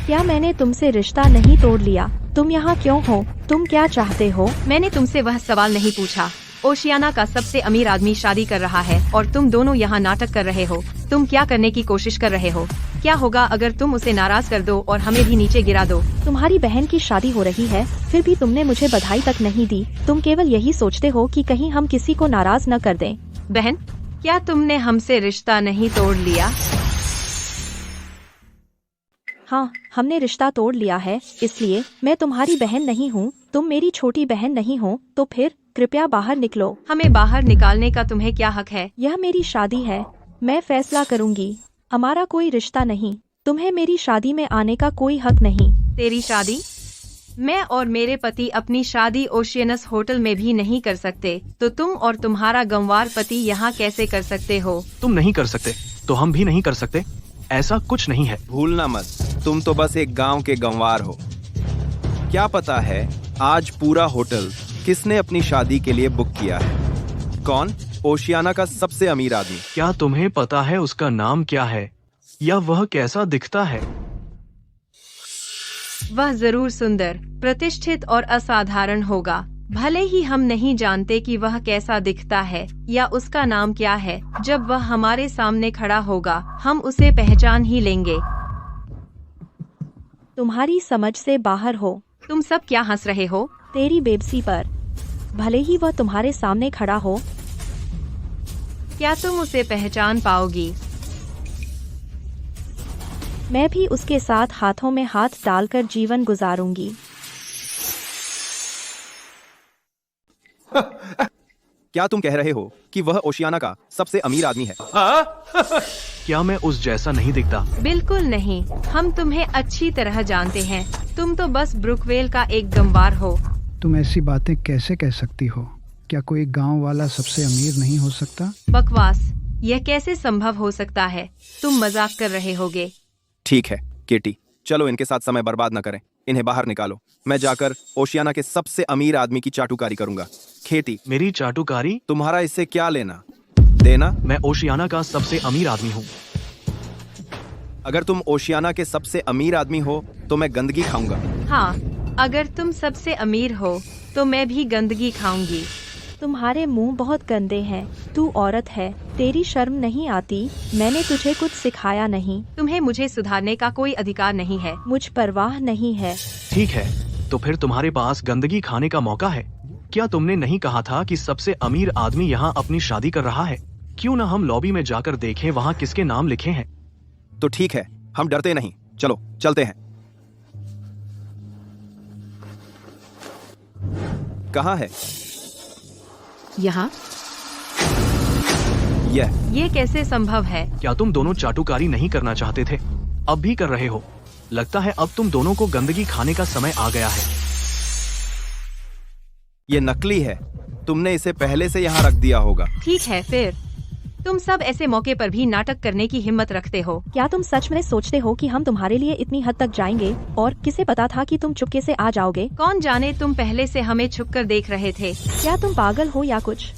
क्या मैंने तुमसे रिश्ता नहीं तोड़ लिया? तुम यहाँ क्यों हो? तुम क्या चाहते हो? मैंने तुमसे वह सवाल नहीं पूछा। ओशियाना का सबसे अमीर आदमी शादी कर रहा है और तुम दोनों यहाँ नाटक कर रहे हो। तुम क्या करने की कोशिश कर रहे हो? क्या होगा अगर तुम उसे नाराज कर दो और हमें भी नीचे गिरा दो? तुम्हारी बहन की शादी हो रही है, फिर भी तुमने मुझे बधाई तक नहीं दी। तुम केवल यही सोचते हो कि कहीं हम किसी को नाराज न कर दें। बहन, क्या तुमने हमसे रिश्ता नहीं तोड़ लिया? हाँ, हमने रिश्ता तोड़ लिया है, इसलिए मैं तुम्हारी बहन नहीं हूँ। तुम मेरी छोटी बहन नहीं हो, तो फिर कृपया बाहर निकलो। हमें बाहर निकालने का तुम्हें क्या हक है? यह मेरी शादी है, मैं फैसला करूंगी। हमारा कोई रिश्ता नहीं, तुम्हें मेरी शादी में आने का कोई हक नहीं। तेरी शादी? मैं और मेरे पति अपनी शादी ओशियनस होटल में भी नहीं कर सकते, तो तुम और तुम्हारा गंवार पति यहाँ कैसे कर सकते हो? तुम नहीं कर सकते तो हम भी नहीं कर सकते, ऐसा कुछ नहीं है। भूलना मत, तुम तो बस एक गांव के गंवार हो। क्या पता है आज पूरा होटल किसने अपनी शादी के लिए बुक किया है? कौन? ओशियाना का सबसे अमीर आदमी। क्या तुम्हें पता है उसका नाम क्या है या वह कैसा दिखता है? वह जरूर सुंदर, प्रतिष्ठित और असाधारण होगा। भले ही हम नहीं जानते कि वह कैसा दिखता है या उसका नाम क्या है, जब वह हमारे सामने खड़ा होगा हम उसे पहचान ही लेंगे। तुम्हारी समझ से बाहर हो। तुम सब क्या हंस रहे हो? तेरी बेबसी पर। भले ही वह तुम्हारे सामने खड़ा हो, क्या तुम उसे पहचान पाओगी? मैं भी उसके साथ हाथों में हाथ डालकर जीवन गुजारूंगी। क्या तुम कह रहे हो कि वह ओशियाना का सबसे अमीर आदमी है? क्या मैं उस जैसा नहीं दिखता? बिल्कुल नहीं, हम तुम्हें अच्छी तरह जानते हैं। तुम तो बस ब्रुकवेल का एक गंवार हो। तुम ऐसी बातें कैसे कह सकती हो? क्या कोई गांव वाला सबसे अमीर नहीं हो सकता? बकवास, यह कैसे संभव हो सकता है? तुम मजाक कर रहे होगे। ठीक है केटी, चलो इनके साथ समय बर्बाद न करें, इन्हें बाहर निकालो। मैं जाकर ओशियाना के सबसे अमीर आदमी की चाटुकारी करूंगा। खेती, मेरी चाटुकारी? तुम्हारा इससे क्या लेना देना? मैं ओशियाना का सबसे अमीर आदमी हूँ। अगर तुम ओशियाना के सबसे अमीर आदमी हो तो मैं गंदगी खाऊंगा। हाँ, अगर तुम सबसे अमीर हो तो मैं भी गंदगी खाऊंगी। तुम्हारे मुंह बहुत गंदे हैं। तू औरत है, तेरी शर्म नहीं आती? मैंने तुझे कुछ सिखाया नहीं। तुम्हें मुझे सुधारने का कोई अधिकार नहीं है। मुझ परवाह नहीं है। ठीक है, तो फिर तुम्हारे पास गंदगी खाने का मौका है। क्या तुमने नहीं कहा था कि सबसे अमीर आदमी यहाँ अपनी शादी कर रहा है? क्यों न हम लॉबी में जाकर देखें वहाँ किसके नाम लिखे हैं। तो ठीक है, हम डरते नहीं, चलो चलते हैं। कहाँ है? यहाँ। ये कैसे संभव है? क्या तुम दोनों चाटुकारी नहीं करना चाहते थे? अब भी कर रहे हो। लगता है अब तुम दोनों को गंदगी खाने का समय आ गया है। ये नकली है, तुमने इसे पहले से यहाँ रख दिया होगा। ठीक है फिर, तुम सब ऐसे मौके पर भी नाटक करने की हिम्मत रखते हो। क्या तुम सच में सोचते हो कि हम तुम्हारे लिए इतनी हद तक जाएंगे? और किसे पता था कि तुम चुपके से आ जाओगे? कौन जाने, तुम पहले से हमें छुपकर देख रहे थे। क्या तुम पागल हो या कुछ?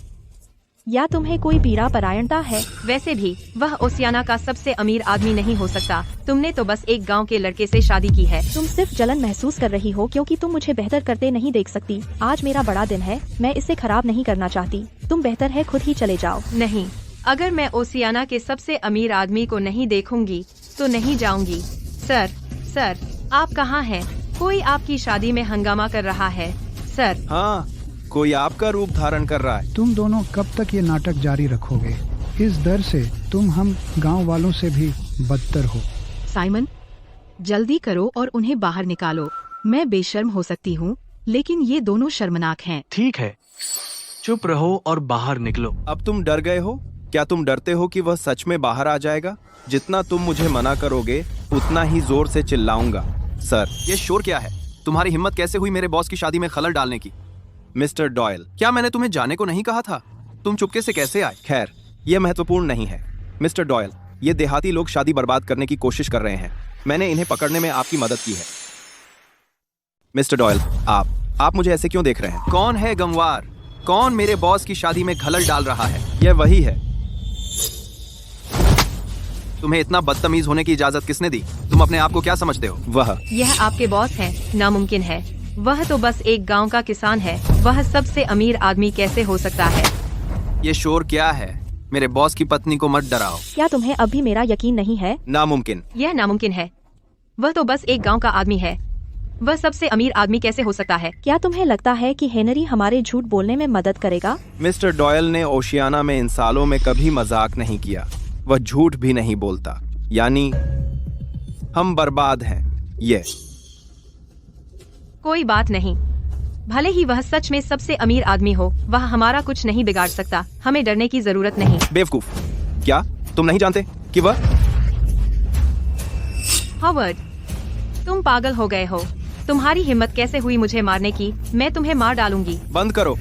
या तुम्हें कोई पीड़ा परायणता है? वैसे भी वह ओशियाना का सबसे अमीर आदमी नहीं हो सकता। तुमने तो बस एक गांव के लड़के से शादी की है। तुम सिर्फ जलन महसूस कर रही हो क्योंकि तुम मुझे बेहतर करते नहीं देख सकती। आज मेरा बड़ा दिन है, मैं इसे खराब नहीं करना चाहती। तुम बेहतर है खुद ही चले जाओ। नहीं, अगर मैं ओशियाना के सबसे अमीर आदमी को नहीं देखूंगी तो नहीं जाऊंगी। सर, आप कहाँ हैं? कोई आपकी शादी में हंगामा कर रहा है। सर। हाँ, कोई आपका रूप धारण कर रहा है। तुम दोनों कब तक ये नाटक जारी रखोगे? इस डर से तुम हम गांव वालों से भी बदतर हो। साइमन, जल्दी करो और उन्हें बाहर निकालो। मैं बेशर्म हो सकती हूँ, लेकिन ये दोनों शर्मनाक हैं। ठीक है, चुप रहो और बाहर निकलो। अब तुम डर गए हो? क्या तुम डरते हो कि वह सच में बाहर आ जाएगा? जितना तुम मुझे मना करोगे उतना ही जोर से चिल्लाऊंगा। सर, ये शोर क्या है? तुम्हारी हिम्मत कैसे हुई मेरे बॉस की शादी में खलल डालने की? मिस्टर डॉयल, क्या मैंने तुम्हें जाने को नहीं कहा था? तुम चुपके से कैसे आए? खैर, यह महत्वपूर्ण नहीं है। मिस्टर डॉयल, ये देहाती लोग शादी बर्बाद करने की कोशिश कर रहे हैं। मैंने इन्हें पकड़ने में आपकी मदद की है। मिस्टर डॉयल, आप मुझे ऐसे क्यों देख रहे हैं? कौन है गंवार? कौन मेरे बॉस की शादी में खलल डाल रहा है? यह वही है। तुम्हें इतना बदतमीज होने की इजाजत किसने दी? तुम अपने आप को क्या समझते हो? वह यह आपके बॉस हैं? नामुमकिन है। वह तो बस एक गांव का किसान है। वह सबसे अमीर आदमी कैसे हो सकता है? ये शोर क्या है? मेरे बॉस की पत्नी को मत डराओ। क्या तुम्हें अब भी मेरा यकीन नहीं है? नामुमकिन। यह नामुमकिन है। वह तो बस एक गांव का आदमी है। वह सबसे अमीर आदमी कैसे हो सकता है? क्या तुम्हें लगता है कि हेनरी हमारे झूठ बोलने में मदद करेगा? मिस्टर डॉयल ने ओशियाना में इन सालों में कभी मजाक नहीं किया। वह झूठ भी नहीं बोलता। यानी हम बर्बाद हैं। ये कोई बात नहीं, भले ही वह सच में सबसे अमीर आदमी हो, वह हमारा कुछ नहीं बिगाड़ सकता। हमें डरने की जरूरत नहीं। बेवकूफ, क्या तुम नहीं जानते कि वह? हॉवर्ड, तुम पागल हो गए हो। तुम्हारी हिम्मत कैसे हुई मुझे मारने की? मैं तुम्हें मार डालूंगी। बंद करो।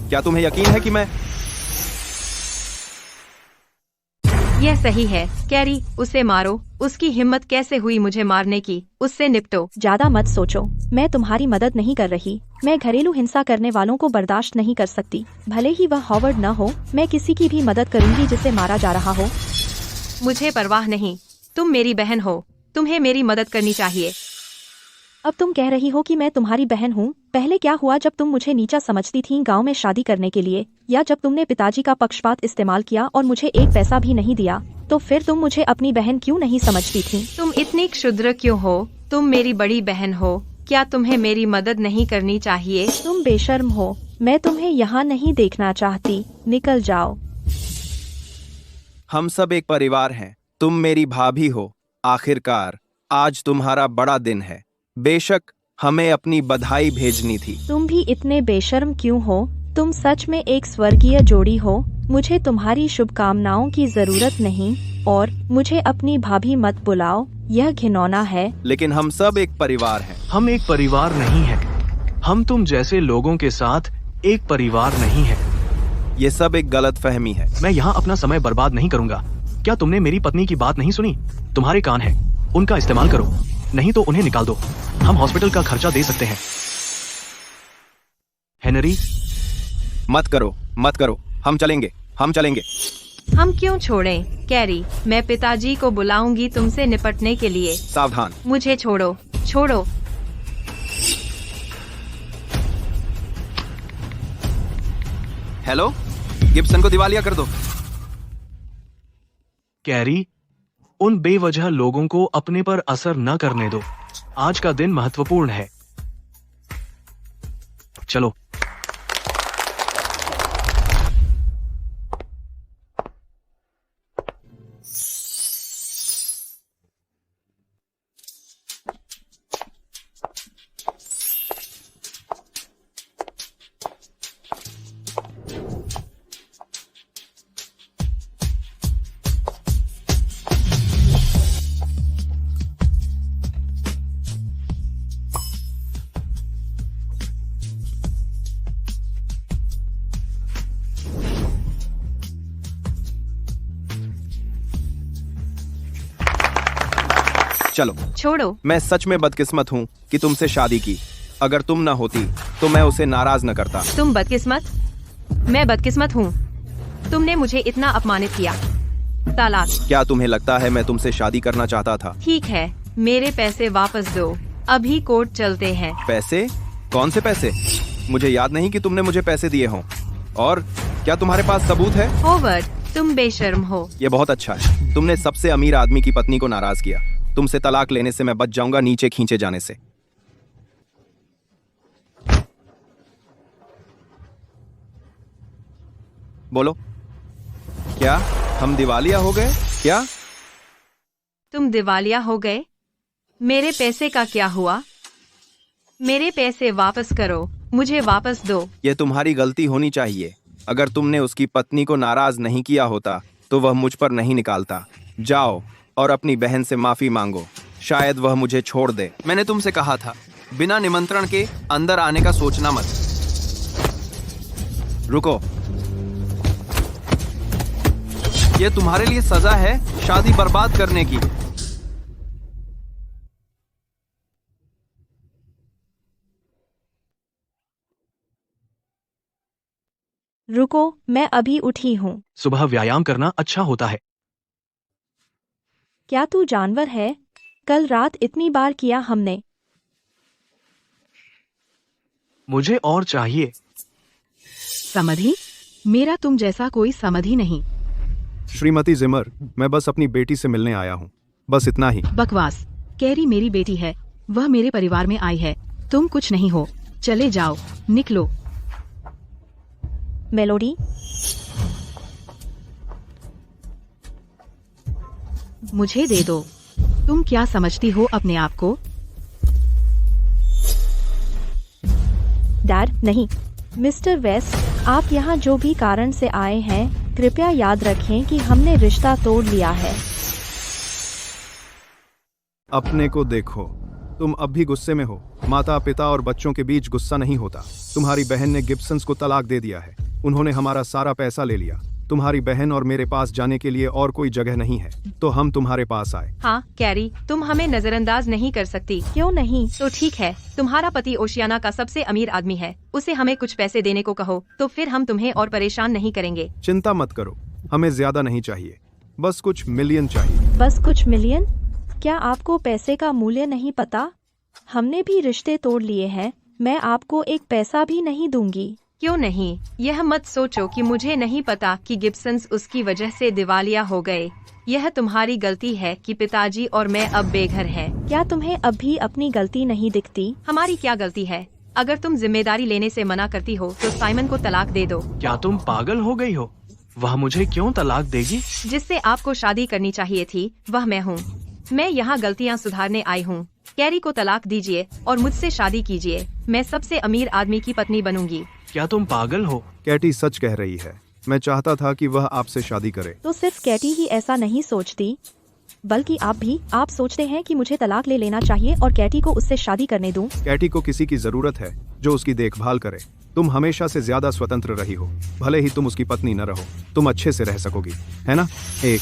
क्या तुम्हें यकीन है कि मैं? यह सही है कैरी, उसे मारो। उसकी हिम्मत कैसे हुई मुझे मारने की? उससे निपटो। ज्यादा मत सोचो, मैं तुम्हारी मदद नहीं कर रही। मैं घरेलू हिंसा करने वालों को बर्दाश्त नहीं कर सकती, भले ही वह हॉवर्ड न हो। मैं किसी की भी मदद करूंगी जिसे मारा जा रहा हो। मुझे परवाह नहीं, तुम मेरी बहन हो, तुम्हें मेरी मदद करनी चाहिए। अब तुम कह रही हो कि मैं तुम्हारी बहन हूँ? पहले क्या हुआ जब तुम मुझे नीचा समझती थीं गांव में शादी करने के लिए, या जब तुमने पिताजी का पक्षपात इस्तेमाल किया और मुझे एक पैसा भी नहीं दिया? तो फिर तुम मुझे अपनी बहन क्यों नहीं समझती थीं? तुम इतनी क्षुद्र क्यों हो? तुम मेरी बड़ी बहन हो, क्या तुम्हें मेरी मदद नहीं करनी चाहिए? तुम बेशर्म हो, मैं तुम्हें यहाँ नहीं देखना चाहती, निकल जाओ। हम सब एक परिवार हैं। तुम मेरी भाभी हो। आखिरकार आज तुम्हारा बड़ा दिन है। बेशक हमें अपनी बधाई भेजनी थी। तुम भी इतने बेशर्म क्यों हो? तुम सच में एक स्वर्गीय जोड़ी हो। मुझे तुम्हारी शुभकामनाओं की जरूरत नहीं, और मुझे अपनी भाभी मत बुलाओ, यह घिनौना है। लेकिन हम सब एक परिवार हैं। हम एक परिवार नहीं है। हम तुम जैसे लोगों के साथ एक परिवार नहीं है। ये सब एक गलत फहमी है। मैं यहाँ अपना समय बर्बाद नहीं करूँगा। क्या तुमने मेरी पत्नी की बात नहीं सुनी? तुम्हारे कान हैं, उनका इस्तेमाल करो, नहीं तो उन्हें निकाल दो। हम हॉस्पिटल का खर्चा दे सकते हैं। हेनरी, मत करो, मत करो। हम चलेंगे, हम चलेंगे। हम क्यों छोड़ें? कैरी, मैं पिताजी को बुलाऊंगी तुमसे निपटने के लिए। सावधान। मुझे छोड़ो, छोड़ो। हेलो, गिब्सन को दिवालिया कर दो। कैरी, उन बेवजह लोगों को अपने पर असर न करने दो। आज का दिन महत्वपूर्ण है। चलो। चलो। छोड़ो। मैं सच में बदकिस्मत हूँ कि तुमसे शादी की। अगर तुम न होती तो मैं उसे नाराज न करता। तुम बदकिस्मत? मैं बदकिस्मत हूँ? तुमने मुझे इतना अपमानित किया। तालाक। क्या तुम्हें लगता है मैं तुमसे शादी करना चाहता था? ठीक है, मेरे पैसे वापस दो। अभी कोर्ट चलते हैं। पैसे? कौन से पैसे? मुझे याद नहीं कि तुमने मुझे पैसे दिए हों। और क्या तुम्हारे पास सबूत है? हॉवर्ड, तुम बेशर्म हो। ये बहुत अच्छा है। तुमने सबसे अमीर आदमी की पत्नी को नाराज किया। तुमसे तलाक लेने से मैं बच जाऊंगा नीचे खींचे जाने से। बोलो, क्या हम दिवालिया हो गए? क्या तुम दिवालिया हो गए? मेरे पैसे का क्या हुआ? मेरे पैसे वापस करो, मुझे वापस दो। ये तुम्हारी गलती होनी चाहिए। अगर तुमने उसकी पत्नी को नाराज नहीं किया होता तो वह मुझ पर नहीं निकालता। जाओ और अपनी बहन से माफी मांगो, शायद वह मुझे छोड़ दे। मैंने तुमसे कहा था बिना निमंत्रण के अंदर आने का सोचना मत। रुको, ये तुम्हारे लिए सजा है शादी बर्बाद करने की। रुको, मैं अभी उठी हूँ। सुबह व्यायाम करना अच्छा होता है। क्या तू जानवर है? कल रात इतनी बार किया हमने। मुझे और चाहिए। समधी? मेरा तुम जैसा कोई समधी नहीं। श्रीमती जिमर, मैं बस अपनी बेटी से मिलने आया हूँ, बस इतना ही। बकवास। कैरी मेरी बेटी है, वह मेरे परिवार में आई है। तुम कुछ नहीं हो, चले जाओ, निकलो। मेलोडी, मुझे दे दो। तुम क्या समझती हो अपने आप को? डैड नहीं। मिस्टर वेस्ट, आप यहाँ जो भी कारण से आए हैं, कृपया याद रखें कि हमने रिश्ता तोड़ लिया है। अपने को देखो, तुम अब भी गुस्से में हो। माता पिता और बच्चों के बीच गुस्सा नहीं होता। तुम्हारी बहन ने गिब्सन्स को तलाक दे दिया है। उन्होंने हमारा सारा पैसा ले लिया। तुम्हारी बहन और मेरे पास जाने के लिए और कोई जगह नहीं है, तो हम तुम्हारे पास आए। हाँ कैरी, तुम हमें नजरअंदाज नहीं कर सकती। क्यों नहीं? तो ठीक है, तुम्हारा पति ओशियाना का सबसे अमीर आदमी है, उसे हमें कुछ पैसे देने को कहो, तो फिर हम तुम्हें और परेशान नहीं करेंगे। चिंता मत करो, हमें ज्यादा नहीं चाहिए, बस कुछ मिलियन चाहिए। बस कुछ मिलियन? क्या आपको पैसे का मूल्य नहीं पता? हमने भी रिश्ते तोड़ लिए हैं। मैं आपको एक पैसा भी नहीं दूंगी। क्यों नहीं? यह मत सोचो कि मुझे नहीं पता कि गिब्सन्स उसकी वजह से दिवालिया हो गए। यह तुम्हारी गलती है कि पिताजी और मैं अब बेघर हैं। क्या तुम्हें अब भी अपनी गलती नहीं दिखती? हमारी क्या गलती है? अगर तुम जिम्मेदारी लेने से मना करती हो तो साइमन को तलाक दे दो। क्या तुम पागल हो गई हो? वह मुझे क्यों तलाक देगी? जिससे आपको शादी करनी चाहिए थी वह मैं हूँ। मैं यहाँ गलतियाँ सुधारने आई हूँ। कैरी को तलाक दीजिए और मुझसे शादी कीजिए। मैं सबसे अमीर आदमी की पत्नी बनूंगी। क्या तुम पागल हो? कैटी सच कह रही है। मैं चाहता था कि वह आपसे शादी करे। तो सिर्फ कैटी ही ऐसा नहीं सोचती, बल्कि आप भी। आप सोचते हैं कि मुझे तलाक ले लेना चाहिए और कैटी को उससे शादी करने दूं। कैटी को किसी की जरूरत है जो उसकी देखभाल करे। तुम हमेशा से ज्यादा स्वतंत्र रही हो। भले ही तुम उसकी पत्नी न रहो, तुम अच्छे से रह सकोगी, है ना? एक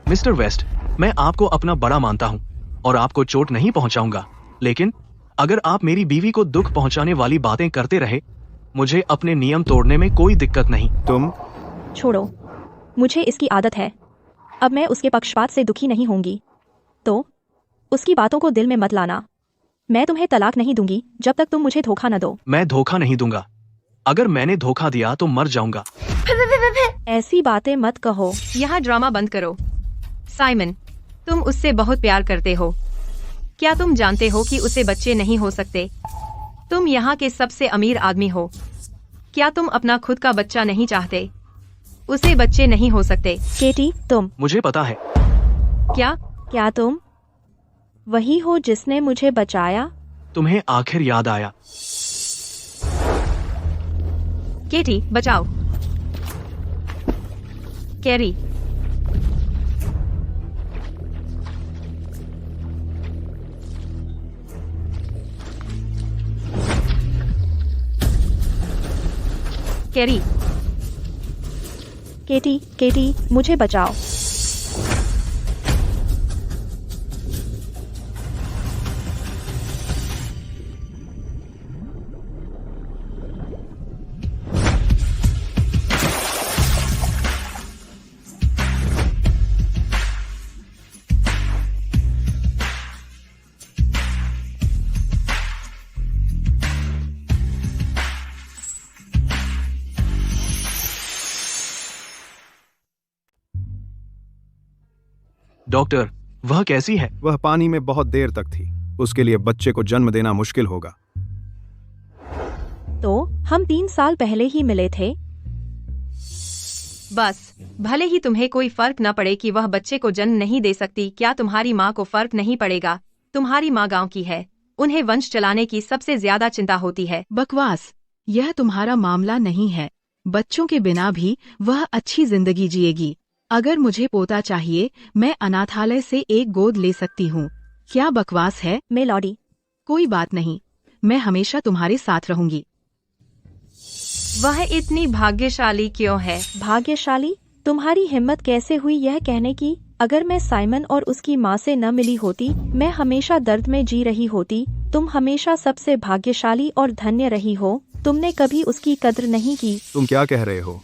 मिस्टर वेस्ट, मैं आपको अपना बड़ा मानता हूँ और आपको चोट नहीं पहुँचाऊंगा, लेकिन अगर आप मेरी बीवी को दुख पहुँचाने वाली बातें करते रहे, मुझे अपने नियम तोड़ने में कोई दिक्कत नहीं। तुम छोड़ो, मुझे इसकी आदत है। अब मैं उसके पक्षपात से दुखी नहीं होंगी, तो उसकी बातों को दिल में मत लाना। मैं तुम्हें तलाक नहीं दूंगी जब तक तुम मुझे धोखा न दो। मैं धोखा नहीं दूंगा। अगर मैंने धोखा दिया तो मर जाऊंगा। ऐसी बातें मत कहो। यहाँ ड्रामा बंद करो। साइमन, तुम उससे बहुत प्यार करते हो। क्या तुम जानते हो कि उसे बच्चे नहीं हो सकते? तुम यहाँ के सबसे अमीर आदमी हो। क्या तुम अपना खुद का बच्चा नहीं चाहते? उसे बच्चे नहीं हो सकते। केटी, तुम। मुझे पता है। क्या तुम वही हो जिसने मुझे बचाया? तुम्हें आखिर याद आया। केटी, बचाओ। कैरी, कैरी, केटी, मुझे बचाओ। डॉक्टर, वह कैसी है? वह पानी में बहुत देर तक थी। उसके लिए बच्चे को जन्म देना मुश्किल होगा। तो हम 3 साल पहले ही मिले थे। बस भले ही तुम्हें कोई फर्क न पड़े कि वह बच्चे को जन्म नहीं दे सकती, क्या तुम्हारी माँ को फर्क नहीं पड़ेगा? तुम्हारी माँ गांव की है, उन्हें वंश चलाने की सबसे ज्यादा चिंता होती है। बकवास, यह तुम्हारा मामला नहीं है। बच्चों के बिना भी वह अच्छी जिंदगी जिएगी। अगर मुझे पोता चाहिए, मैं अनाथालय से एक गोद ले सकती हूँ। क्या बकवास है? मेलोडी, कोई बात नहीं, मैं हमेशा तुम्हारे साथ रहूंगी। वह इतनी भाग्यशाली क्यों है? भाग्यशाली? तुम्हारी हिम्मत कैसे हुई यह कहने की? अगर मैं साइमन और उसकी माँ से न मिली होती, मैं हमेशा दर्द में जी रही होती। तुम हमेशा सबसे भाग्यशाली और धन्य रही हो। तुमने कभी उसकी कद्र नहीं की। तुम क्या कह रहे हो?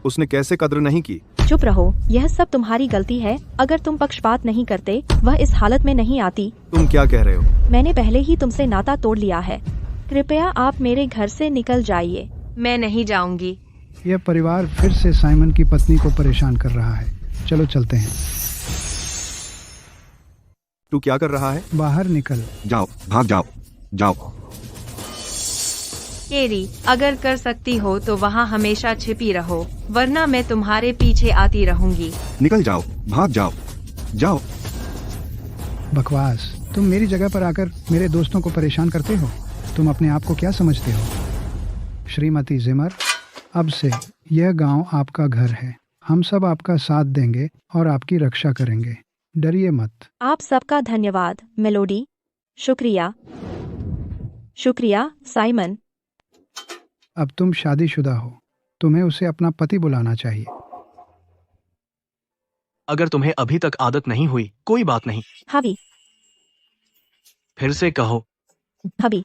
उसने कैसे कद्र नहीं की? चुप रहो, यह सब तुम्हारी गलती है। अगर तुम पक्षपात नहीं करते, वह इस हालत में नहीं आती। तुम क्या कह रहे हो? मैंने पहले ही तुमसे नाता तोड़ लिया है। कृपया आप मेरे घर से निकल जाइए। मैं नहीं जाऊंगी। यह परिवार फिर से साइमन की पत्नी को परेशान कर रहा है। चलो चलते हैं। तू क्या कर रहा है? बाहर निकल। जाओ, भाग जाओ, जाओ। केरी, अगर कर सकती हो तो वहाँ हमेशा छिपी रहो, वरना मैं तुम्हारे पीछे आती रहूंगी। निकल जाओ, भाग जाओ, जाओ। बकवास, तुम मेरी जगह पर आकर मेरे दोस्तों को परेशान करते हो। तुम अपने आप को क्या समझते हो? श्रीमती जिमर, अब से यह गांव आपका घर है। हम सब आपका साथ देंगे और आपकी रक्षा करेंगे। डरिए मत। आप सबका धन्यवाद मेलोडी। शुक्रिया। शुक्रिया साइमन। अब तुम शादीशुदा हो, तुम्हें उसे अपना पति बुलाना चाहिए। अगर तुम्हें अभी तक आदत नहीं हुई कोई बात नहीं, हबी। फिर से कहो। हबी।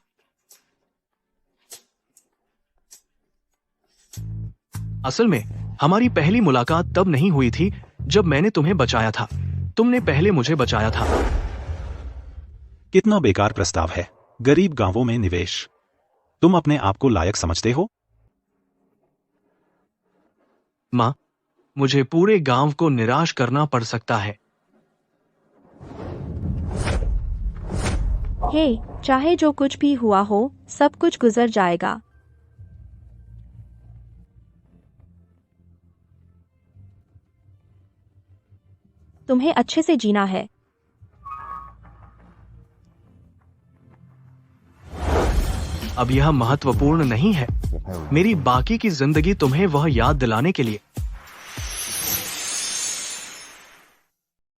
असल में हमारी पहली मुलाकात तब नहीं हुई थी जब मैंने तुम्हें बचाया था। तुमने पहले मुझे बचाया था। कितना बेकार प्रस्ताव है। गरीब गांवों में निवेश। तुम अपने आप को लायक समझते हो? माँ, मुझे पूरे गांव को निराश करना पड़ सकता है। हे, चाहे जो कुछ भी हुआ हो, सब कुछ गुजर जाएगा। तुम्हें अच्छे से जीना है। अब यह महत्वपूर्ण नहीं है। मेरी बाकी की जिंदगी तुम्हें वह याद दिलाने के लिए